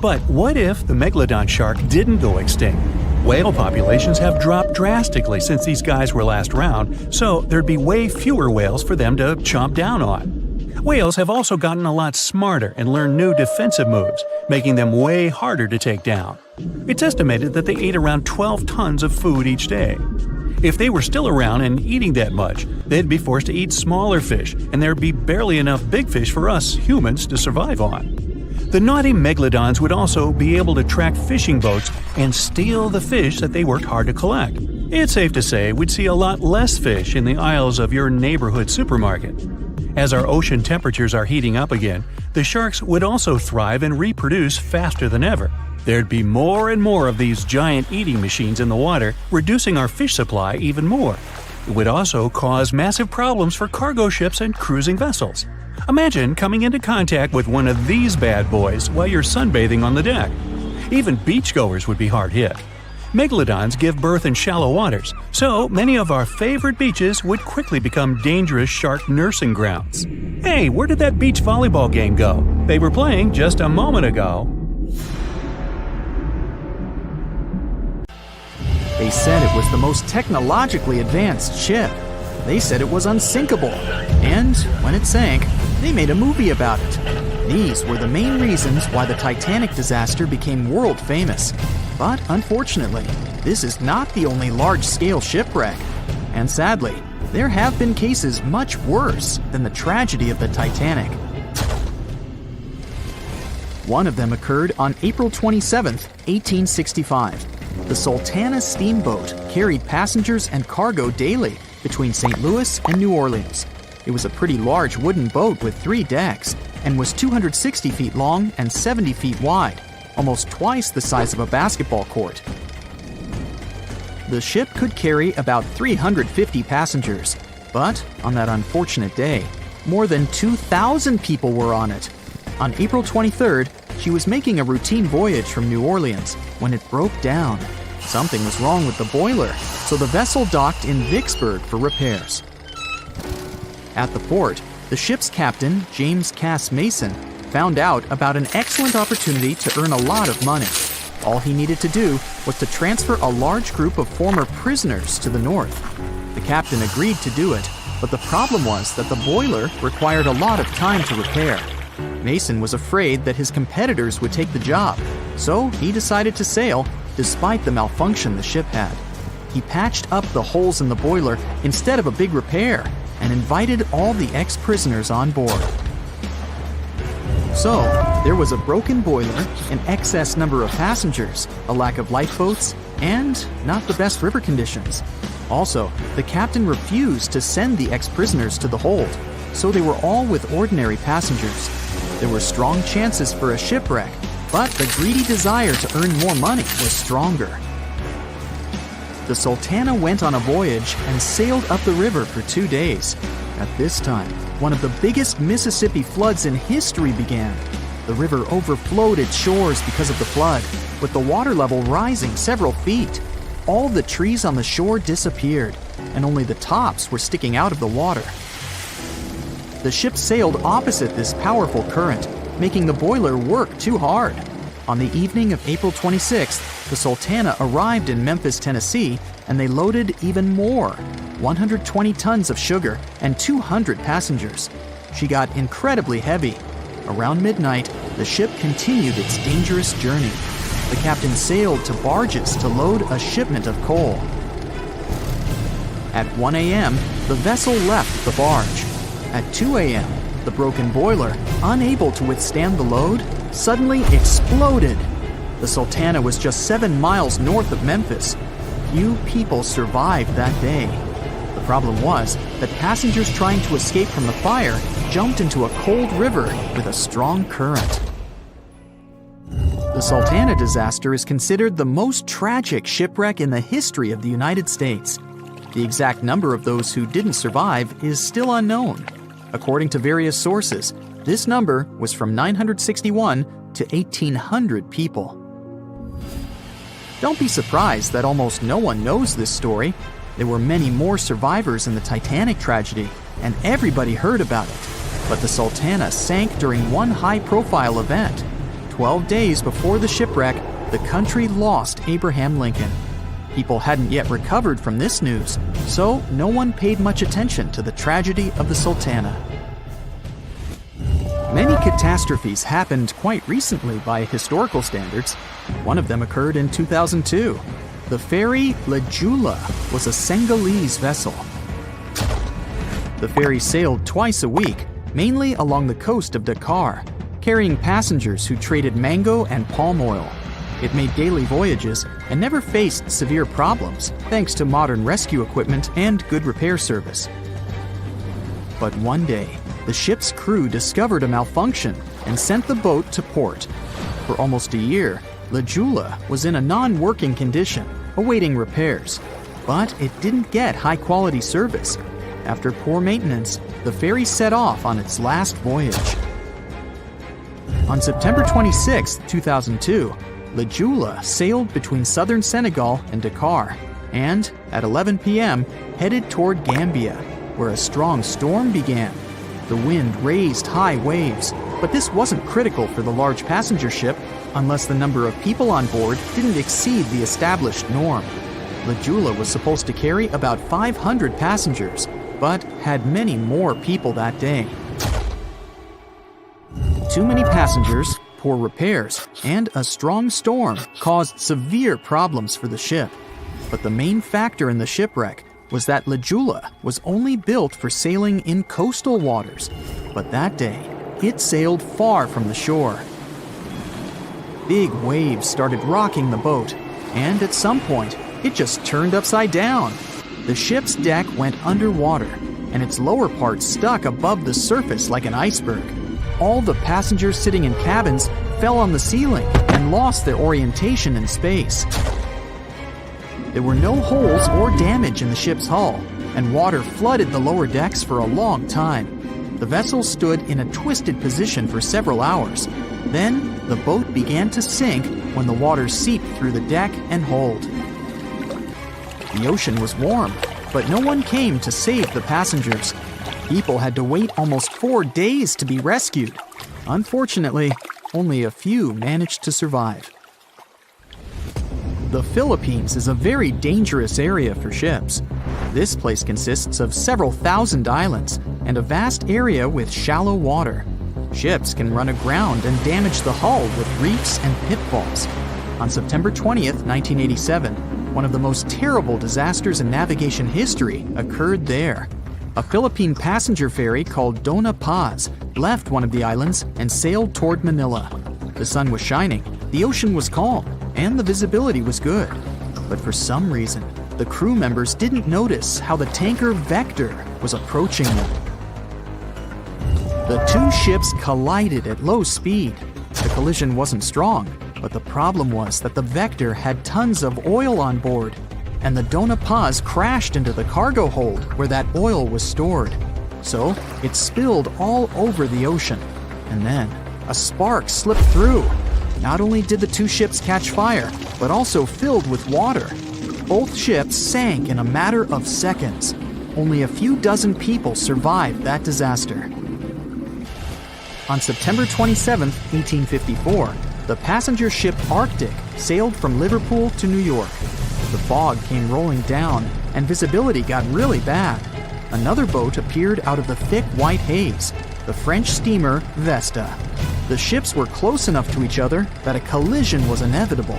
But what if the Megalodon shark didn't go extinct? Whale populations have dropped drastically since these guys were last around, so there'd be way fewer whales for them to chomp down on. Whales have also gotten a lot smarter and learned new defensive moves, making them way harder to take down. It's estimated that they ate around 12 tons of food each day. If they were still around and eating that much, they'd be forced to eat smaller fish, and there'd be barely enough big fish for us humans to survive on. The naughty megalodons would also be able to track fishing boats and steal the fish that they worked hard to collect. It's safe to say we'd see a lot less fish in the aisles of your neighborhood supermarket. As our ocean temperatures are heating up again, the sharks would also thrive and reproduce faster than ever. There'd be more and more of these giant eating machines in the water, reducing our fish supply even more. It would also cause massive problems for cargo ships and cruising vessels. Imagine coming into contact with one of these bad boys while you're sunbathing on the deck. Even beachgoers would be hard hit. Megalodons give birth in shallow waters, so many of our favorite beaches would quickly become dangerous shark nursing grounds. Hey, where did that beach volleyball game go? They were playing just a moment ago. They said it was the most technologically advanced ship. They said it was unsinkable. And when it sank, they made a movie about it. These were the main reasons why the Titanic disaster became world famous. But unfortunately, this is not the only large-scale shipwreck. And sadly, there have been cases much worse than the tragedy of the Titanic. One of them occurred on April 27, 1865. The Sultana steamboat carried passengers and cargo daily between St. Louis and New Orleans. It was a pretty large wooden boat with 3 decks and was 260 feet long and 70 feet wide, almost twice the size of a basketball court. The ship could carry about 350 passengers, but on that unfortunate day, more than 2,000 people were on it. On April 23rd, she was making a routine voyage from New Orleans when it broke down. Something was wrong with the boiler, so the vessel docked in Vicksburg for repairs. At the port, the ship's captain, James Cass Mason, found out about an excellent opportunity to earn a lot of money. All he needed to do was to transfer a large group of former prisoners to the north. The captain agreed to do it, but the problem was that the boiler required a lot of time to repair. Mason was afraid that his competitors would take the job, so he decided to sail despite the malfunction the ship had. He patched up the holes in the boiler instead of a big repair and invited all the ex-prisoners on board. So, there was a broken boiler, an excess number of passengers, a lack of lifeboats, and not the best river conditions. Also, the captain refused to send the ex-prisoners to the hold, so they were all with ordinary passengers. There were strong chances for a shipwreck, but the greedy desire to earn more money was stronger. The Sultana went on a voyage and sailed up the river for 2 days. At this time, one of the biggest Mississippi floods in history began. The river overflowed its shores because of the flood, with the water level rising several feet. All the trees on the shore disappeared, and only the tops were sticking out of the water. The ship sailed opposite this powerful current, making the boiler work too hard. On the evening of April 26th, the Sultana arrived in Memphis, Tennessee, and they loaded even more, 120 tons of sugar and 200 passengers. She got incredibly heavy. Around midnight, the ship continued its dangerous journey. The captain sailed to barges to load a shipment of coal. At 1 a.m., the vessel left the barge. At 2 a.m., the broken boiler, unable to withstand the load, suddenly exploded. The Sultana was just 7 miles north of Memphis. Few people survived that day. The problem was that passengers trying to escape from the fire jumped into a cold river with a strong current. The Sultana disaster is considered the most tragic shipwreck in the history of the United States. The exact number of those who didn't survive is still unknown. According to various sources, This number was from 961 to 1,800 people. Don't be surprised that almost no one knows this story. There were many more survivors in the Titanic tragedy, and everybody heard about it. But the Sultana sank during one high-profile event. 12 days before the shipwreck, the country lost Abraham Lincoln. People hadn't yet recovered from this news, so no one paid much attention to the tragedy of the Sultana. Many catastrophes happened quite recently by historical standards. One of them occurred in 2002. The ferry La Jula was a Senegalese vessel. The ferry sailed twice a week, mainly along the coast of Dakar, carrying passengers who traded mango and palm oil. It made daily voyages and never faced severe problems thanks to modern rescue equipment and good repair service. But one day, the ship's crew discovered a malfunction and sent the boat to port. For almost a year, La Jula was in a non-working condition, awaiting repairs. But it didn't get high-quality service. After poor maintenance, the ferry set off on its last voyage. On September 26, 2002, La Jula sailed between southern Senegal and Dakar, and at 11 p.m. headed toward Gambia, where a strong storm began. The wind raised high waves, but this wasn't critical for the large passenger ship unless the number of people on board didn't exceed the established norm. La Jula was supposed to carry about 500 passengers, but had many more people that day. Too many passengers, poor repairs, and a strong storm caused severe problems for the ship. But the main factor in the shipwreck was that La Jula was only built for sailing in coastal waters, but that day, it sailed far from the shore. Big waves started rocking the boat, and at some point, it just turned upside down. The ship's deck went underwater, and its lower part stuck above the surface like an iceberg. All the passengers sitting in cabins fell on the ceiling and lost their orientation in space. There were no holes or damage in the ship's hull, and water flooded the lower decks for a long time. The vessel stood in a twisted position for several hours. Then, the boat began to sink when the water seeped through the deck and hold. The ocean was warm, but no one came to save the passengers. People had to wait almost 4 days to be rescued. Unfortunately, only a few managed to survive. The Philippines is a very dangerous area for ships. This place consists of several thousand islands and a vast area with shallow water. Ships can run aground and damage the hull with reefs and pitfalls. On September 20th, 1987, one of the most terrible disasters in navigation history occurred there. A Philippine passenger ferry called Dona Paz left one of the islands and sailed toward Manila. The sun was shining, the ocean was calm, and the visibility was good. But for some reason, the crew members didn't notice how the tanker Vector was approaching them. The two ships collided at low speed. The collision wasn't strong, but the problem was that the Vector had tons of oil on board, and the Dona Paz crashed into the cargo hold where that oil was stored. So it spilled all over the ocean, and then a spark slipped through. Not only did the two ships catch fire, but also filled with water. Both ships sank in a matter of seconds. Only a few dozen people survived that disaster. On September 27, 1854, the passenger ship Arctic sailed from Liverpool to New York. The fog came rolling down, and visibility got really bad. Another boat appeared out of the thick white haze, the French steamer Vesta. The ships were close enough to each other that a collision was inevitable.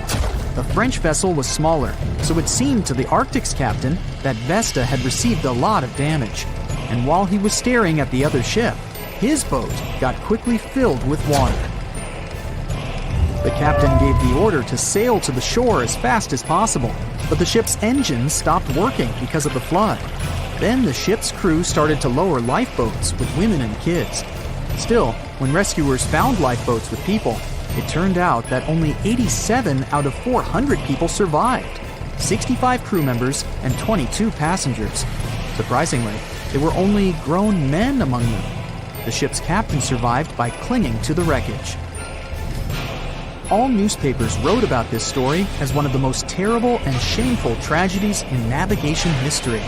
The French vessel was smaller, so it seemed to the Arctic's captain that Vesta had received a lot of damage. And while he was staring at the other ship, his boat got quickly filled with water. The captain gave the order to sail to the shore as fast as possible, but the ship's engines stopped working because of the flood. Then the ship's crew started to lower lifeboats with women and kids. Still, when rescuers found lifeboats with people, it turned out that only 87 out of 400 people survived, 65 crew members and 22 passengers. Surprisingly, there were only grown men among them. The ship's captain survived by clinging to the wreckage. All newspapers wrote about this story as one of the most terrible and shameful tragedies in navigation history.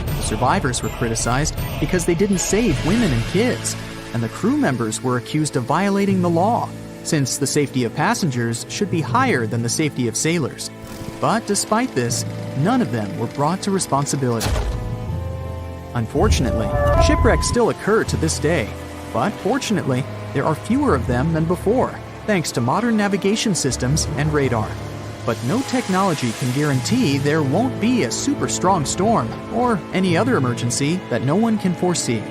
The survivors were criticized because they didn't save women and kids, and the crew members were accused of violating the law, since the safety of passengers should be higher than the safety of sailors. But despite this, none of them were brought to responsibility. Unfortunately, shipwrecks still occur to this day, but fortunately, there are fewer of them than before, thanks to modern navigation systems and radar. But no technology can guarantee there won't be a super strong storm or any other emergency that no one can foresee.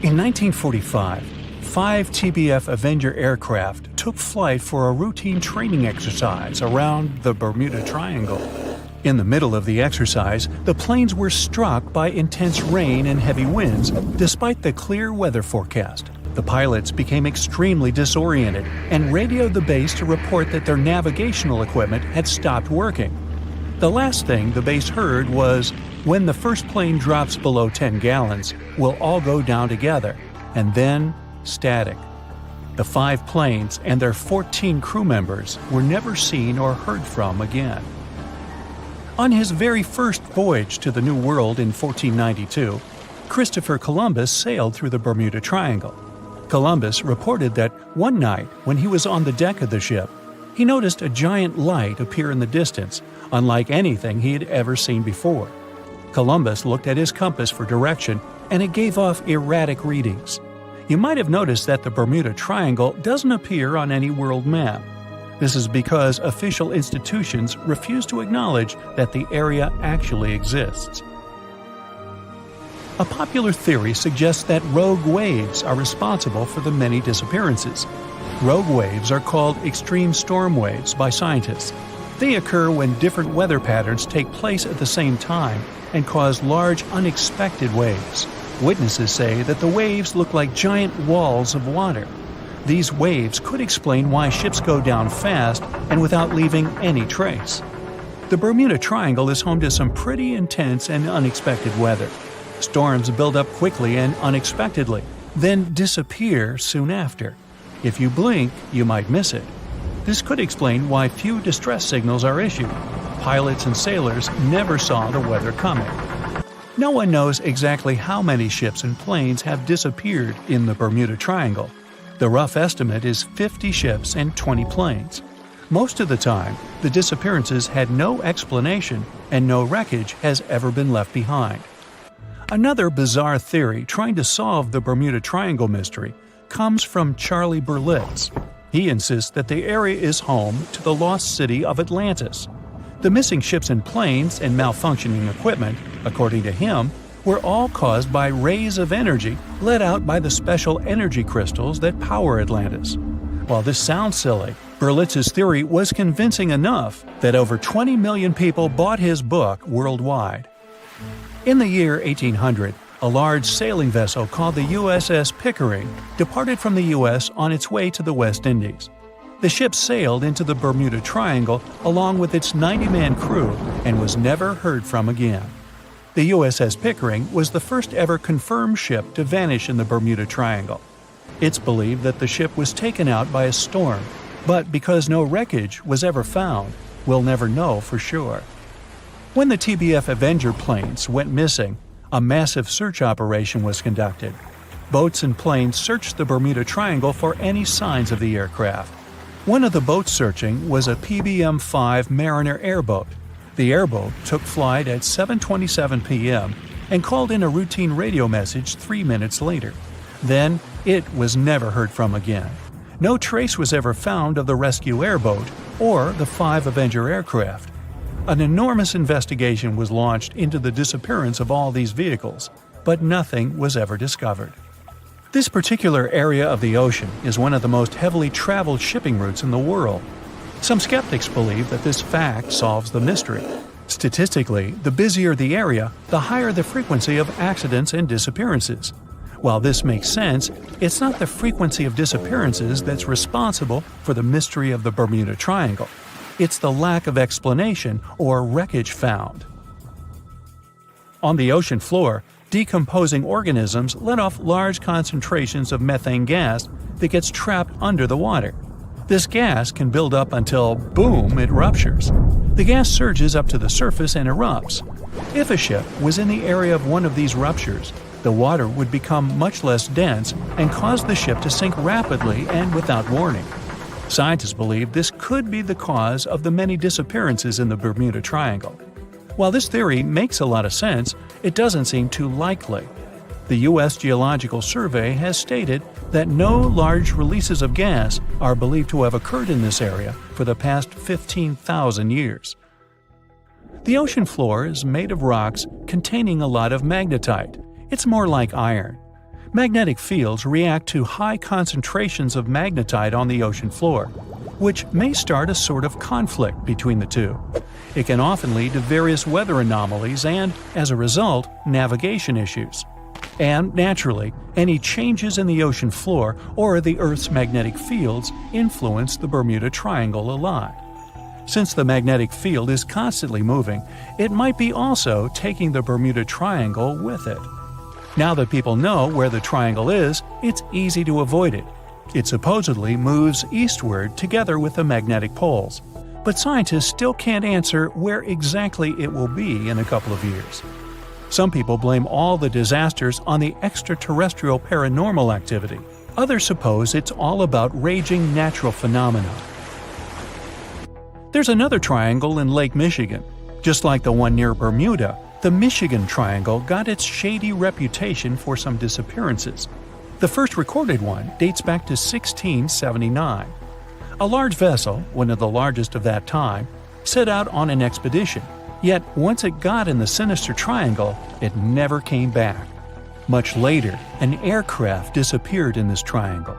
In 1945, 5 TBF Avenger aircraft took flight for a routine training exercise around the Bermuda Triangle. In the middle of the exercise, the planes were struck by intense rain and heavy winds, despite the clear weather forecast. The pilots became extremely disoriented and radioed the base to report that their navigational equipment had stopped working. The last thing the base heard was, "When the first plane drops below 10 gallons, we'll all go down together," and then static. The 5 planes and their 14 crew members were never seen or heard from again. On his very first voyage to the New World in 1492, Christopher Columbus sailed through the Bermuda Triangle. Columbus reported that one night when he was on the deck of the ship, he noticed a giant light appear in the distance, unlike anything he had ever seen before. Columbus looked at his compass for direction, and it gave off erratic readings. You might have noticed that the Bermuda Triangle doesn't appear on any world map. This is because official institutions refuse to acknowledge that the area actually exists. A popular theory suggests that rogue waves are responsible for the many disappearances. Rogue waves are called extreme storm waves by scientists. They occur when different weather patterns take place at the same time and cause large unexpected waves. Witnesses say that the waves look like giant walls of water. These waves could explain why ships go down fast and without leaving any trace. The Bermuda Triangle is home to some pretty intense and unexpected weather. Storms build up quickly and unexpectedly, then disappear soon after. If you blink, you might miss it. This could explain why few distress signals are issued. Pilots and sailors never saw the weather coming. No one knows exactly how many ships and planes have disappeared in the Bermuda Triangle. The rough estimate is 50 ships and 20 planes. Most of the time, the disappearances had no explanation and no wreckage has ever been left behind. Another bizarre theory trying to solve the Bermuda Triangle mystery comes from Charlie Berlitz. He insists that the area is home to the lost city of Atlantis. The missing ships and planes and malfunctioning equipment, according to him, were all caused by rays of energy let out by the special energy crystals that power Atlantis. While this sounds silly, Berlitz's theory was convincing enough that over 20 million people bought his book worldwide. In the year 1800, a large sailing vessel called the USS Pickering departed from the U.S. on its way to the West Indies. The ship sailed into the Bermuda Triangle along with its 90-man crew and was never heard from again. The USS Pickering was the first ever confirmed ship to vanish in the Bermuda Triangle. It's believed that the ship was taken out by a storm, but because no wreckage was ever found, we'll never know for sure. When the TBF Avenger planes went missing, a massive search operation was conducted. Boats and planes searched the Bermuda Triangle for any signs of the aircraft. One of the boats searching was a PBM-5 Mariner airboat. The airboat took flight at 7:27 p.m. and called in a routine radio message 3 minutes later. Then, it was never heard from again. No trace was ever found of the rescue airboat or the 5 Avenger aircraft. An enormous investigation was launched into the disappearance of all these vehicles, but nothing was ever discovered. This particular area of the ocean is one of the most heavily traveled shipping routes in the world. Some skeptics believe that this fact solves the mystery. Statistically, the busier the area, the higher the frequency of accidents and disappearances. While this makes sense, it's not the frequency of disappearances that's responsible for the mystery of the Bermuda Triangle. It's the lack of explanation or wreckage found. On the ocean floor, decomposing organisms let off large concentrations of methane gas that gets trapped under the water. This gas can build up until, boom, it ruptures. The gas surges up to the surface and erupts. If a ship was in the area of one of these ruptures, the water would become much less dense and cause the ship to sink rapidly and without warning. Scientists believe this could be the cause of the many disappearances in the Bermuda Triangle. While this theory makes a lot of sense, it doesn't seem too likely. The U.S. Geological Survey has stated that no large releases of gas are believed to have occurred in this area for the past 15,000 years. The ocean floor is made of rocks containing a lot of magnetite. It's more like iron. Magnetic fields react to high concentrations of magnetite on the ocean floor, which may start a sort of conflict between the two. It can often lead to various weather anomalies and, as a result, navigation issues. And, naturally, any changes in the ocean floor or the Earth's magnetic fields influence the Bermuda Triangle a lot. Since the magnetic field is constantly moving, it might be also taking the Bermuda Triangle with it. Now that people know where the triangle is, it's easy to avoid it. It supposedly moves eastward together with the magnetic poles, but scientists still can't answer where exactly it will be in a couple of years. Some people blame all the disasters on the extraterrestrial paranormal activity. Others suppose it's all about raging natural phenomena. There's another triangle in Lake Michigan. Just like the one near Bermuda, the Michigan Triangle got its shady reputation for some disappearances. The first recorded one dates back to 1679. A large vessel, one of the largest of that time, set out on an expedition. Yet, once it got in the sinister triangle, it never came back. Much later, an aircraft disappeared in this triangle.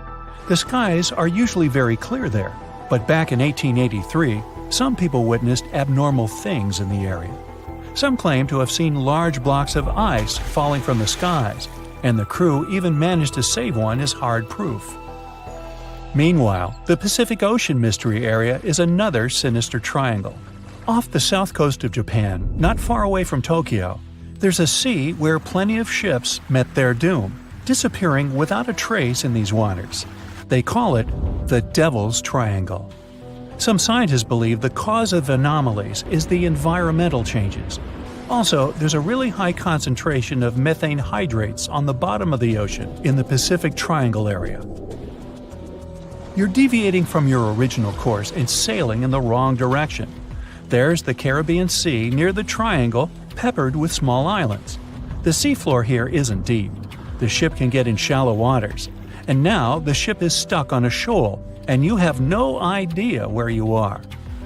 The skies are usually very clear there, but back in 1883, some people witnessed abnormal things in the area. Some claim to have seen large blocks of ice falling from the skies, and the crew even managed to save one as hard proof. Meanwhile, the Pacific Ocean Mystery Area is another sinister triangle. Off the south coast of Japan, not far away from Tokyo, there's a sea where plenty of ships met their doom, disappearing without a trace in these waters. They call it the Devil's Triangle. Some scientists believe the cause of anomalies is the environmental changes. Also, there's a really high concentration of methane hydrates on the bottom of the ocean in the Pacific Triangle area. You're deviating from your original course and sailing in the wrong direction. There's the Caribbean Sea near the triangle, peppered with small islands. The seafloor here isn't deep. The ship can get in shallow waters. And now the ship is stuck on a shoal, and you have no idea where you are.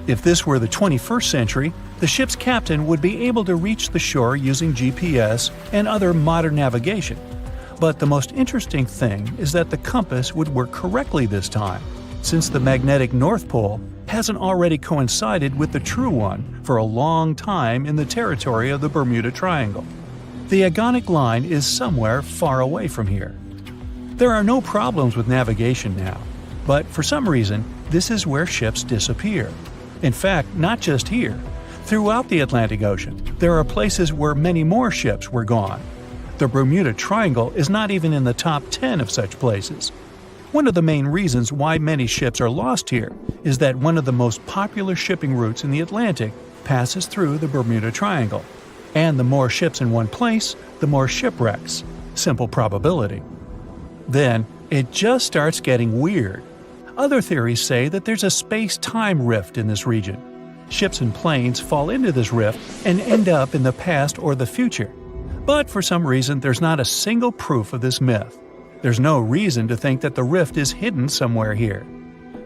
If this were the 21st century, the ship's captain would be able to reach the shore using GPS and other modern navigation. But the most interesting thing is that the compass would work correctly this time, since the magnetic North Pole hasn't already coincided with the true one for a long time in the territory of the Bermuda Triangle. The agonic line is somewhere far away from here. There are no problems with navigation now, but for some reason, this is where ships disappear. In fact, not just here. Throughout the Atlantic Ocean, there are places where many more ships were gone. The Bermuda Triangle is not even in the top 10 of such places. One of the main reasons why many ships are lost here is that one of the most popular shipping routes in the Atlantic passes through the Bermuda Triangle. And the more ships in one place, the more shipwrecks. Simple probability. Then, it just starts getting weird. Other theories say that there's a space-time rift in this region. Ships and planes fall into this rift and end up in the past or the future. But for some reason, there's not a single proof of this myth. There's no reason to think that the rift is hidden somewhere here.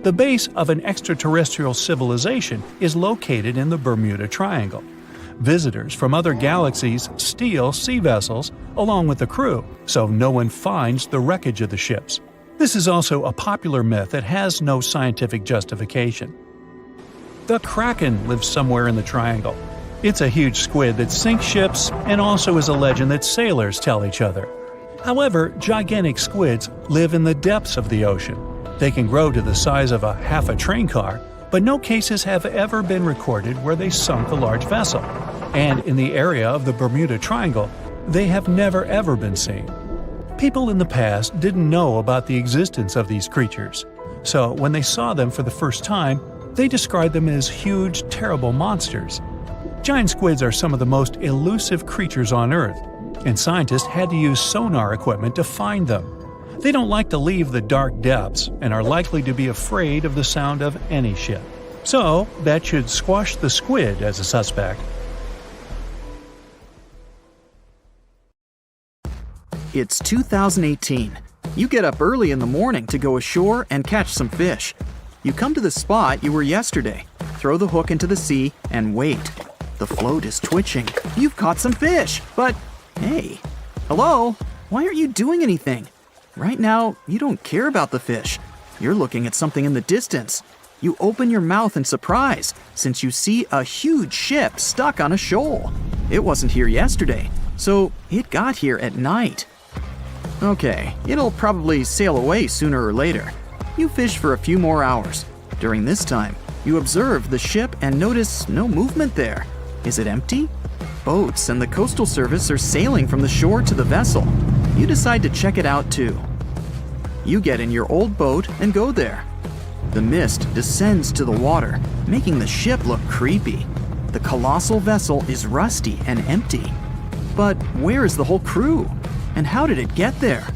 The base of an extraterrestrial civilization is located in the Bermuda Triangle. Visitors from other galaxies steal sea vessels along with the crew, so no one finds the wreckage of the ships. This is also a popular myth that has no scientific justification. The Kraken lives somewhere in the triangle. It's a huge squid that sinks ships and also is a legend that sailors tell each other. However, gigantic squids live in the depths of the ocean. They can grow to the size of half a train car, but no cases have ever been recorded where they sunk a large vessel. and in the area of the Bermuda Triangle, they have never ever been seen. People in the past didn't know about the existence of these creatures, so when they saw them for the first time, they described them as huge, terrible monsters. Giant squids are some of the most elusive creatures on Earth, and scientists had to use sonar equipment to find them. They don't like to leave the dark depths and are likely to be afraid of the sound of any ship. So, that should squash the squid as a suspect. It's 2018. You get up early in the morning to go ashore and catch some fish. You come to the spot you were yesterday, throw the hook into the sea, and wait. The float is twitching. You've caught some fish, but hey, hello? Why aren't you doing anything? Right now, you don't care about the fish. You're looking at something in the distance. You open your mouth in surprise since you see a huge ship stuck on a shoal. It wasn't here yesterday, so it got here at night. Okay, it'll probably sail away sooner or later. You fish for a few more hours. During this time, you observe the ship and notice no movement there. Is it empty? Boats and the Coastal Service are sailing from the shore to the vessel. You decide to check it out too. You get in your old boat and go there. The mist descends to the water, making the ship look creepy. The colossal vessel is rusty and empty. But where is the whole crew? And how did it get there?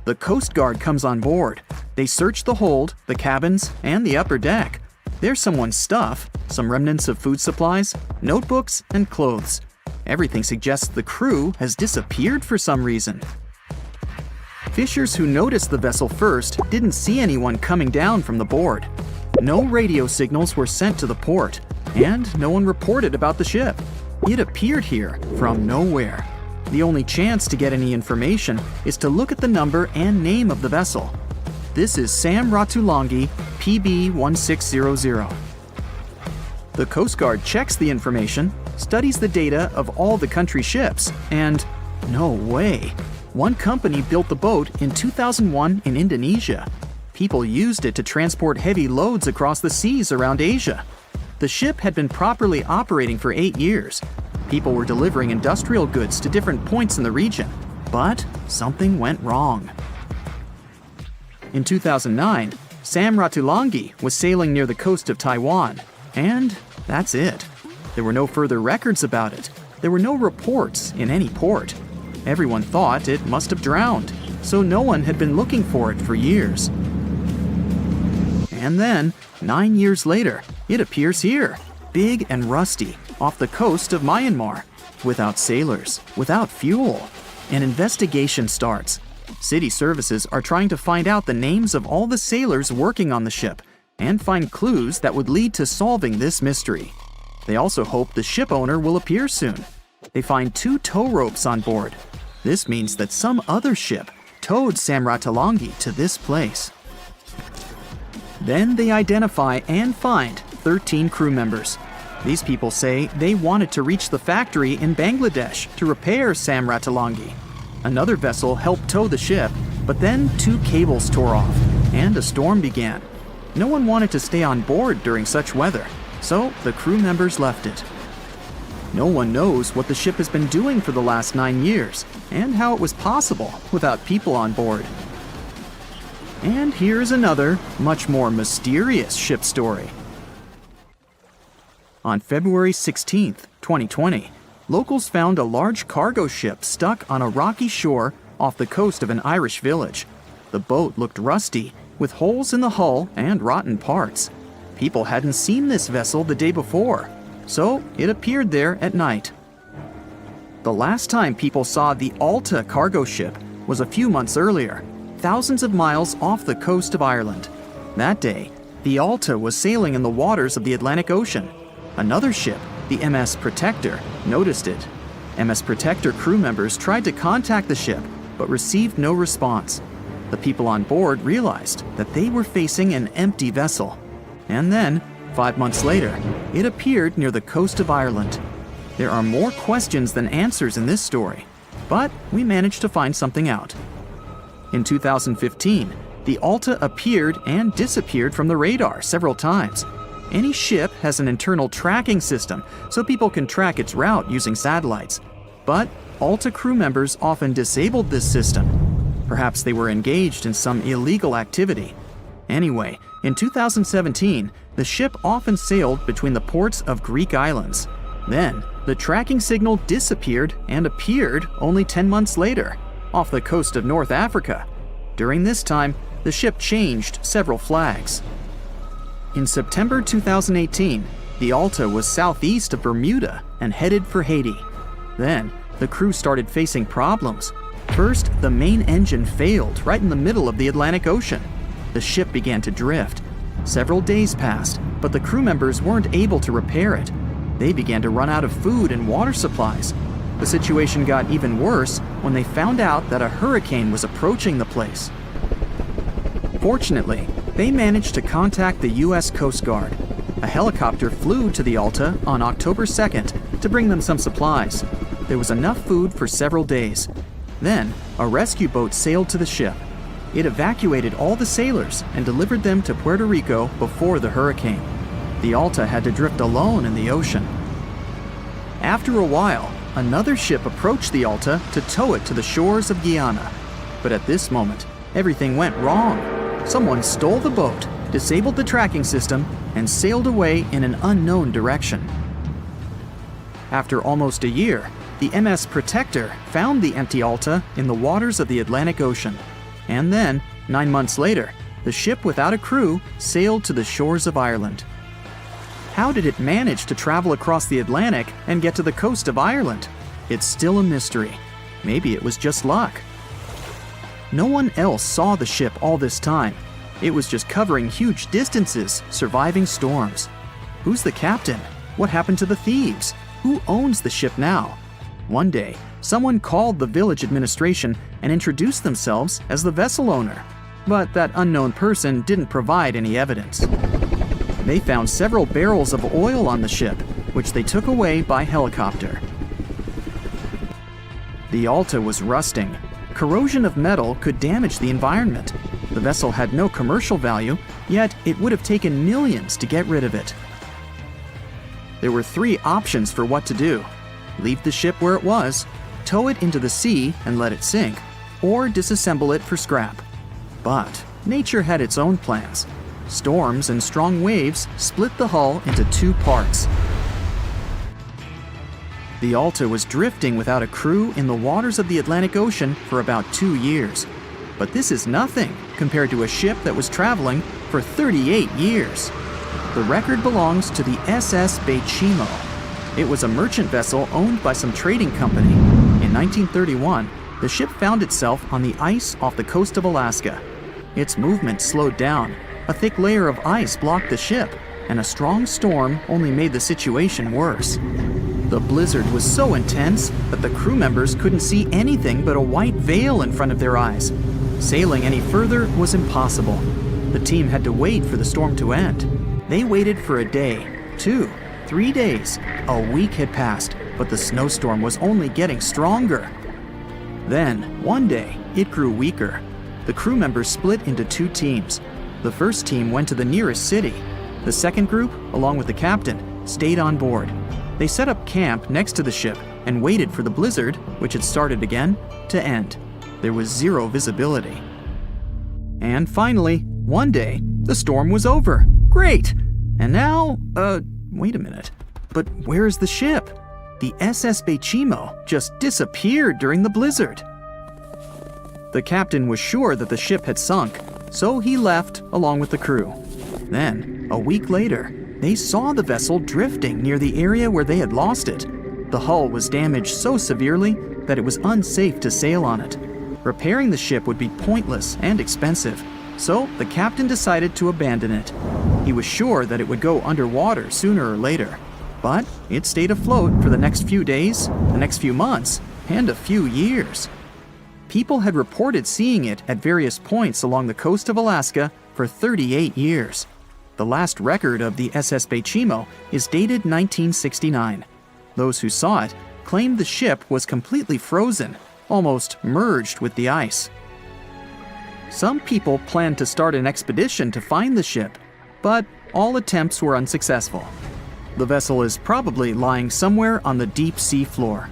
The Coast Guard comes on board. They search the hold, the cabins, and the upper deck. There's someone's stuff, some remnants of food supplies, notebooks, and clothes. Everything suggests the crew has disappeared for some reason. Fishers who noticed the vessel first didn't see anyone coming down from the board. No radio signals were sent to the port, and no one reported about the ship. It appeared here from nowhere. The only chance to get any information is to look at the number and name of the vessel. This is Sam Ratulangi, PB 1600. The Coast Guard checks the information, studies the data of all the country ships, and no way. One company built the boat in 2001 in Indonesia. People used it to transport heavy loads across the seas around Asia. The ship had been properly operating for 8 years. People were delivering industrial goods to different points in the region, but something went wrong. In 2009, Sam Ratulangi was sailing near the coast of Taiwan, and that's it. There were no further records about it. There were no reports in any port. Everyone thought it must have drowned, so no one had been looking for it for years. And then, 9 years later, it appears here, big and rusty, off the coast of Myanmar, without sailors, without fuel. An investigation starts. City services are trying to find out the names of all the sailors working on the ship and find clues that would lead to solving this mystery. They also hope the ship owner will appear soon. They find 2 tow ropes on board. This means that some other ship towed Sam Ratulangi to this place. Then they identify and find 13 crew members. These people say they wanted to reach the factory in Bangladesh to repair Sam Ratulangi. Another vessel helped tow the ship, but then 2 cables tore off, and a storm began. No one wanted to stay on board during such weather, so the crew members left it. No one knows what the ship has been doing for the last 9 years, and how it was possible without people on board. And here's another, much more mysterious ship story. On February 16, 2020, locals found a large cargo ship stuck on a rocky shore off the coast of an Irish village. The boat looked rusty, with holes in the hull and rotten parts. People hadn't seen this vessel the day before, so it appeared there at night. The last time people saw the Alta cargo ship was a few months earlier, thousands of miles off the coast of Ireland. That day, the Alta was sailing in the waters of the Atlantic Ocean. Another ship, the MS Protector, noticed it. MS Protector crew members tried to contact the ship, but received no response. The people on board realized that they were facing an empty vessel. And then, 5 months later, it appeared near the coast of Ireland. There are more questions than answers in this story, but we managed to find something out. In 2015, the Alta appeared and disappeared from the radar several times. Any ship has an internal tracking system, so people can track its route using satellites. But Alta crew members often disabled this system. Perhaps they were engaged in some illegal activity. Anyway, in 2017, the ship often sailed between the ports of Greek islands. Then, the tracking signal disappeared and appeared only 10 months later, off the coast of North Africa. During this time, the ship changed several flags. In September 2018, the Alta was southeast of Bermuda and headed for Haiti. Then, the crew started facing problems. First, the main engine failed right in the middle of the Atlantic Ocean. The ship began to drift. Several days passed, but the crew members weren't able to repair it. They began to run out of food and water supplies. The situation got even worse when they found out that a hurricane was approaching the place. Fortunately, they managed to contact the U.S. Coast Guard. A helicopter flew to the Alta on October 2nd to bring them some supplies. There was enough food for several days. Then, a rescue boat sailed to the ship. It evacuated all the sailors and delivered them to Puerto Rico before the hurricane. The Alta had to drift alone in the ocean. After a while, another ship approached the Alta to tow it to the shores of Guyana. But at this moment, everything went wrong. Someone stole the boat, disabled the tracking system, and sailed away in an unknown direction. After almost a year, the MS Protector found the empty Alta in the waters of the Atlantic Ocean. And then, 9 months later, the ship without a crew sailed to the shores of Ireland. How did it manage to travel across the Atlantic and get to the coast of Ireland? It's still a mystery. Maybe it was just luck. No one else saw the ship all this time. It was just covering huge distances, surviving storms. Who's the captain? What happened to the thieves? Who owns the ship now? One day, someone called the village administration and introduced themselves as the vessel owner. But that unknown person didn't provide any evidence. They found several barrels of oil on the ship, which they took away by helicopter. The Alta was rusting. Corrosion of metal could damage the environment. The vessel had no commercial value, yet it would have taken millions to get rid of it. There were 3 options for what to do. Leave the ship where it was, tow it into the sea and let it sink, or disassemble it for scrap. But nature had its own plans. Storms and strong waves split the hull into 2 parts. The Alta was drifting without a crew in the waters of the Atlantic Ocean for about 2 years. But this is nothing compared to a ship that was traveling for 38 years. The record belongs to the SS Baychimo. It was a merchant vessel owned by some trading company. In 1931, the ship found itself on the ice off the coast of Alaska. Its movement slowed down. A thick layer of ice blocked the ship, and a strong storm only made the situation worse. The blizzard was so intense that the crew members couldn't see anything but a white veil in front of their eyes. Sailing any further was impossible. The team had to wait for the storm to end. They waited for a day, 2, 3 days. A week had passed, but the snowstorm was only getting stronger. Then, one day, it grew weaker. The crew members split into 2 teams. The first team went to the nearest city. The second group, along with the captain, stayed on board. They set up camp next to the ship and waited for the blizzard, which had started again, to end. There was 0 visibility. And finally, one day, the storm was over. Great! And now, wait a minute. But where's the ship? The SS Baychimo just disappeared during the blizzard. The captain was sure that the ship had sunk, so he left along with the crew. Then, a week later, they saw the vessel drifting near the area where they had lost it. The hull was damaged so severely that it was unsafe to sail on it. Repairing the ship would be pointless and expensive, so the captain decided to abandon it. He was sure that it would go underwater sooner or later, but it stayed afloat for the next few days, the next few months, and a few years. People had reported seeing it at various points along the coast of Alaska for 38 years. The last record of the SS Baychimo is dated 1969. Those who saw it claimed the ship was completely frozen, almost merged with the ice. Some people planned to start an expedition to find the ship, but all attempts were unsuccessful. The vessel is probably lying somewhere on the deep sea floor.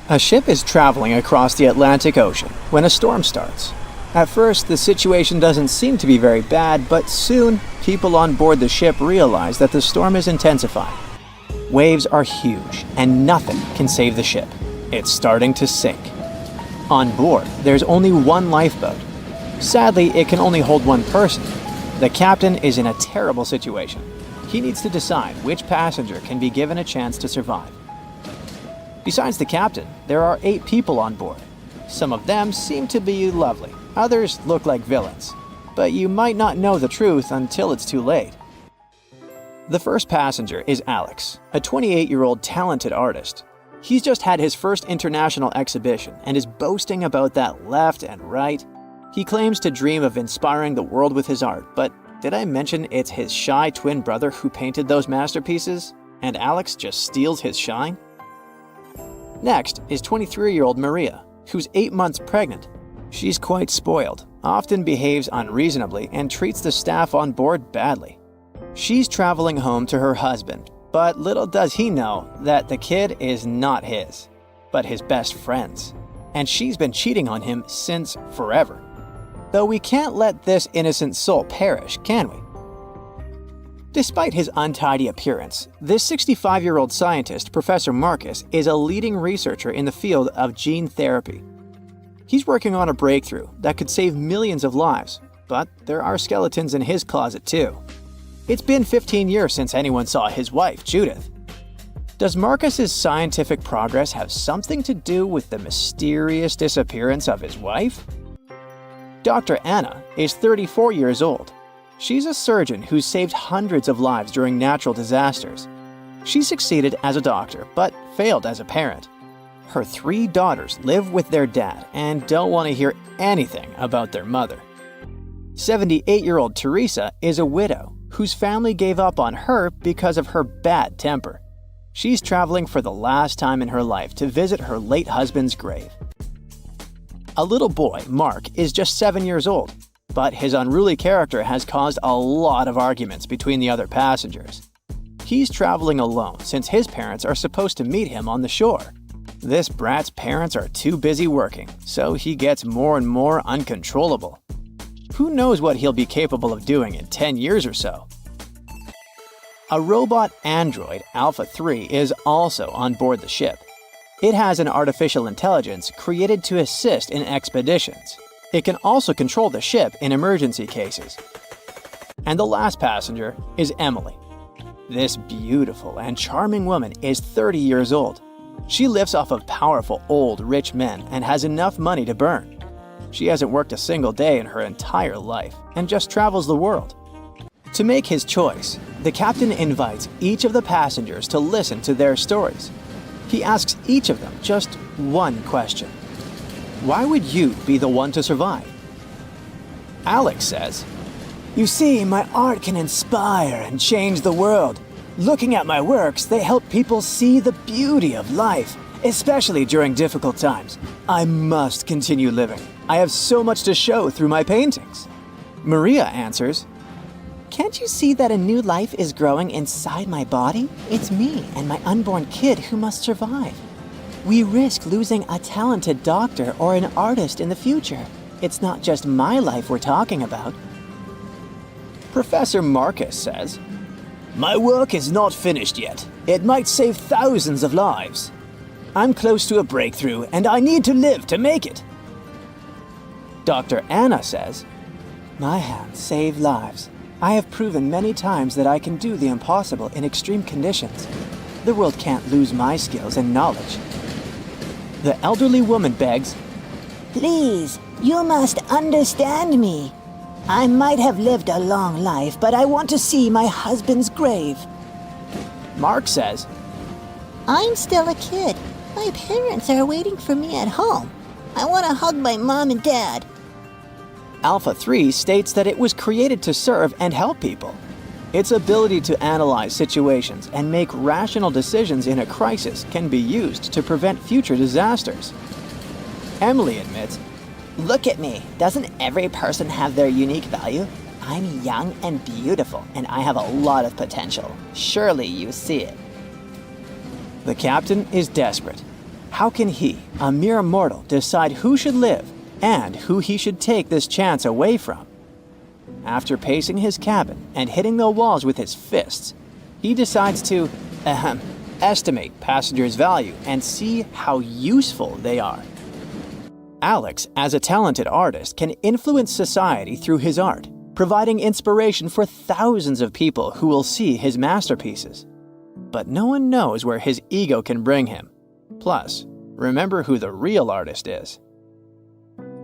A ship is traveling across the Atlantic Ocean when a storm starts. At first, the situation doesn't seem to be very bad, but soon, people on board the ship realize that the storm is intensifying. Waves are huge, and nothing can save the ship. It's starting to sink. On board, there's only one lifeboat. Sadly, it can only hold one person. The captain is in a terrible situation. He needs to decide which passenger can be given a chance to survive. Besides the captain, there are 8 people on board. Some of them seem to be lovely. Others look like villains. But you might not know the truth until it's too late. The first passenger is Alex, a 28-year-old talented artist. He's just had his first international exhibition and is boasting about that left and right. He claims to dream of inspiring the world with his art, but did I mention it's his shy twin brother who painted those masterpieces? And Alex just steals his shine? Next is 23-year-old Maria, who's 8 months pregnant. She's quite spoiled, often behaves unreasonably, and treats the staff on board badly. She's traveling home to her husband, but little does he know that the kid is not his, but his best friend's. And she's been cheating on him since forever. Though we can't let this innocent soul perish, can we? Despite his untidy appearance, this 65-year-old scientist, Professor Marcus, is a leading researcher in the field of gene therapy. He's working on a breakthrough that could save millions of lives, but there are skeletons in his closet too. It's been 15 years since anyone saw his wife, Judith. Does Marcus's scientific progress have something to do with the mysterious disappearance of his wife? Dr. Anna is 34 years old. She's a surgeon who's saved hundreds of lives during natural disasters. She succeeded as a doctor, but failed as a parent. Her 3 daughters live with their dad and don't want to hear anything about their mother. 78-year-old Teresa is a widow whose family gave up on her because of her bad temper. She's traveling for the last time in her life to visit her late husband's grave. A little boy, Mark, is just 7 years old, but his unruly character has caused a lot of arguments between the other passengers. He's traveling alone since his parents are supposed to meet him on the shore. This brat's parents are too busy working, so he gets more and more uncontrollable. Who knows what he'll be capable of doing in 10 years or so? A robot android, Alpha 3, is also on board the ship. It has an artificial intelligence created to assist in expeditions. It can also control the ship in emergency cases. And the last passenger is Emily. This beautiful and charming woman is 30 years old. She lives off of powerful, old, rich men and has enough money to burn. She hasn't worked a single day in her entire life and just travels the world. To make his choice, the captain invites each of the passengers to listen to their stories. He asks each of them just one question. Why would you be the one to survive? Alex says, "You see, my art can inspire and change the world. Looking at my works, they help people see the beauty of life, especially during difficult times. I must continue living. I have so much to show through my paintings." Maria answers, "Can't you see that a new life is growing inside my body? It's me and my unborn kid who must survive. We risk losing a talented doctor or an artist in the future. It's not just my life we're talking about." Professor Marcus says, "My work is not finished yet. It might save thousands of lives. I'm close to a breakthrough and I need to live to make it." Dr. Anna says, "My hands save lives. I have proven many times that I can do the impossible in extreme conditions. The world can't lose my skills and knowledge." The elderly woman begs, "Please, you must understand me. I might have lived a long life, but I want to see my husband's grave." Mark says, "I'm still a kid. My parents are waiting for me at home. I want to hug my mom and dad." Alpha 3 states that it was created to serve and help people. Its ability to analyze situations and make rational decisions in a crisis can be used to prevent future disasters. Emily admits, Look at me. Doesn't every person have their unique value? I'm young and beautiful, and I have a lot of potential. Surely you see it. The captain is desperate. How can he, a mere mortal, decide who should live and who he should take this chance away from? After pacing his cabin and hitting the walls with his fists, he decides to, estimate passengers' value and see how useful they are. Alex, as a talented artist, can influence society through his art, providing inspiration for thousands of people who will see his masterpieces. But no one knows where his ego can bring him. Plus, remember who the real artist is.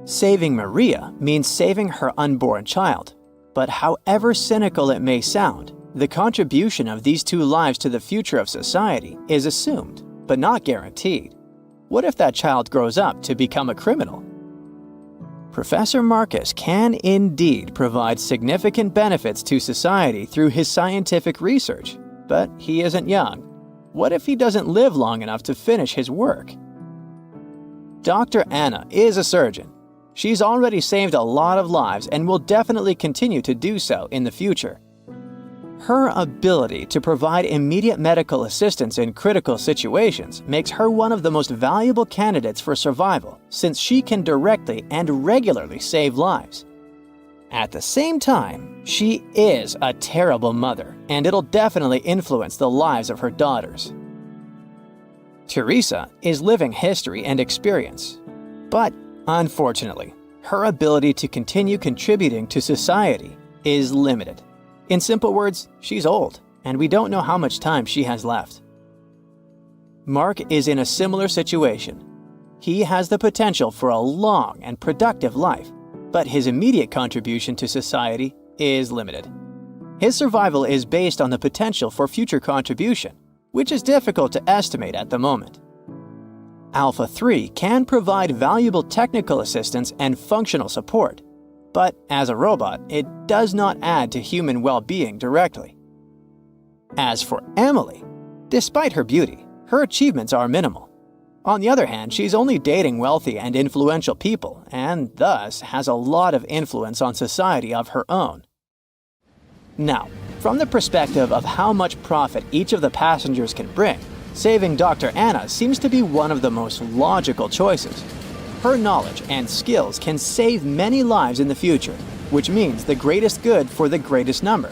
Saving Maria means saving her unborn child. But however cynical it may sound, the contribution of these two lives to the future of society is assumed, but not guaranteed. What if that child grows up to become a criminal? Professor Marcus can indeed provide significant benefits to society through his scientific research, but he isn't young. What if he doesn't live long enough to finish his work? Dr. Anna is a surgeon. She's already saved a lot of lives and will definitely continue to do so in the future. Her ability to provide immediate medical assistance in critical situations makes her one of the most valuable candidates for survival, since she can directly and regularly save lives. At the same time, she is a terrible mother, and it'll definitely influence the lives of her daughters. Teresa is living history and experience, but unfortunately, her ability to continue contributing to society is limited. In simple words, she's old, and we don't know how much time she has left. Mark is in a similar situation. He has the potential for a long and productive life, but his immediate contribution to society is limited. His survival is based on the potential for future contribution, which is difficult to estimate at the moment. Alpha 3 can provide valuable technical assistance and functional support, but as a robot, it does not add to human well-being directly. As for Emily, despite her beauty, her achievements are minimal. On the other hand, she's only dating wealthy and influential people, and thus has a lot of influence on society of her own. Now, from the perspective of how much profit each of the passengers can bring, saving Dr. Anna seems to be one of the most logical choices. Her knowledge and skills can save many lives in the future, which means the greatest good for the greatest number.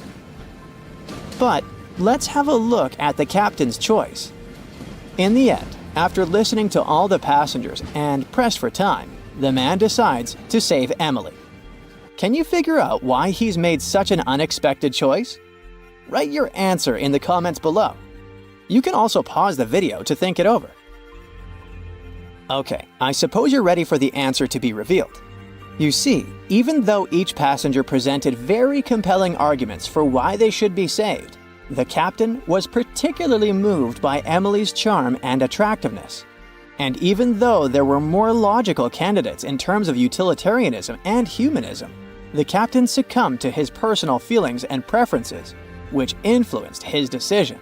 But let's have a look at the captain's choice. In the end, after listening to all the passengers and pressed for time, the man decides to save Emily. Can you figure out why he's made such an unexpected choice? Write your answer in the comments below. You can also pause the video to think it over. Okay, I suppose you're ready for the answer to be revealed. You see, even though each passenger presented very compelling arguments for why they should be saved, the captain was particularly moved by Emily's charm and attractiveness. And even though there were more logical candidates in terms of utilitarianism and humanism, the captain succumbed to his personal feelings and preferences, which influenced his decision.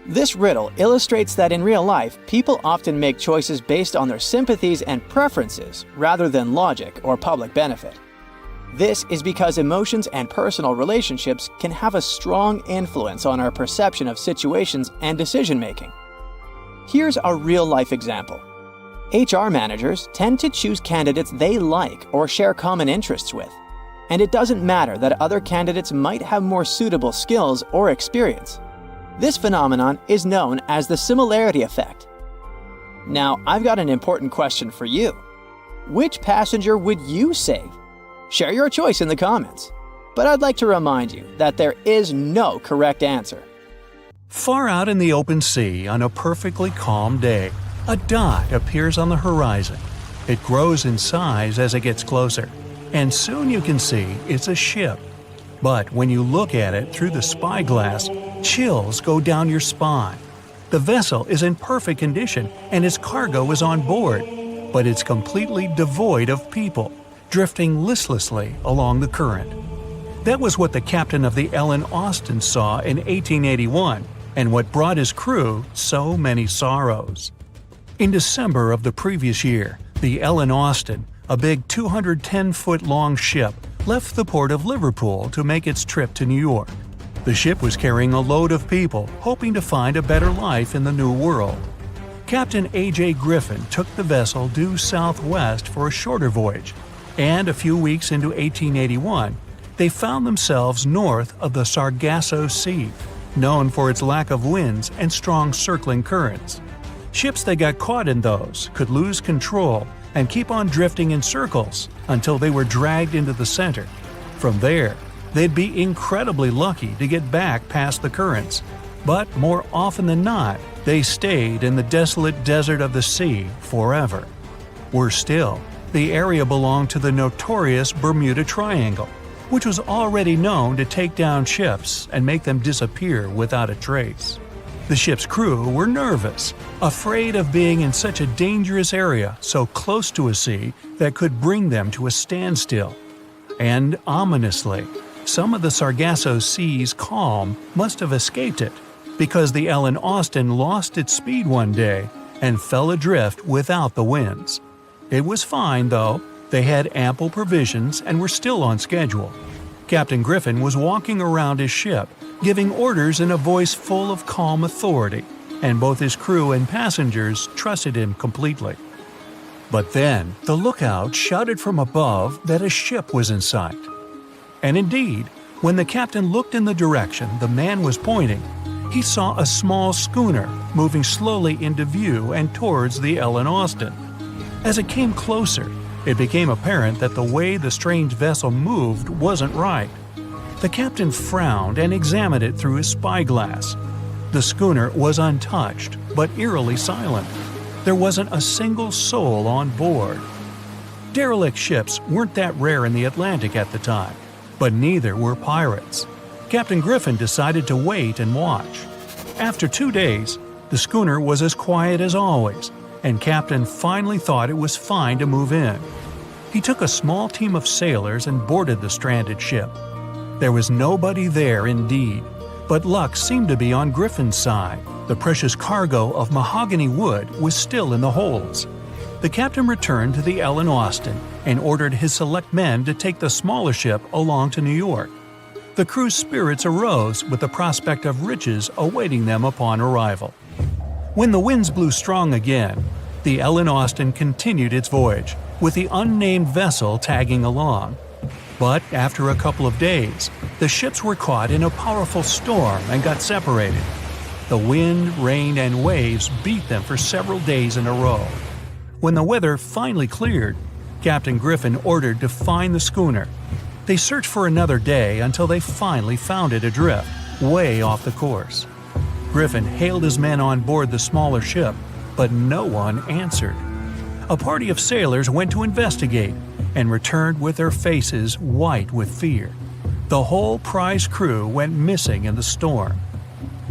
This riddle illustrates that in real life, people often make choices based on their sympathies and preferences rather than logic or public benefit. This is because emotions and personal relationships can have a strong influence on our perception of situations and decision-making. Here's a real-life example. HR managers tend to choose candidates they like or share common interests with, and it doesn't matter that other candidates might have more suitable skills or experience. This phenomenon is known as the similarity effect. Now, I've got an important question for you. Which passenger would you save? Share your choice in the comments. But I'd like to remind you that there is no correct answer. Far out in the open sea on a perfectly calm day, a dot appears on the horizon. It grows in size as it gets closer, and soon you can see it's a ship. But when you look at it through the spyglass, chills go down your spine. The vessel is in perfect condition and its cargo is on board, but it's completely devoid of people, drifting listlessly along the current. That was what the captain of the Ellen Austin saw in 1881, and what brought his crew so many sorrows. In December of the previous year, the Ellen Austin, a big 210-foot-long ship left the port of Liverpool to make its trip to New York. The ship was carrying a load of people hoping to find a better life in the New World. Captain A.J. Griffin took the vessel due southwest for a shorter voyage, and a few weeks into 1881, they found themselves north of the Sargasso Sea, known for its lack of winds and strong circling currents. Ships that got caught in those could lose control and keep on drifting in circles until they were dragged into the center. From there, they'd be incredibly lucky to get back past the currents, but more often than not, they stayed in the desolate desert of the sea forever. Worse still, the area belonged to the notorious Bermuda Triangle, which was already known to take down ships and make them disappear without a trace. The ship's crew were nervous, afraid of being in such a dangerous area so close to a sea that could bring them to a standstill. And ominously, some of the Sargasso Sea's calm must have escaped it, because the Ellen Austin lost its speed one day and fell adrift without the winds. It was fine, though. They had ample provisions and were still on schedule. Captain Griffin was walking around his ship, giving orders in a voice full of calm authority, and both his crew and passengers trusted him completely. But then, the lookout shouted from above that a ship was in sight. And indeed, when the captain looked in the direction the man was pointing, he saw a small schooner moving slowly into view and towards the Ellen Austin. As it came closer, it became apparent that the way the strange vessel moved wasn't right. The captain frowned and examined it through his spyglass. The schooner was untouched, but eerily silent. There wasn't a single soul on board. Derelict ships weren't that rare in the Atlantic at the time, but neither were pirates. Captain Griffin decided to wait and watch. After 2 days, the schooner was as quiet as always, and Captain finally thought it was fine to move in. He took a small team of sailors and boarded the stranded ship. There was nobody there indeed, but luck seemed to be on Griffin's side. The precious cargo of mahogany wood was still in the holds. The captain returned to the Ellen Austin and ordered his select men to take the smaller ship along to New York. The crew's spirits arose with the prospect of riches awaiting them upon arrival. When the winds blew strong again, the Ellen Austin continued its voyage, with the unnamed vessel tagging along. But after a couple of days, the ships were caught in a powerful storm and got separated. The wind, rain, and waves beat them for several days in a row. When the weather finally cleared, Captain Griffin ordered to find the schooner. They searched for another day until they finally found it adrift, way off the course. Griffin hailed his men on board the smaller ship, but no one answered. A party of sailors went to investigate and returned with their faces white with fear. The whole prize crew went missing in the storm.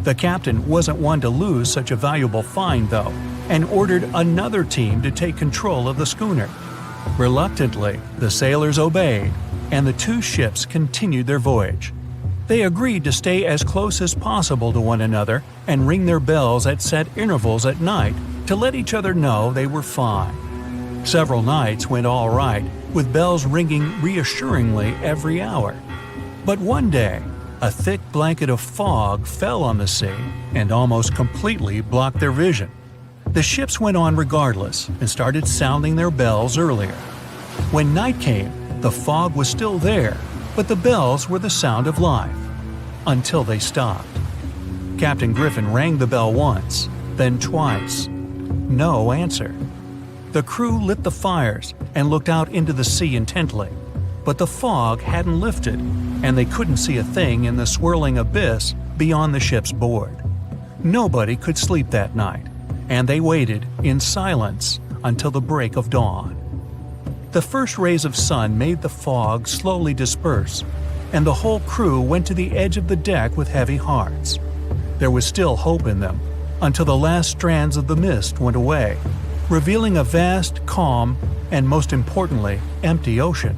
The captain wasn't one to lose such a valuable find, though, and ordered another team to take control of the schooner. Reluctantly, the sailors obeyed, and the two ships continued their voyage. They agreed to stay as close as possible to one another and ring their bells at set intervals at night to let each other know they were fine. Several nights went all right, with bells ringing reassuringly every hour. But one day, a thick blanket of fog fell on the sea and almost completely blocked their vision. The ships went on regardless and started sounding their bells earlier. When night came, the fog was still there, but the bells were the sound of life. Until they stopped. Captain Griffin rang the bell once, then twice. No answer. The crew lit the fires and looked out into the sea intently, but the fog hadn't lifted, and they couldn't see a thing in the swirling abyss beyond the ship's board. Nobody could sleep that night, and they waited in silence until the break of dawn. The first rays of sun made the fog slowly disperse, and the whole crew went to the edge of the deck with heavy hearts. There was still hope in them, until the last strands of the mist went away, revealing a vast, calm, and most importantly, empty ocean.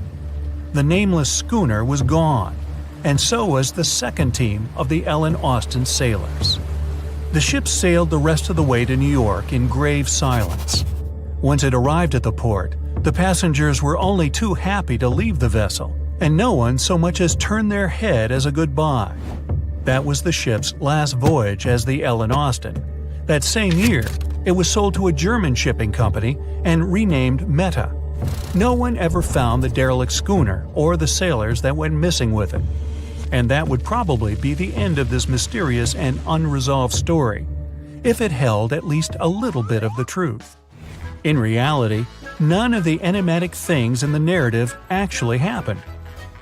The nameless schooner was gone, and so was the second team of the Ellen Austin sailors. The ship sailed the rest of the way to New York in grave silence. Once it arrived at the port, the passengers were only too happy to leave the vessel, and no one so much as turned their head as a goodbye. That was the ship's last voyage as the Ellen Austin. That same year, it was sold to a German shipping company and renamed Meta. No one ever found the derelict schooner or the sailors that went missing with it. And that would probably be the end of this mysterious and unresolved story, if it held at least a little bit of the truth. In reality, none of the enigmatic things in the narrative actually happened.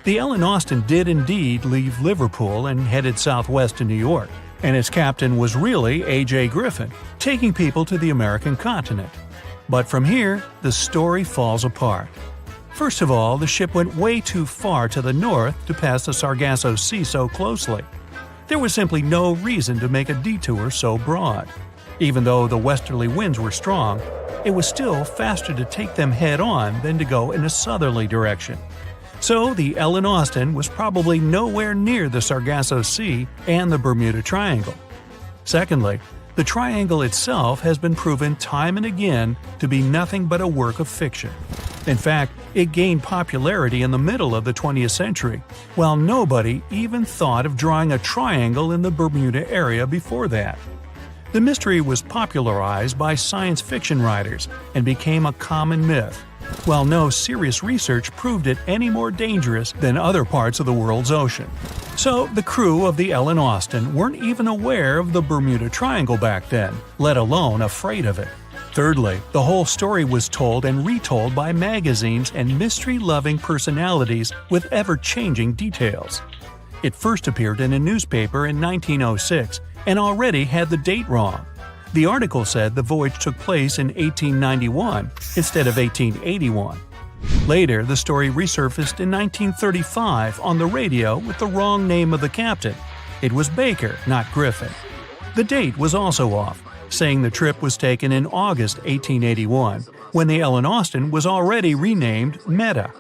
The Ellen Austin did indeed leave Liverpool and headed southwest to New York, and its captain was really A.J. Griffin, taking people to the American continent. But from here, the story falls apart. First of all, the ship went way too far to the north to pass the Sargasso Sea so closely. There was simply no reason to make a detour so broad. Even though the westerly winds were strong, it was still faster to take them head-on than to go in a southerly direction. So the Ellen Austin was probably nowhere near the Sargasso Sea and the Bermuda Triangle. Secondly, the triangle itself has been proven time and again to be nothing but a work of fiction. In fact, it gained popularity in the middle of the 20th century, while nobody even thought of drawing a triangle in the Bermuda area before that. The mystery was popularized by science fiction writers and became a common myth, while no serious research proved it any more dangerous than other parts of the world's ocean. So the crew of the Ellen Austin weren't even aware of the Bermuda Triangle back then, let alone afraid of it. Thirdly, the whole story was told and retold by magazines and mystery-loving personalities with ever-changing details. It first appeared in a newspaper in 1906 and already had the date wrong. The article said the voyage took place in 1891 instead of 1881. Later, the story resurfaced in 1935 on the radio with the wrong name of the captain. It was Baker, not Griffin. The date was also off, saying the trip was taken in August 1881, when the Ellen Austin was already renamed Meta.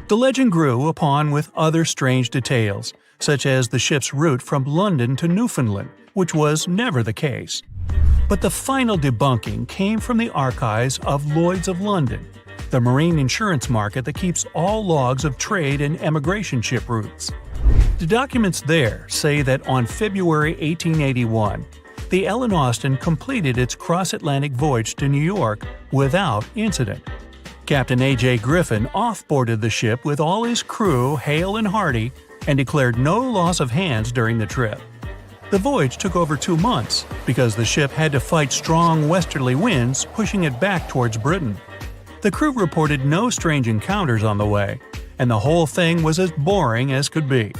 The legend grew upon with other strange details, such as the ship's route from London to Newfoundland, which was never the case. But the final debunking came from the archives of Lloyd's of London, the marine insurance market that keeps all logs of trade and emigration ship routes. The documents there say that on February 1881, the Ellen Austin completed its cross-Atlantic voyage to New York without incident. Captain A.J. Griffin off-boarded the ship with all his crew hale and hearty and declared no loss of hands during the trip. The voyage took over 2 months because the ship had to fight strong westerly winds pushing it back towards Britain. The crew reported no strange encounters on the way, and the whole thing was as boring as could be.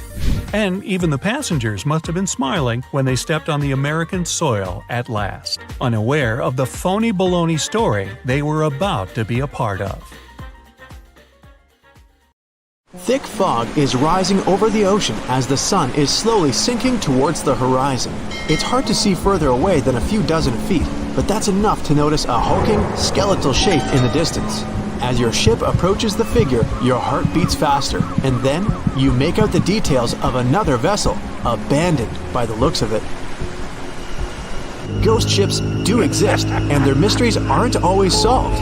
And even the passengers must have been smiling when they stepped on the American soil at last, unaware of the phony baloney story they were about to be a part of. Thick fog is rising over the ocean as the sun is slowly sinking towards the horizon. It's hard to see further away than a few dozen feet, but that's enough to notice a hulking, skeletal shape in the distance. As your ship approaches the figure, your heart beats faster, and then you make out the details of another vessel, abandoned by the looks of it. Ghost ships do exist, and their mysteries aren't always solved.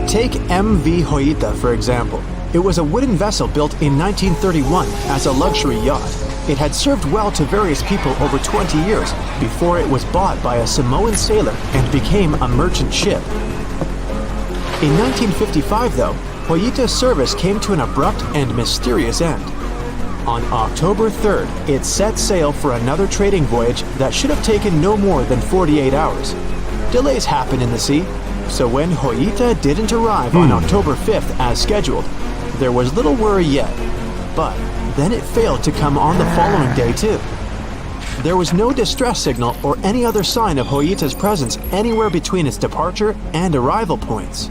Take MV Hoita, for example. It was a wooden vessel built in 1931 as a luxury yacht. It had served well to various people over 20 years before it was bought by a Samoan sailor and became a merchant ship. In 1955, though, Hoita's service came to an abrupt and mysterious end. On October 3rd, it set sail for another trading voyage that should have taken no more than 48 hours. Delays happen in the sea, so when Hoita didn't arrive on October 5th as scheduled, there was little worry yet. But then it failed to come on the following day too. There was no distress signal or any other sign of Hoita's presence anywhere between its departure and arrival points.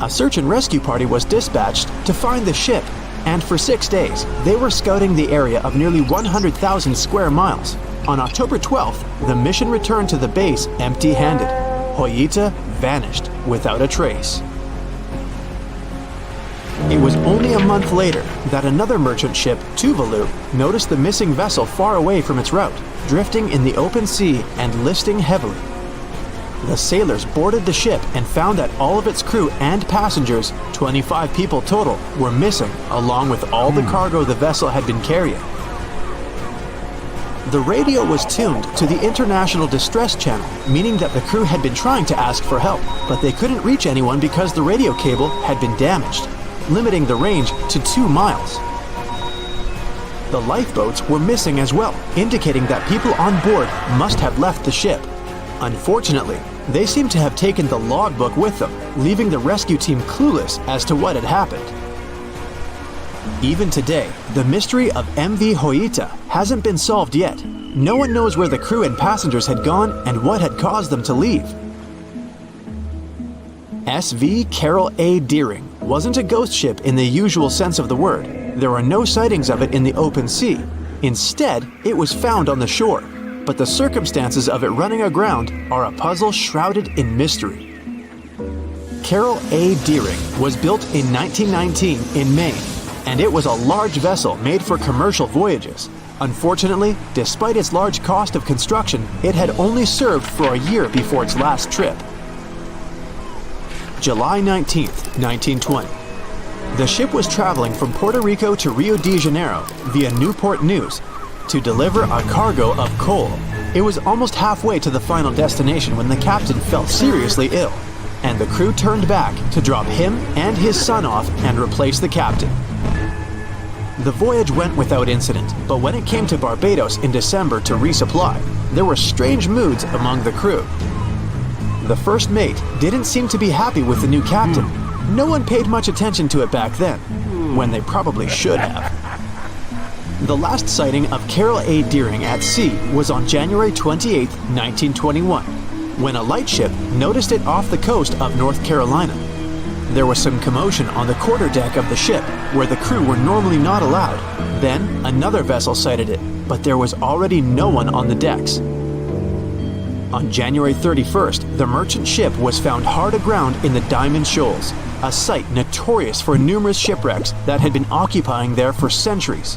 A search and rescue party was dispatched to find the ship, and for 6 days, they were scouting the area of nearly 100,000 square miles. On October 12th, the mission returned to the base empty-handed. Hoita vanished without a trace. It was only a month later that another merchant ship, Tuvalu, noticed the missing vessel far away from its route, drifting in the open sea and listing heavily. The sailors boarded the ship and found that all of its crew and passengers, 25 people total, were missing, along with all the cargo the vessel had been carrying. The radio was tuned to the International Distress Channel, meaning that the crew had been trying to ask for help, but they couldn't reach anyone because the radio cable had been damaged, limiting the range to 2 miles. The lifeboats were missing as well, indicating that people on board must have left the ship. Unfortunately, they seem to have taken the logbook with them, leaving the rescue team clueless as to what had happened. Even today, the mystery of MV Hoita hasn't been solved yet. No one knows where the crew and passengers had gone and what had caused them to leave. SV Carol A. Deering wasn't a ghost ship in the usual sense of the word. There are no sightings of it in the open sea. Instead, it was found on the shore, but the circumstances of it running aground are a puzzle shrouded in mystery. Carol A. Deering was built in 1919 in Maine, and it was a large vessel made for commercial voyages. Unfortunately, despite its large cost of construction, it had only served for a year before its last trip. July 19, 1920. The ship was traveling from Puerto Rico to Rio de Janeiro via Newport News to deliver a cargo of coal. It was almost halfway to the final destination when the captain fell seriously ill, and the crew turned back to drop him and his son off and replace the captain. The voyage went without incident, but when it came to Barbados in December to resupply, there were strange moods among the crew. The first mate didn't seem to be happy with the new captain. No one paid much attention to it back then, when they probably should have. The last sighting of Carol A. Deering at sea was on January 28, 1921, when a lightship noticed it off the coast of North Carolina. There was some commotion on the quarterdeck of the ship, where the crew were normally not allowed. Then, another vessel sighted it, but there was already no one on the decks. On January 31st, the merchant ship was found hard aground in the Diamond Shoals, a site notorious for numerous shipwrecks that had been occupying there for centuries.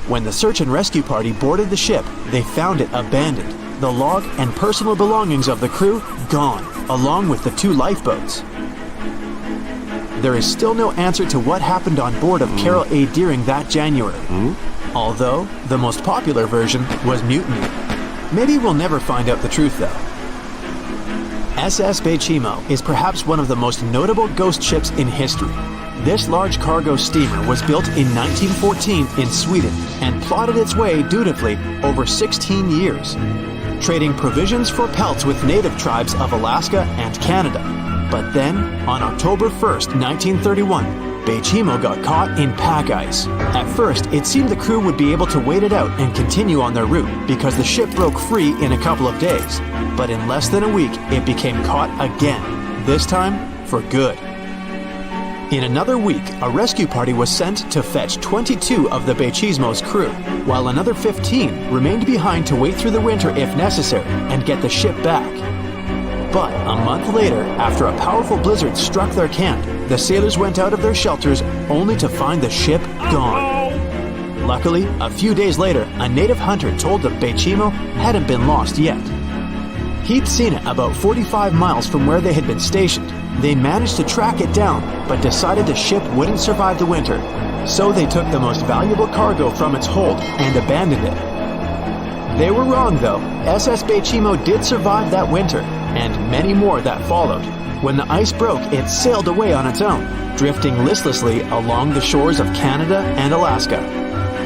When the search and rescue party boarded the ship, they found it abandoned, the log and personal belongings of the crew gone, along with the 2 lifeboats. There is still no answer to what happened on board of Carol A. Deering that January, although the most popular version was mutiny. Maybe we'll never find out the truth though. SS Baychimo is perhaps one of the most notable ghost ships in history. This large cargo steamer was built in 1914 in Sweden and plotted its way dutifully over 16 years, trading provisions for pelts with native tribes of Alaska and Canada. But then, on October 1st, 1931, Baychimo got caught in pack ice. At first, it seemed the crew would be able to wait it out and continue on their route because the ship broke free in a couple of days. But in less than a week, it became caught again, this time for good. In another week, a rescue party was sent to fetch 22 of the Baychimo's crew, while another 15 remained behind to wait through the winter if necessary and get the ship back. But a month later, after a powerful blizzard struck their camp, the sailors went out of their shelters only to find the ship gone. Luckily, a few days later, a native hunter told them Baychimo hadn't been lost yet. He'd seen it about 45 miles from where they had been stationed. They managed to track it down, but decided the ship wouldn't survive the winter. So they took the most valuable cargo from its hold and abandoned it. They were wrong though. SS Baychimo did survive that winter, and many more that followed. When the ice broke, it sailed away on its own, drifting listlessly along the shores of Canada and Alaska.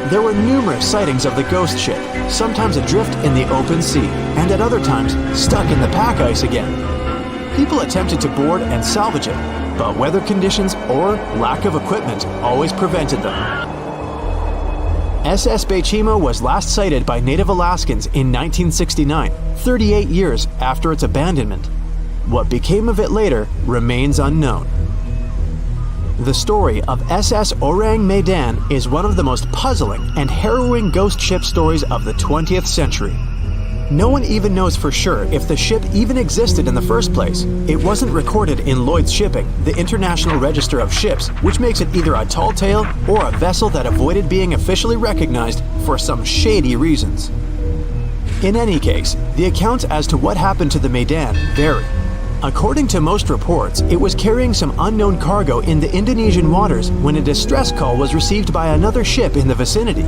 There were numerous sightings of the ghost ship, sometimes adrift in the open sea, and at other times stuck in the pack ice again. People attempted to board and salvage it, but weather conditions or lack of equipment always prevented them. SS Baychimo was last sighted by native Alaskans in 1969, 38 years after its abandonment. What became of it later remains unknown. The story of SS Orang Medan is one of the most puzzling and harrowing ghost ship stories of the 20th century. No one even knows for sure if the ship even existed in the first place. It wasn't recorded in Lloyd's Shipping, the International Register of Ships, which makes it either a tall tale or a vessel that avoided being officially recognized for some shady reasons. In any case, the accounts as to what happened to the Medan vary. According to most reports, it was carrying some unknown cargo in the Indonesian waters when a distress call was received by another ship in the vicinity.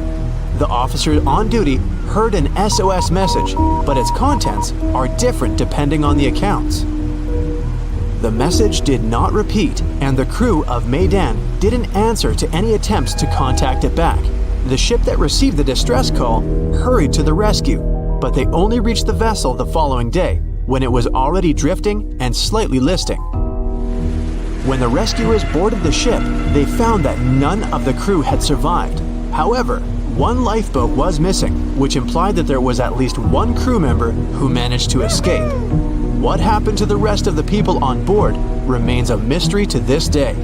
The officer on duty heard an SOS message, but its contents are different depending on the accounts. The message did not repeat, and the crew of Medan didn't answer to any attempts to contact it back. The ship that received the distress call hurried to the rescue, but they only reached the vessel the following day, when it was already drifting and slightly listing. When the rescuers boarded the ship, they found that none of the crew had survived. However, one lifeboat was missing, which implied that there was at least one crew member who managed to escape. What happened to the rest of the people on board remains a mystery to this day.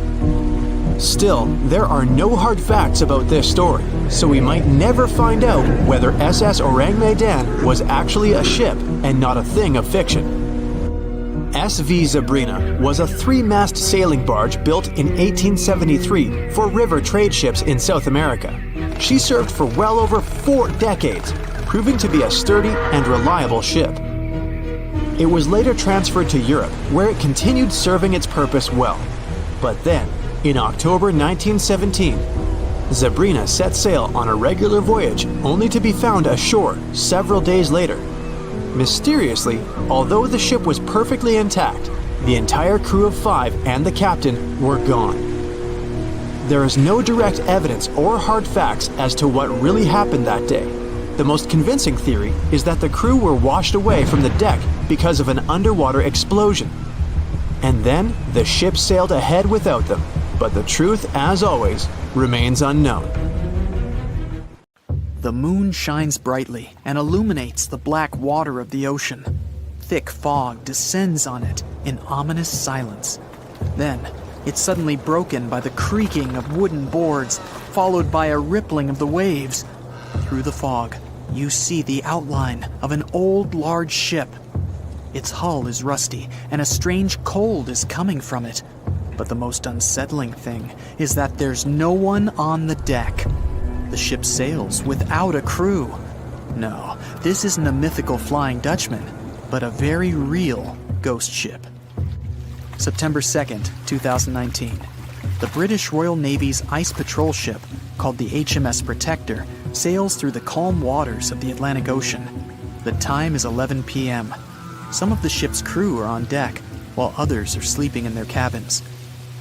Still, there are no hard facts about this story, so we might never find out whether SS Orang Medan was actually a ship and not a thing of fiction. SV Sabrina was a 3-mast sailing barge built in 1873 for river trade ships in South America. She served for well over 4 decades, proving to be a sturdy and reliable ship. It was later transferred to Europe, where it continued serving its purpose well. But then, in October 1917, Sabrina set sail on a regular voyage only to be found ashore several days later. Mysteriously, although the ship was perfectly intact, the entire crew of 5 and the captain were gone. There is no direct evidence or hard facts as to what really happened that day. The most convincing theory is that the crew were washed away from the deck because of an underwater explosion. And then the ship sailed ahead without them. But the truth, as always, remains unknown. The moon shines brightly and illuminates the black water of the ocean. Thick fog descends on it in ominous silence. Then, it's suddenly broken by the creaking of wooden boards, followed by a rippling of the waves. Through the fog, you see the outline of an old, large ship. Its hull is rusty, and a strange cold is coming from it. But the most unsettling thing is that there's no one on the deck. The ship sails without a crew. No, this isn't a mythical Flying Dutchman, but a very real ghost ship. September 2nd, 2019. The British Royal Navy's ice patrol ship, called the HMS Protector, sails through the calm waters of the Atlantic Ocean. The time is 11 p.m. Some of the ship's crew are on deck, while others are sleeping in their cabins.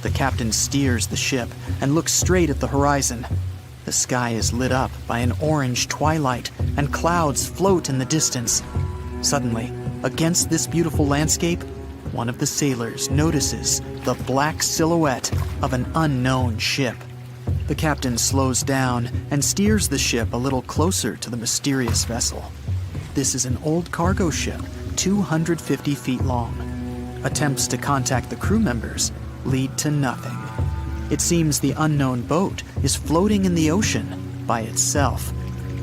The captain steers the ship and looks straight at the horizon. The sky is lit up by an orange twilight, and clouds float in the distance. Suddenly, against this beautiful landscape, one of the sailors notices the black silhouette of an unknown ship. The captain slows down and steers the ship a little closer to the mysterious vessel. This is an old cargo ship, 250 feet long. Attempts to contact the crew members lead to nothing. It seems the unknown boat is floating in the ocean by itself.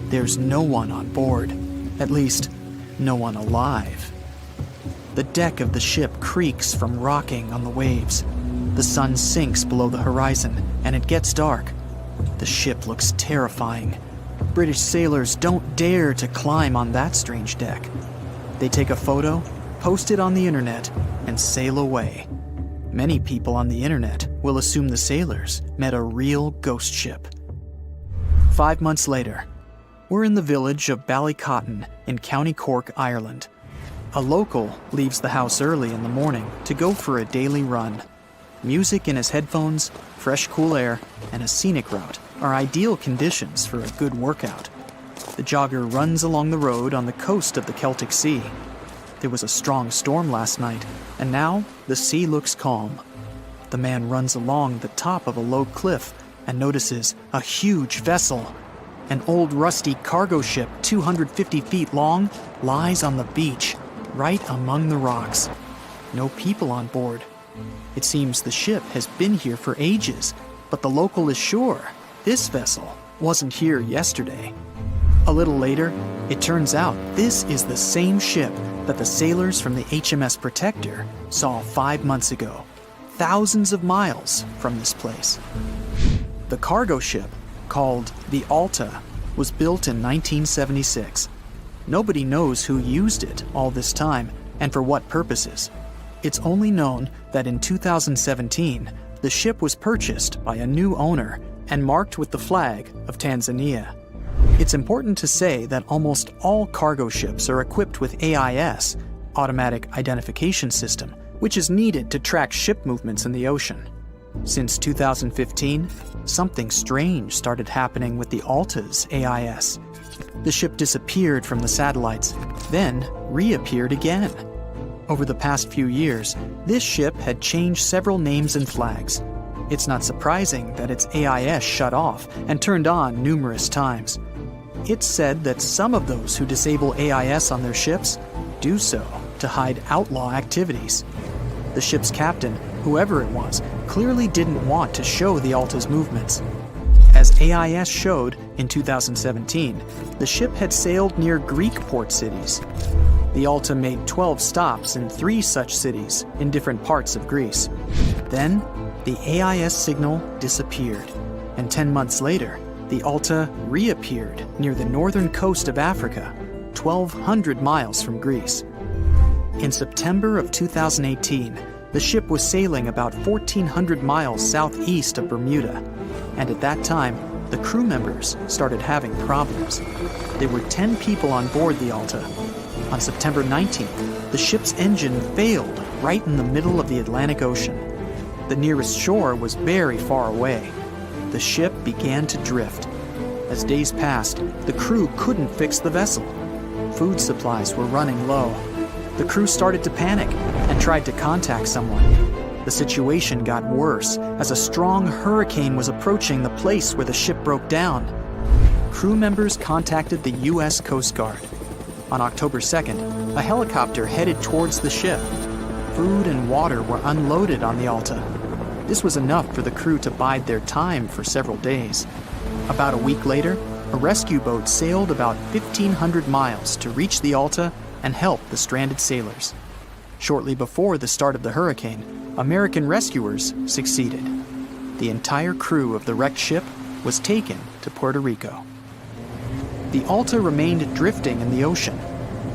There's no one on board, at least, no one alive. The deck of the ship creaks from rocking on the waves. The sun sinks below the horizon, and it gets dark. The ship looks terrifying. British sailors don't dare to climb on that strange deck. They take a photo, post it on the internet, and sail away. Many people on the internet will assume the sailors met a real ghost ship. 5 months later, we're in the village of Ballycotton in County Cork, Ireland. A local leaves the house early in the morning to go for a daily run. Music in his headphones, fresh cool air, and a scenic route are ideal conditions for a good workout. The jogger runs along the road on the coast of the Celtic Sea. There was a strong storm last night, and now the sea looks calm. The man runs along the top of a low cliff and notices a huge vessel. An old rusty cargo ship 250 feet long lies on the beach, right among the rocks. No people on board. It seems the ship has been here for ages, but the local is sure this vessel wasn't here yesterday. A little later, it turns out this is the same ship that the sailors from the HMS Protector saw 5 months ago, thousands of miles from this place. The cargo ship, called the Alta, was built in 1976. Nobody knows who used it all this time and for what purposes. It's only known that in 2017, the ship was purchased by a new owner and marked with the flag of Tanzania. It's important to say that almost all cargo ships are equipped with AIS, Automatic Identification System, which is needed to track ship movements in the ocean. Since 2015, something strange started happening with the Alta's AIS. The ship disappeared from the satellites, then reappeared again. Over the past few years, this ship had changed several names and flags. It's not surprising that its AIS shut off and turned on numerous times. It's said that some of those who disable AIS on their ships do so to hide outlaw activities. The ship's captain, whoever it was, clearly didn't want to show the Alta's movements. As AIS showed in 2017, the ship had sailed near Greek port cities. The Alta made 12 stops in 3 such cities in different parts of Greece. Then, the AIS signal disappeared, and 10 months later, the Alta reappeared near the northern coast of Africa, 1,200 miles from Greece. In September of 2018, the ship was sailing about 1,400 miles southeast of Bermuda, and at that time, the crew members started having problems. There were 10 people on board the Alta. On September 19th, the ship's engine failed right in the middle of the Atlantic Ocean. The nearest shore was very far away. The ship began to drift. As days passed, the crew couldn't fix the vessel. Food supplies were running low. The crew started to panic and tried to contact someone. The situation got worse as a strong hurricane was approaching the place where the ship broke down. Crew members contacted the U.S. Coast Guard. On October 2nd, a helicopter headed towards the ship. Food and water were unloaded on the Alta. This was enough for the crew to bide their time for several days. About a week later, a rescue boat sailed about 1,500 miles to reach the Alta and help the stranded sailors. Shortly before the start of the hurricane, American rescuers succeeded. The entire crew of the wrecked ship was taken to Puerto Rico. The Alta remained drifting in the ocean.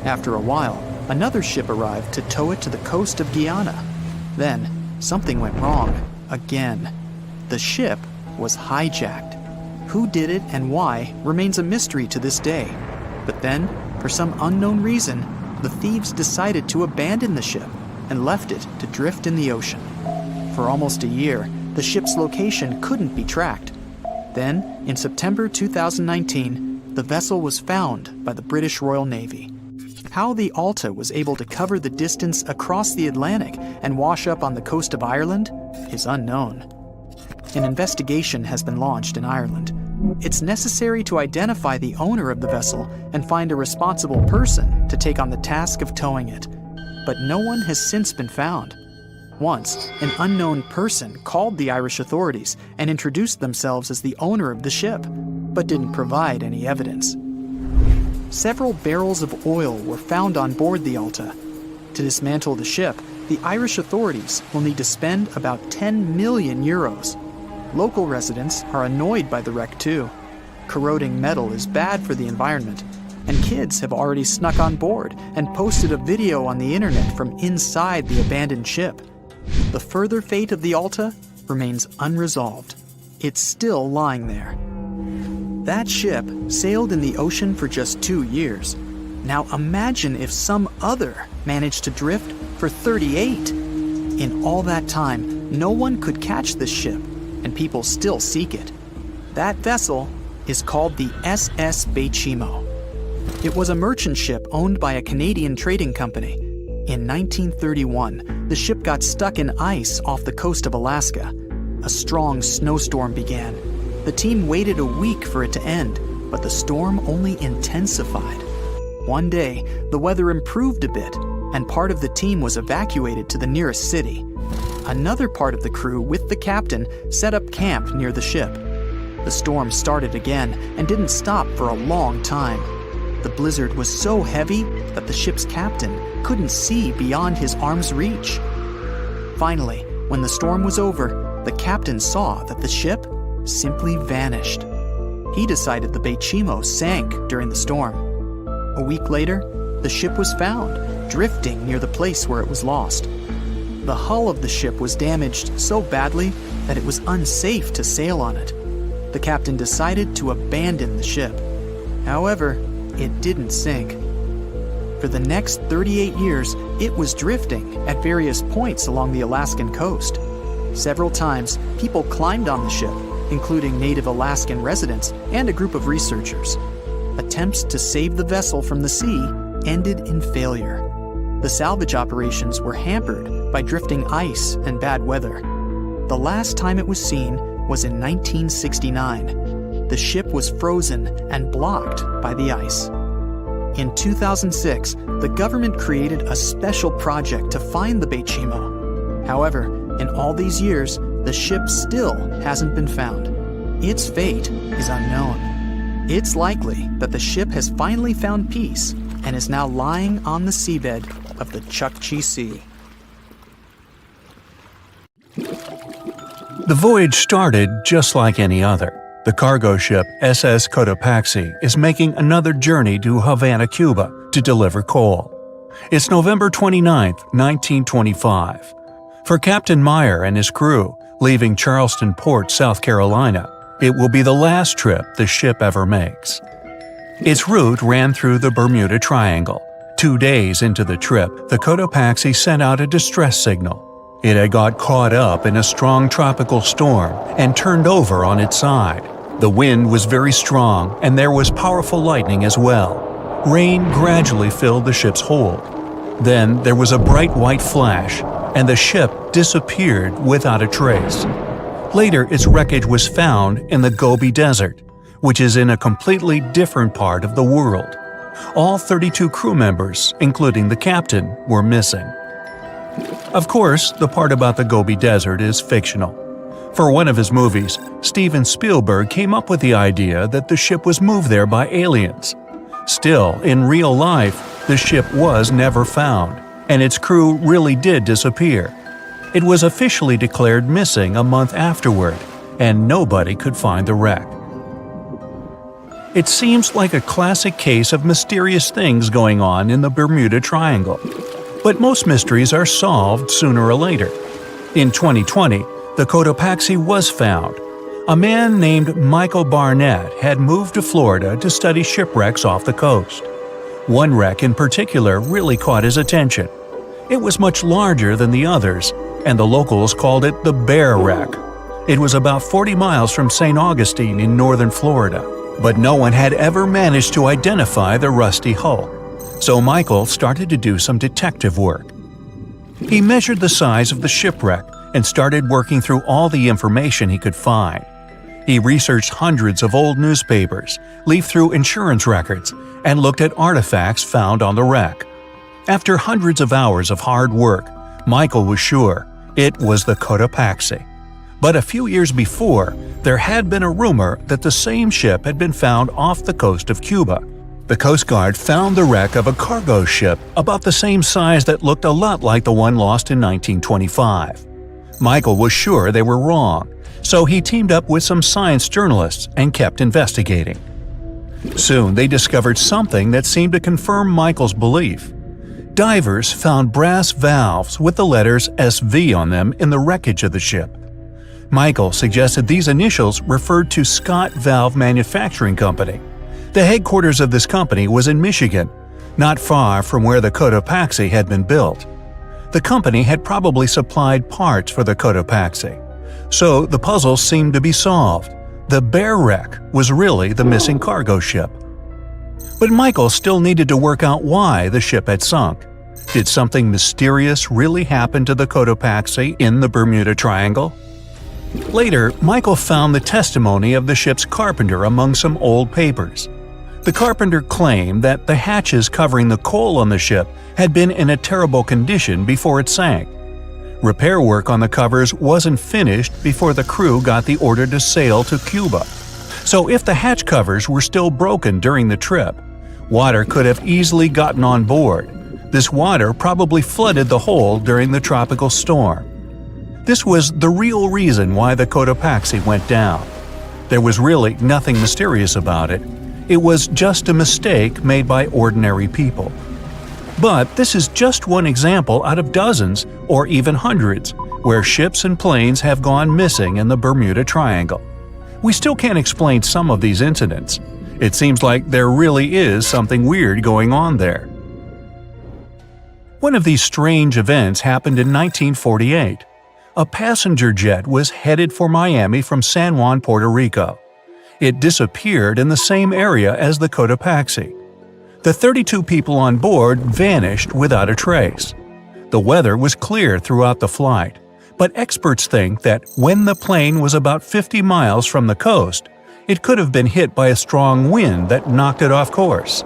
After a while, another ship arrived to tow it to the coast of Guyana. Then, something went wrong again. The ship was hijacked. Who did it and why remains a mystery to this day. But then, for some unknown reason, the thieves decided to abandon the ship and left it to drift in the ocean. For almost a year, the ship's location couldn't be tracked. Then, in September 2019, the vessel was found by the British Royal Navy. How the Alta was able to cover the distance across the Atlantic and wash up on the coast of Ireland is unknown. An investigation has been launched in Ireland. It's necessary to identify the owner of the vessel and find a responsible person to take on the task of towing it. But no one has since been found. Once, an unknown person called the Irish authorities and introduced themselves as the owner of the ship, but didn't provide any evidence. Several barrels of oil were found on board the Alta. To dismantle the ship, the Irish authorities will need to spend about 10 million euros. Local residents are annoyed by the wreck too. Corroding metal is bad for the environment, and kids have already snuck on board and posted a video on the internet from inside the abandoned ship. The further fate of the Alta remains unresolved. It's still lying there. That ship sailed in the ocean for just 2 years. Now imagine if some other managed to drift for 38. In all that time, no one could catch this ship, and people still seek it. That vessel is called the SS Baychimo. It was a merchant ship owned by a Canadian trading company. In 1931, the ship got stuck in ice off the coast of Alaska. A strong snowstorm began. The team waited a week for it to end, but the storm only intensified. One day, the weather improved a bit, and part of the team was evacuated to the nearest city. Another part of the crew, with the captain, set up camp near the ship. The storm started again and didn't stop for a long time. The blizzard was so heavy that the ship's captain couldn't see beyond his arm's reach. Finally, when the storm was over, the captain saw that the ship simply vanished. He decided the Baychimo sank during the storm. A week later, the ship was found, drifting near the place where it was lost. The hull of the ship was damaged so badly that it was unsafe to sail on it. The captain decided to abandon the ship. However, it didn't sink. For the next 38 years, it was drifting at various points along the Alaskan coast. Several times, people climbed on the ship, including native Alaskan residents and a group of researchers. Attempts to save the vessel from the sea ended in failure. The salvage operations were hampered by drifting ice and bad weather. The last time it was seen was in 1969. The ship was frozen and blocked by the ice. In 2006, the government created a special project to find the Baychimo. However, in all these years, the ship still hasn't been found. Its fate is unknown. It's likely that the ship has finally found peace and is now lying on the seabed of the Chukchi Sea. The voyage started just like any other. The cargo ship SS Cotopaxi is making another journey to Havana, Cuba, to deliver coal. It's November 29, 1925. For Captain Meyer and his crew, leaving Charleston Port, South Carolina, it will be the last trip the ship ever makes. Its route ran through the Bermuda Triangle. 2 days into the trip, the Cotopaxi sent out a distress signal. It had got caught up in a strong tropical storm and turned over on its side. The wind was very strong and there was powerful lightning as well. Rain gradually filled the ship's hold. Then there was a bright white flash, and the ship disappeared without a trace. Later, its wreckage was found in the Gobi Desert, which is in a completely different part of the world. All 32 crew members, including the captain, were missing. Of course, the part about the Gobi Desert is fictional. For one of his movies, Steven Spielberg came up with the idea that the ship was moved there by aliens. Still, in real life, the ship was never found, and its crew really did disappear. It was officially declared missing a month afterward, and nobody could find the wreck. It seems like a classic case of mysterious things going on in the Bermuda Triangle. But most mysteries are solved sooner or later. In 2020, the Cotopaxi was found. A man named Michael Barnett had moved to Florida to study shipwrecks off the coast. One wreck in particular really caught his attention. It was much larger than the others, and the locals called it the Bear Wreck. It was about 40 miles from St. Augustine in northern Florida, but no one had ever managed to identify the rusty hull. So Michael started to do some detective work. He measured the size of the shipwreck and started working through all the information he could find. He researched hundreds of old newspapers, leafed through insurance records, and looked at artifacts found on the wreck. After hundreds of hours of hard work, Michael was sure it was the Cotopaxi. But a few years before, there had been a rumor that the same ship had been found off the coast of Cuba. The Coast Guard found the wreck of a cargo ship about the same size that looked a lot like the one lost in 1925. Michael was sure they were wrong, so he teamed up with some science journalists and kept investigating. Soon they discovered something that seemed to confirm Michael's belief. Divers found brass valves with the letters SV on them in the wreckage of the ship. Michael suggested these initials referred to Scott Valve Manufacturing Company. The headquarters of this company was in Michigan, not far from where the Cotopaxi had been built. The company had probably supplied parts for the Cotopaxi. So the puzzle seemed to be solved. The Bear Wreck was really the missing cargo ship. But Michael still needed to work out why the ship had sunk. Did something mysterious really happen to the Cotopaxi in the Bermuda Triangle? Later, Michael found the testimony of the ship's carpenter among some old papers. The carpenter claimed that the hatches covering the coal on the ship had been in a terrible condition before it sank. Repair work on the covers wasn't finished before the crew got the order to sail to Cuba. So if the hatch covers were still broken during the trip, water could have easily gotten on board. This water probably flooded the hold during the tropical storm. This was the real reason why the Cotopaxi went down. There was really nothing mysterious about it. It was just a mistake made by ordinary people. But this is just one example out of dozens, or even hundreds, where ships and planes have gone missing in the Bermuda Triangle. We still can't explain some of these incidents. It seems like there really is something weird going on there. One of these strange events happened in 1948. A passenger jet was headed for Miami from San Juan, Puerto Rico. It disappeared in the same area as the Cotopaxi. The 32 people on board vanished without a trace. The weather was clear throughout the flight, but experts think that when the plane was about 50 miles from the coast, it could have been hit by a strong wind that knocked it off course.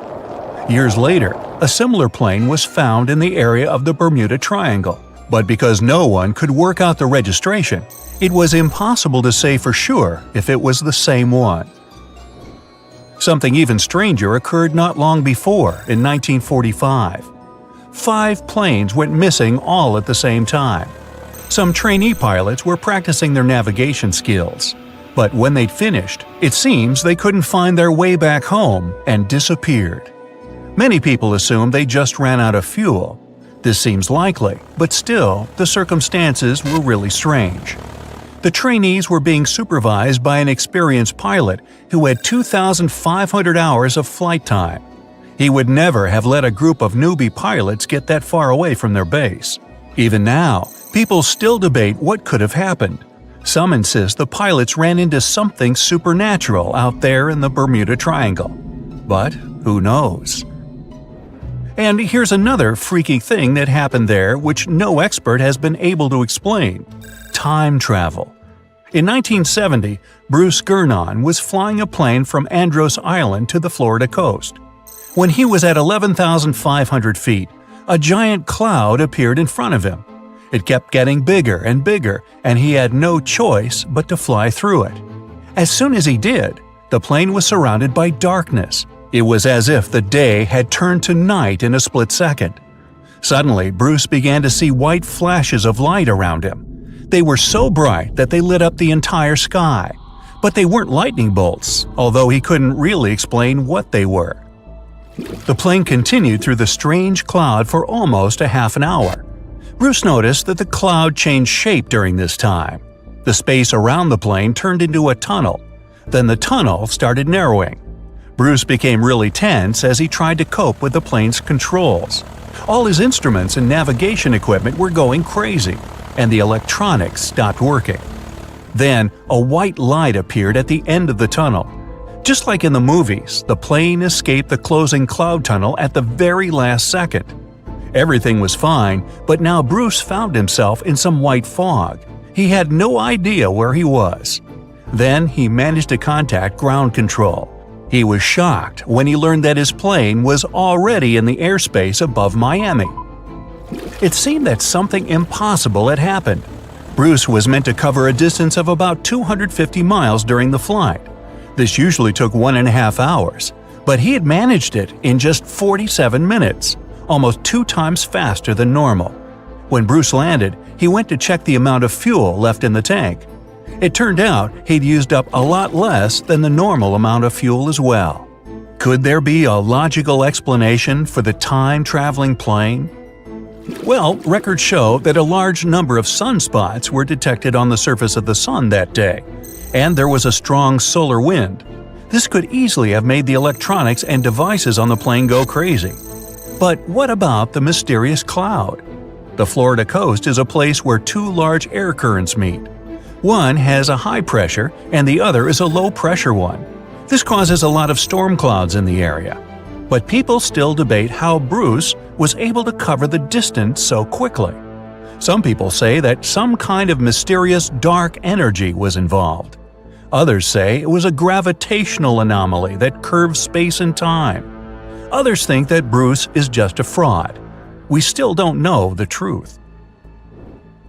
Years later, a similar plane was found in the area of the Bermuda Triangle, but because no one could work out the registration, it was impossible to say for sure if it was the same one. Something even stranger occurred not long before, in 1945. 5 planes went missing all at the same time. Some trainee pilots were practicing their navigation skills, but when they'd finished, it seems they couldn't find their way back home and disappeared. Many people assume they just ran out of fuel. This seems likely, but still, the circumstances were really strange. The trainees were being supervised by an experienced pilot who had 2,500 hours of flight time. He would never have let a group of newbie pilots get that far away from their base. Even now, people still debate what could have happened. Some insist the pilots ran into something supernatural out there in the Bermuda Triangle. But who knows? And here's another freaky thing that happened there which no expert has been able to explain: time travel. In 1970, Bruce Gernon was flying a plane from Andros Island to the Florida coast. When he was at 11,500 feet, a giant cloud appeared in front of him. It kept getting bigger and bigger, and he had no choice but to fly through it. As soon as he did, the plane was surrounded by darkness. It was as if the day had turned to night in a split second. Suddenly, Bruce began to see white flashes of light around him. They were so bright that they lit up the entire sky. But they weren't lightning bolts, although he couldn't really explain what they were. The plane continued through the strange cloud for almost a half an hour. Bruce noticed that the cloud changed shape during this time. The space around the plane turned into a tunnel. Then the tunnel started narrowing. Bruce became really tense as he tried to cope with the plane's controls. All his instruments and navigation equipment were going crazy, and the electronics stopped working. Then, a white light appeared at the end of the tunnel. Just like in the movies, the plane escaped the closing cloud tunnel at the very last second. Everything was fine, but now Bruce found himself in some white fog. He had no idea where he was. Then he managed to contact ground control. He was shocked when he learned that his plane was already in the airspace above Miami. It seemed that something impossible had happened. Bruce was meant to cover a distance of about 250 miles during the flight. This usually took 1.5 hours, but he had managed it in just 47 minutes, almost 2 times faster than normal. When Bruce landed, he went to check the amount of fuel left in the tank. It turned out he'd used up a lot less than the normal amount of fuel as well. Could there be a logical explanation for the time-traveling plane? Well, records show that a large number of sunspots were detected on the surface of the sun that day, and there was a strong solar wind. This could easily have made the electronics and devices on the plane go crazy. But what about the mysterious cloud? The Florida coast is a place where 2 large air currents meet. One has a high pressure and the other is a low pressure one. This causes a lot of storm clouds in the area. But people still debate how Bruce was able to cover the distance so quickly. Some people say that some kind of mysterious dark energy was involved. Others say it was a gravitational anomaly that curves space and time. Others think that Bruce is just a fraud. We still don't know the truth.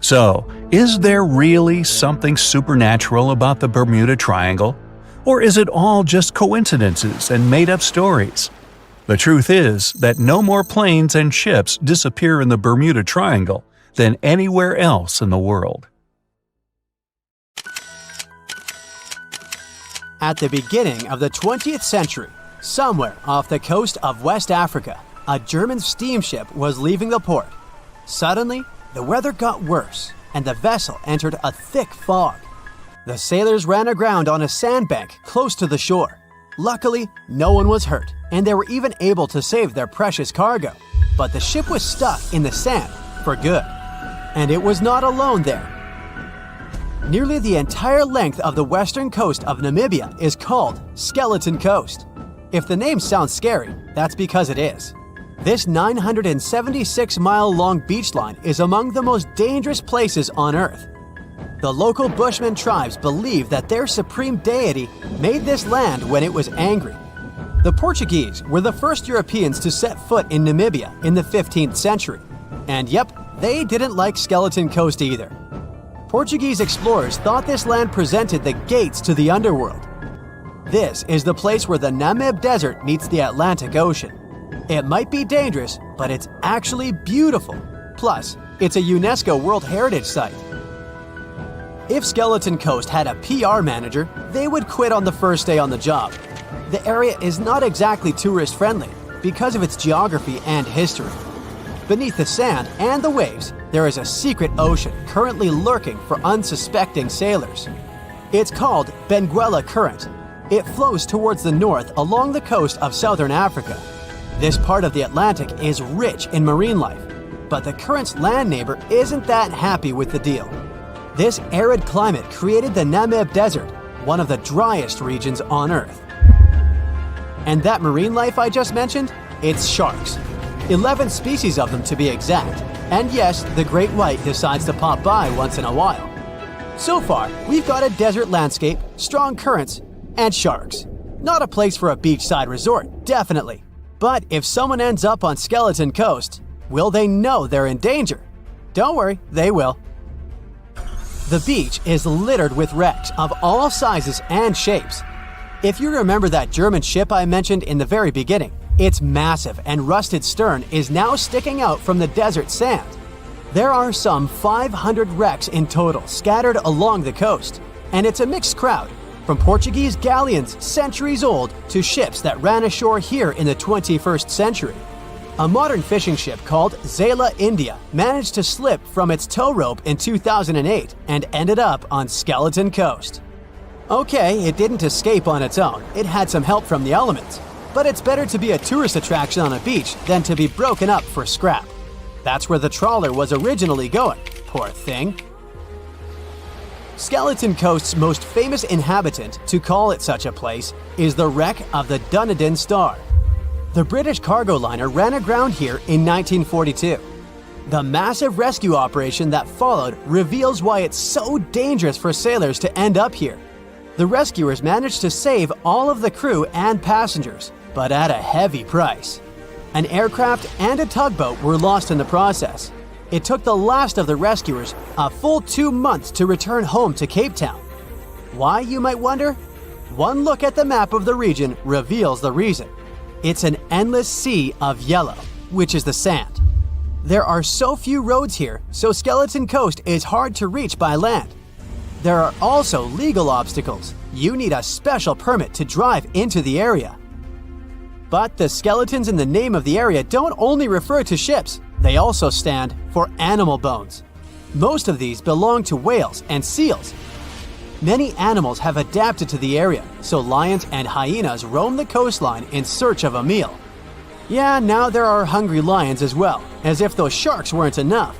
So, is there really something supernatural about the Bermuda Triangle? Or is it all just coincidences and made-up stories? The truth is that no more planes and ships disappear in the Bermuda Triangle than anywhere else in the world. At the beginning of the 20th century, Somewhere off the coast of West Africa, a German steamship was leaving the port. Suddenly, the weather got worse, and the vessel entered a thick fog. The sailors ran aground on a sandbank close to the shore. Luckily, no one was hurt, and they were even able to save their precious cargo. But the ship was stuck in the sand for good. And it was not alone there. Nearly the entire length of the western coast of Namibia is called Skeleton Coast. If the name sounds scary, that's because it is. This 976-mile-long beach line is among the most dangerous places on Earth. The local Bushman tribes believe that their supreme deity made this land when it was angry. The Portuguese were the first Europeans to set foot in Namibia in the 15th century. And yep, they didn't like Skeleton Coast either. Portuguese explorers thought this land presented the gates to the underworld. This is the place where the Namib Desert meets the Atlantic Ocean. It might be dangerous, but it's actually beautiful. Plus, it's a UNESCO World Heritage Site. If Skeleton Coast had a PR manager, they would quit on the first day on the job. The area is not exactly tourist-friendly because of its geography and history. Beneath the sand and the waves, there is a secret ocean currently lurking for unsuspecting sailors. It's called Benguela Current. It flows towards the north along the coast of southern Africa. This part of the Atlantic is rich in marine life, but the current's land neighbor isn't that happy with the deal. This arid climate created the Namib Desert, one of the driest regions on Earth. And that marine life I just mentioned? It's sharks. 11 species of them to be exact. And yes, the great white decides to pop by once in a while. So far, we've got a desert landscape, strong currents, and sharks. Not a place for a beachside resort, definitely. But if someone ends up on Skeleton Coast, will they know they're in danger? Don't worry, they will. The beach is littered with wrecks of all sizes and shapes. If you remember that German ship I mentioned in the very beginning, its massive and rusted stern is now sticking out from the desert sand. There are some 500 wrecks in total scattered along the coast, and it's a mixed crowd, from Portuguese galleons centuries old to ships that ran ashore here in the 21st century. A modern fishing ship called Zela India managed to slip from its tow rope in 2008 and ended up on Skeleton Coast. Okay, it didn't escape on its own, it had some help from the elements. But it's better to be a tourist attraction on a beach than to be broken up for scrap. That's where the trawler was originally going, poor thing. Skeleton Coast's most famous inhabitant, to call it such a place, is the wreck of the Dunedin Star. The British cargo liner ran aground here in 1942. The massive rescue operation that followed reveals why it's so dangerous for sailors to end up here. The rescuers managed to save all of the crew and passengers, but at a heavy price. An aircraft and a tugboat were lost in the process. It took the last of the rescuers a full 2 months to return home to Cape Town. Why, you might wonder? One look at the map of the region reveals the reason. It's an endless sea of yellow, which is the sand. There are so few roads here, so Skeleton Coast is hard to reach by land. There are also legal obstacles. You need a special permit to drive into the area. But the skeletons in the name of the area don't only refer to ships, they also stand for animal bones. Most of these belong to whales and seals. Many animals have adapted to the area, so lions and hyenas roam the coastline in search of a meal. Yeah, now there are hungry lions as well, as if those sharks weren't enough.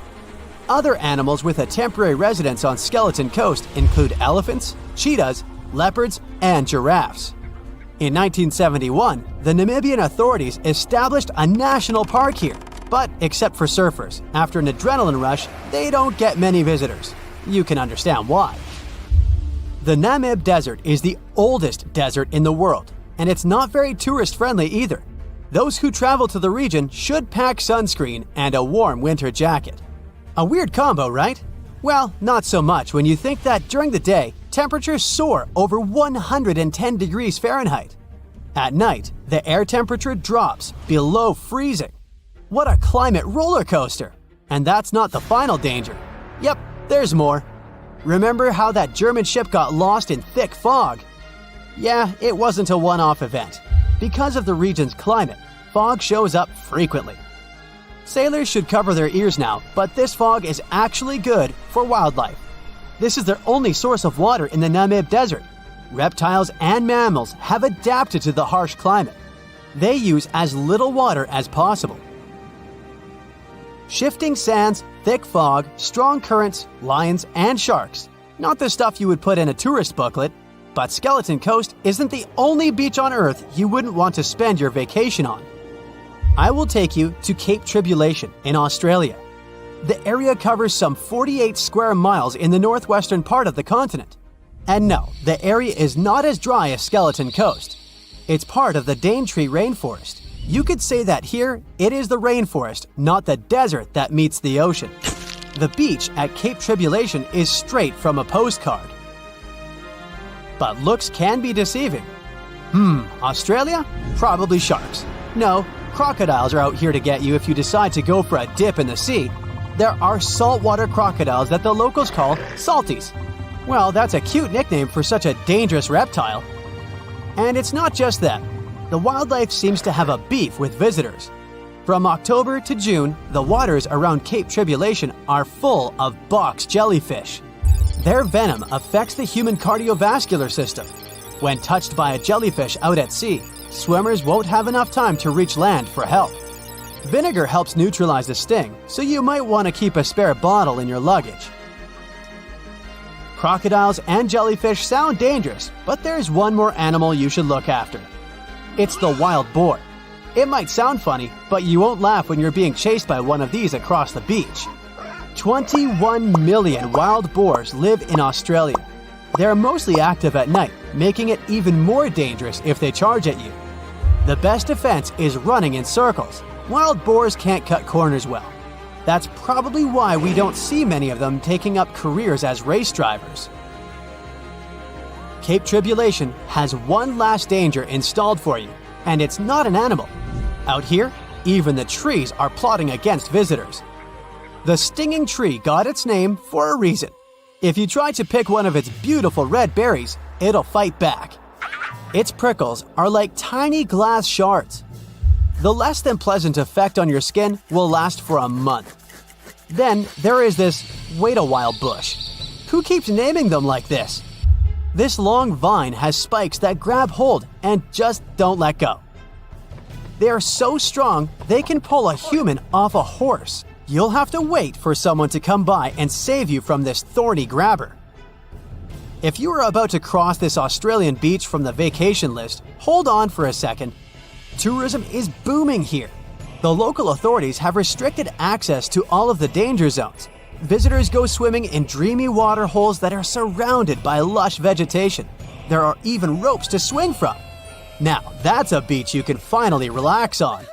Other animals with a temporary residence on Skeleton Coast include elephants, cheetahs, leopards, and giraffes. In 1971, the Namibian authorities established a national park here, but except for surfers, after an adrenaline rush, they don't get many visitors. You can understand why. The Namib Desert is the oldest desert in the world, and it's not very tourist-friendly either. Those who travel to the region should pack sunscreen and a warm winter jacket. A weird combo, right? Well, not so much when you think that during the day, temperatures soar over 110 degrees Fahrenheit. At night, the air temperature drops below freezing. What a climate roller coaster! And that's not the final danger. Yep, there's more. Remember how that German ship got lost in thick fog? Yeah, it wasn't a one-off event. because of the region's climate, fog shows up frequently. Sailors should cover their ears now, but this fog is actually good for wildlife. This is their only source of water in the Namib Desert. Reptiles and mammals have adapted to the harsh climate. They use as little water as possible. Shifting sands, thick fog, strong currents, lions, and sharks. Not the stuff you would put in a tourist booklet, but Skeleton Coast isn't the only beach on Earth you wouldn't want to spend your vacation on. I will take you to Cape Tribulation in Australia. The area covers some 48 square miles in the northwestern part of the continent. And no, the area is not as dry as Skeleton Coast. It's part of the Daintree rainforest. You could say that here, it is the rainforest, not the desert that meets the ocean. The beach at Cape Tribulation is straight from a postcard. But looks can be deceiving. Australia? Probably sharks. No, crocodiles are out here to get you if you decide to go for a dip in the sea. There are saltwater crocodiles that the locals call salties. Well, that's a cute nickname for such a dangerous reptile. And it's not just them. The wildlife seems to have a beef with visitors. From October to June, the waters around Cape Tribulation are full of box jellyfish. Their venom affects the human cardiovascular system. When touched by a jellyfish out at sea, swimmers won't have enough time to reach land for help. Vinegar helps neutralize the sting, so you might want to keep a spare bottle in your luggage. Crocodiles and jellyfish sound dangerous, but there's one more animal you should look after. It's the wild boar. It might sound funny, but you won't laugh when you're being chased by one of these across the beach. 21 million wild boars live in Australia. They're mostly active at night, making it even more dangerous if they charge at you. The best defense is running in circles. Wild boars can't cut corners well. That's probably why we don't see many of them taking up careers as race drivers. Cape Tribulation has one last danger installed for you, and it's not an animal. Out here, even the trees are plotting against visitors. The stinging tree got its name for a reason. If you try to pick one of its beautiful red berries, it'll fight back. Its prickles are like tiny glass shards. The less than pleasant effect on your skin will last for a month. Then there is this wait a while bush. Who keeps naming them like this? This long vine has spikes that grab hold and just don't let go. They are so strong they can pull a human off a horse. You'll have to wait for someone to come by and save you from this thorny grabber. If you are about to cross this Australian beach from the vacation list, hold on for a second. Tourism is booming here. The local authorities have restricted access to all of the danger zones. Visitors go swimming in dreamy water holes that are surrounded by lush vegetation. There are even ropes to swing from. Now, that's a beach you can finally relax on.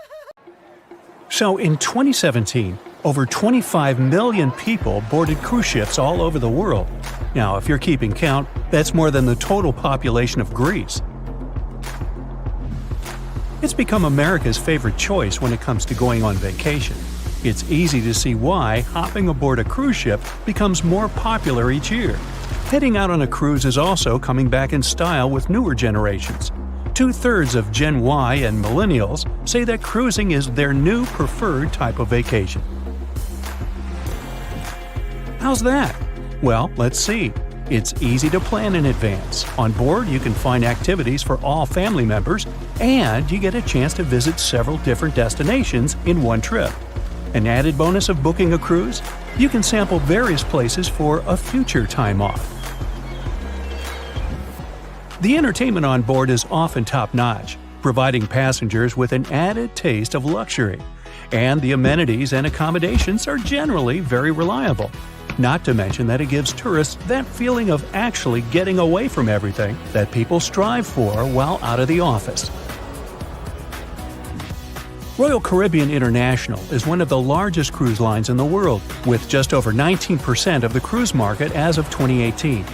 So in 2017, over 25 million people boarded cruise ships all over the world. Now, if you're keeping count, that's more than the total population of Greece. It's become America's favorite choice when it comes to going on vacation. It's easy to see why hopping aboard a cruise ship becomes more popular each year. Heading out on a cruise is also coming back in style with newer generations. 2/3 of Gen Y and millennials say that cruising is their new preferred type of vacation. How's that? Well, let's see. It's easy to plan in advance. On board, you can find activities for all family members, and you get a chance to visit several different destinations in one trip. An added bonus of booking a cruise? You can sample various places for a future time off. The entertainment on board is often top-notch, providing passengers with an added taste of luxury. And the amenities and accommodations are generally very reliable. Not to mention that it gives tourists that feeling of actually getting away from everything that people strive for while out of the office. Royal Caribbean International is one of the largest cruise lines in the world, with just over 19% of the cruise market as of 2018.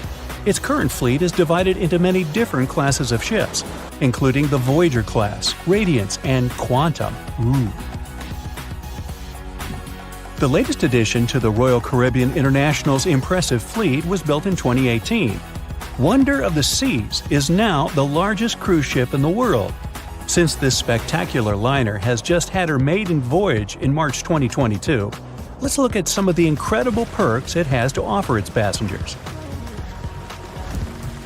Its current fleet is divided into many different classes of ships, including the Voyager class, Radiance, and Quantum. The latest addition to the Royal Caribbean International's impressive fleet was built in 2018. Wonder of the Seas is now the largest cruise ship in the world. Since this spectacular liner has just had her maiden voyage in March 2022, let's look at some of the incredible perks it has to offer its passengers.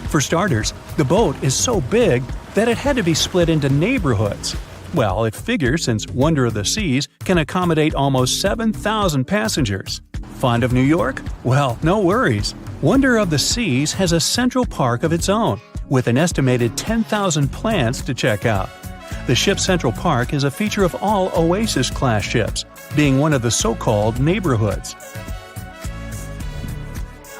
For starters, the boat is so big that it had to be split into neighborhoods. Well, it figures since Wonder of the Seas can accommodate almost 7,000 passengers. Fond of New York? Well, no worries. Wonder of the Seas has a central park of its own, with an estimated 10,000 plants to check out. The ship's Central Park is a feature of all Oasis-class ships, being one of the so-called neighborhoods.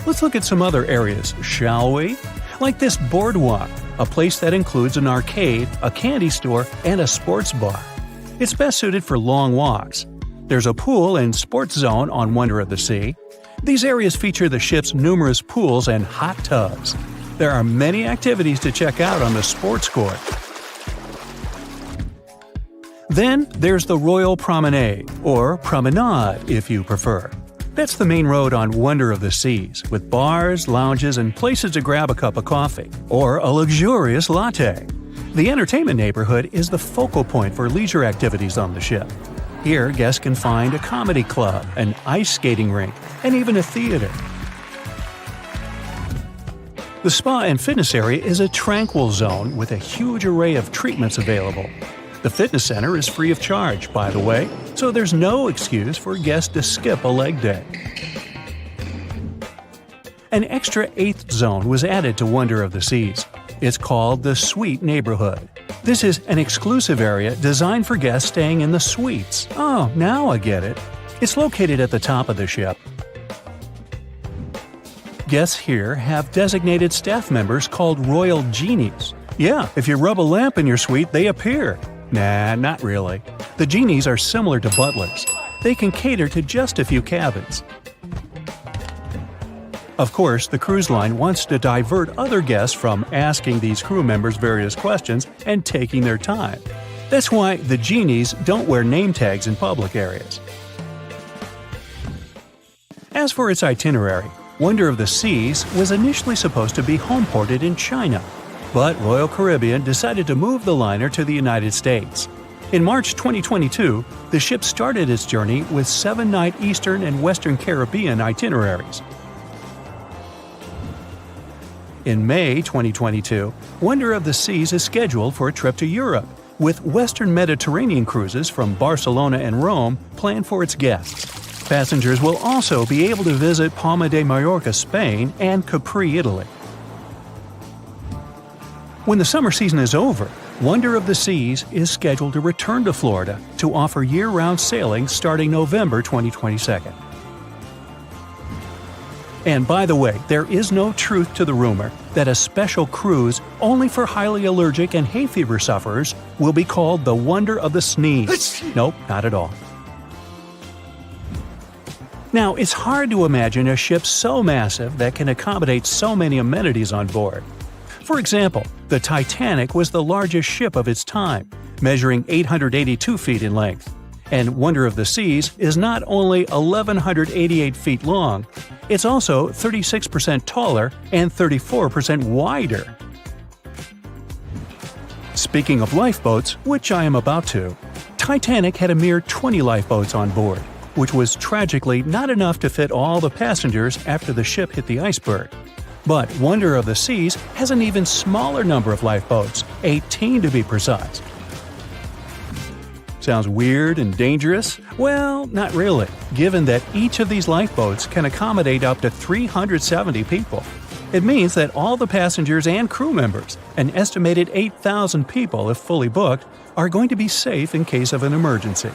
Let's look at some other areas, shall we? Like this boardwalk, a place that includes an arcade, a candy store, and a sports bar. It's best suited for long walks. There's a pool and sports zone on Wonder of the Sea. These areas feature the ship's numerous pools and hot tubs. There are many activities to check out on the sports court. Then there's the Royal Promenade, or Promenade if you prefer. That's the main road on Wonder of the Seas, with bars, lounges, and places to grab a cup of coffee, or a luxurious latte. The entertainment neighborhood is the focal point for leisure activities on the ship. Here, guests can find a comedy club, an ice skating rink, and even a theater. The spa and fitness area is a tranquil zone with a huge array of treatments available. The fitness center is free of charge, by the way, so there's no excuse for guests to skip a leg day. An extra 8th zone was added to Wonder of the Seas. It's called the Suite Neighborhood. This is an exclusive area designed for guests staying in the suites. Oh, now I get it. It's located at the top of the ship. Guests here have designated staff members called Royal Genies. Yeah, if you rub a lamp in your suite, they appear. Nah, not really. The genies are similar to butlers. They can cater to just a few cabins. Of course, the cruise line wants to divert other guests from asking these crew members various questions and taking their time. That's why the genies don't wear name tags in public areas. As for its itinerary, Wonder of the Seas was initially supposed to be homeported in China, but Royal Caribbean decided to move the liner to the United States. In March 2022, the ship started its journey with 7-night Eastern and Western Caribbean itineraries. In May 2022, Wonder of the Seas is scheduled for a trip to Europe, with Western Mediterranean cruises from Barcelona and Rome planned for its guests. Passengers will also be able to visit Palma de Mallorca, Spain, and Capri, Italy. When the summer season is over, Wonder of the Seas is scheduled to return to Florida to offer year-round sailing starting November 2022. And by the way, there is no truth to the rumor that a special cruise only for highly allergic and hay fever sufferers will be called the Wonder of the Sneeze. Nope, not at all. Now, it's hard to imagine a ship so massive that can accommodate so many amenities on board. For example, the Titanic was the largest ship of its time, measuring 882 feet in length. And Wonder of the Seas is not only 1,188 feet long, it's also 36% taller and 34% wider. Speaking of lifeboats, which I am about to, Titanic had a mere 20 lifeboats on board, which was tragically not enough to fit all the passengers after the ship hit the iceberg. But Wonder of the Seas has an even smaller number of lifeboats, 18 to be precise. Sounds weird and dangerous? Well, not really, given that each of these lifeboats can accommodate up to 370 people. It means that all the passengers and crew members, an estimated 8,000 people if fully booked, are going to be safe in case of an emergency.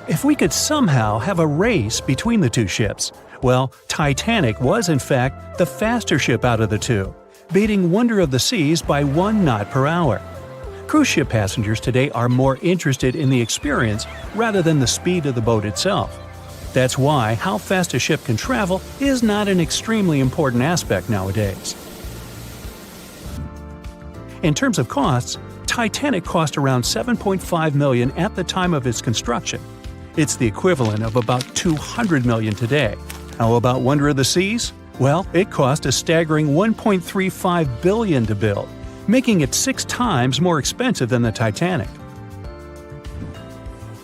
If we could somehow have a race between the two ships, well, Titanic was in fact the faster ship out of the two, beating Wonder of the Seas by 1 knot per hour. Cruise ship passengers today are more interested in the experience rather than the speed of the boat itself. That's why how fast a ship can travel is not an extremely important aspect nowadays. In terms of costs, Titanic cost around $7.5 million at the time of its construction. It's the equivalent of about $200 million today. How about Wonder of the Seas? Well, it cost a staggering $1.35 billion to build, making it 6 times more expensive than the Titanic.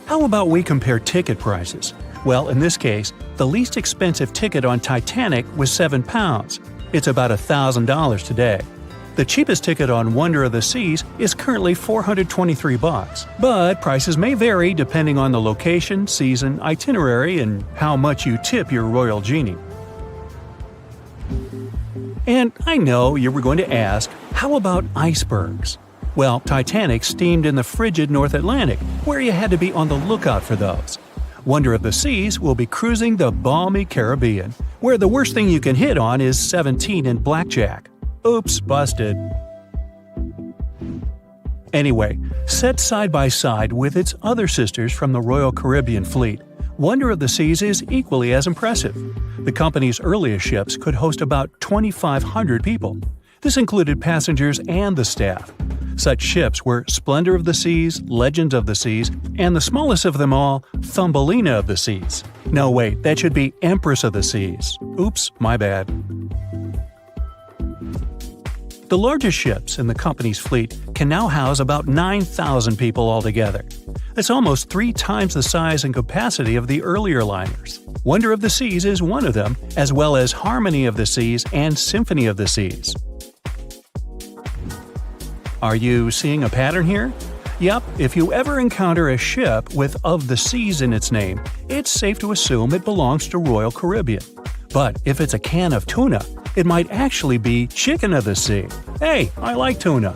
How about we compare ticket prices? Well, in this case, the least expensive ticket on Titanic was £7. It's about $1,000 today. The cheapest ticket on Wonder of the Seas is currently $423, but prices may vary depending on the location, season, itinerary, and how much you tip your royal genie. And I know you were going to ask, how about icebergs? Well, Titanic steamed in the frigid North Atlantic, where you had to be on the lookout for those. Wonder of the Seas will be cruising the balmy Caribbean, where the worst thing you can hit on is 17 and blackjack. Oops, busted. Anyway, set side by side with its other sisters from the Royal Caribbean Fleet, Wonder of the Seas is equally as impressive. The company's earliest ships could host about 2,500 people. This included passengers and the staff. Such ships were Splendor of the Seas, Legends of the Seas, and the smallest of them all, Thumbelina of the Seas. No, wait, that should be Empress of the Seas. Oops, my bad. The largest ships in the company's fleet can now house about 9,000 people altogether. That's almost 3 times the size and capacity of the earlier liners. Wonder of the Seas is one of them, as well as Harmony of the Seas and Symphony of the Seas. Are you seeing a pattern here? Yep, if you ever encounter a ship with Of the Seas in its name, it's safe to assume it belongs to Royal Caribbean. But if it's a can of tuna, it might actually be Chicken of the Sea. Hey, I like tuna.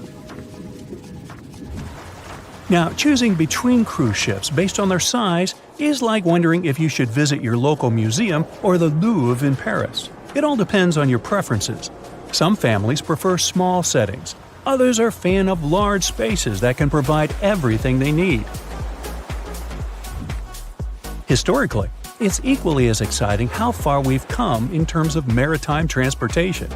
Now, choosing between cruise ships based on their size is like wondering if you should visit your local museum or the Louvre in Paris. It all depends on your preferences. Some families prefer small settings. Others are fan of large spaces that can provide everything they need. Historically, it's equally as exciting how far we've come in terms of maritime transportation.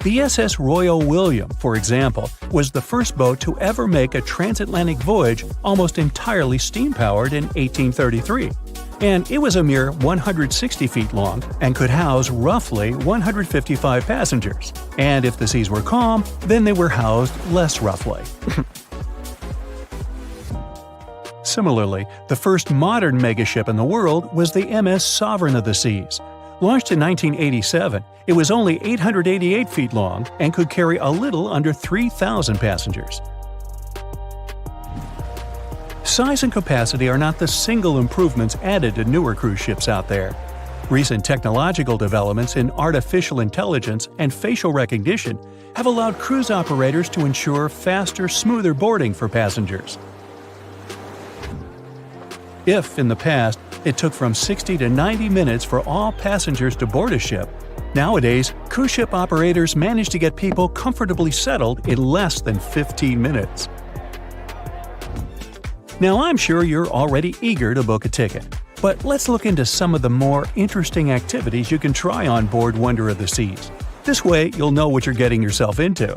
The SS Royal William, for example, was the first boat to ever make a transatlantic voyage almost entirely steam-powered in 1833. And it was a mere 160 feet long and could house roughly 155 passengers. And if the seas were calm, then they were housed less roughly. Similarly, the first modern megaship in the world was the MS Sovereign of the Seas. Launched in 1987, it was only 888 feet long and could carry a little under 3,000 passengers. Size and capacity are not the single improvements added to newer cruise ships out there. Recent technological developments in artificial intelligence and facial recognition have allowed cruise operators to ensure faster, smoother boarding for passengers. If, in the past, it took from 60 to 90 minutes for all passengers to board a ship, nowadays, cruise ship operators manage to get people comfortably settled in less than 15 minutes. Now, I'm sure you're already eager to book a ticket, but let's look into some of the more interesting activities you can try on board Wonder of the Seas. This way, you'll know what you're getting yourself into.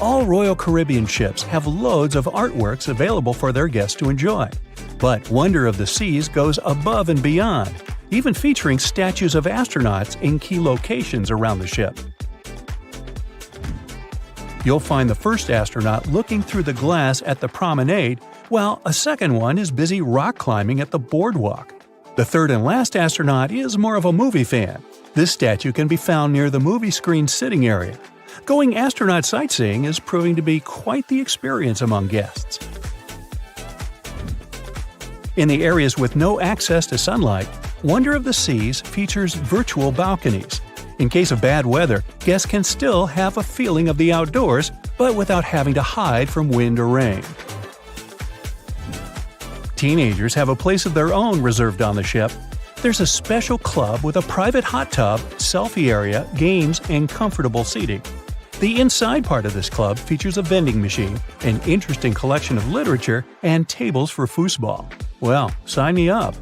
All Royal Caribbean ships have loads of artworks available for their guests to enjoy. But Wonder of the Seas goes above and beyond, even featuring statues of astronauts in key locations around the ship. You'll find the first astronaut looking through the glass at the promenade, while a second one is busy rock climbing at the boardwalk. The third and last astronaut is more of a movie fan. This statue can be found near the movie screen sitting area. Going astronaut sightseeing is proving to be quite the experience among guests. In the areas with no access to sunlight, Wonder of the Seas features virtual balconies. In case of bad weather, guests can still have a feeling of the outdoors, but without having to hide from wind or rain. Teenagers have a place of their own reserved on the ship. There's a special club with a private hot tub, selfie area, games, and comfortable seating. The inside part of this club features a vending machine, an interesting collection of literature, and tables for foosball. Well, sign me up.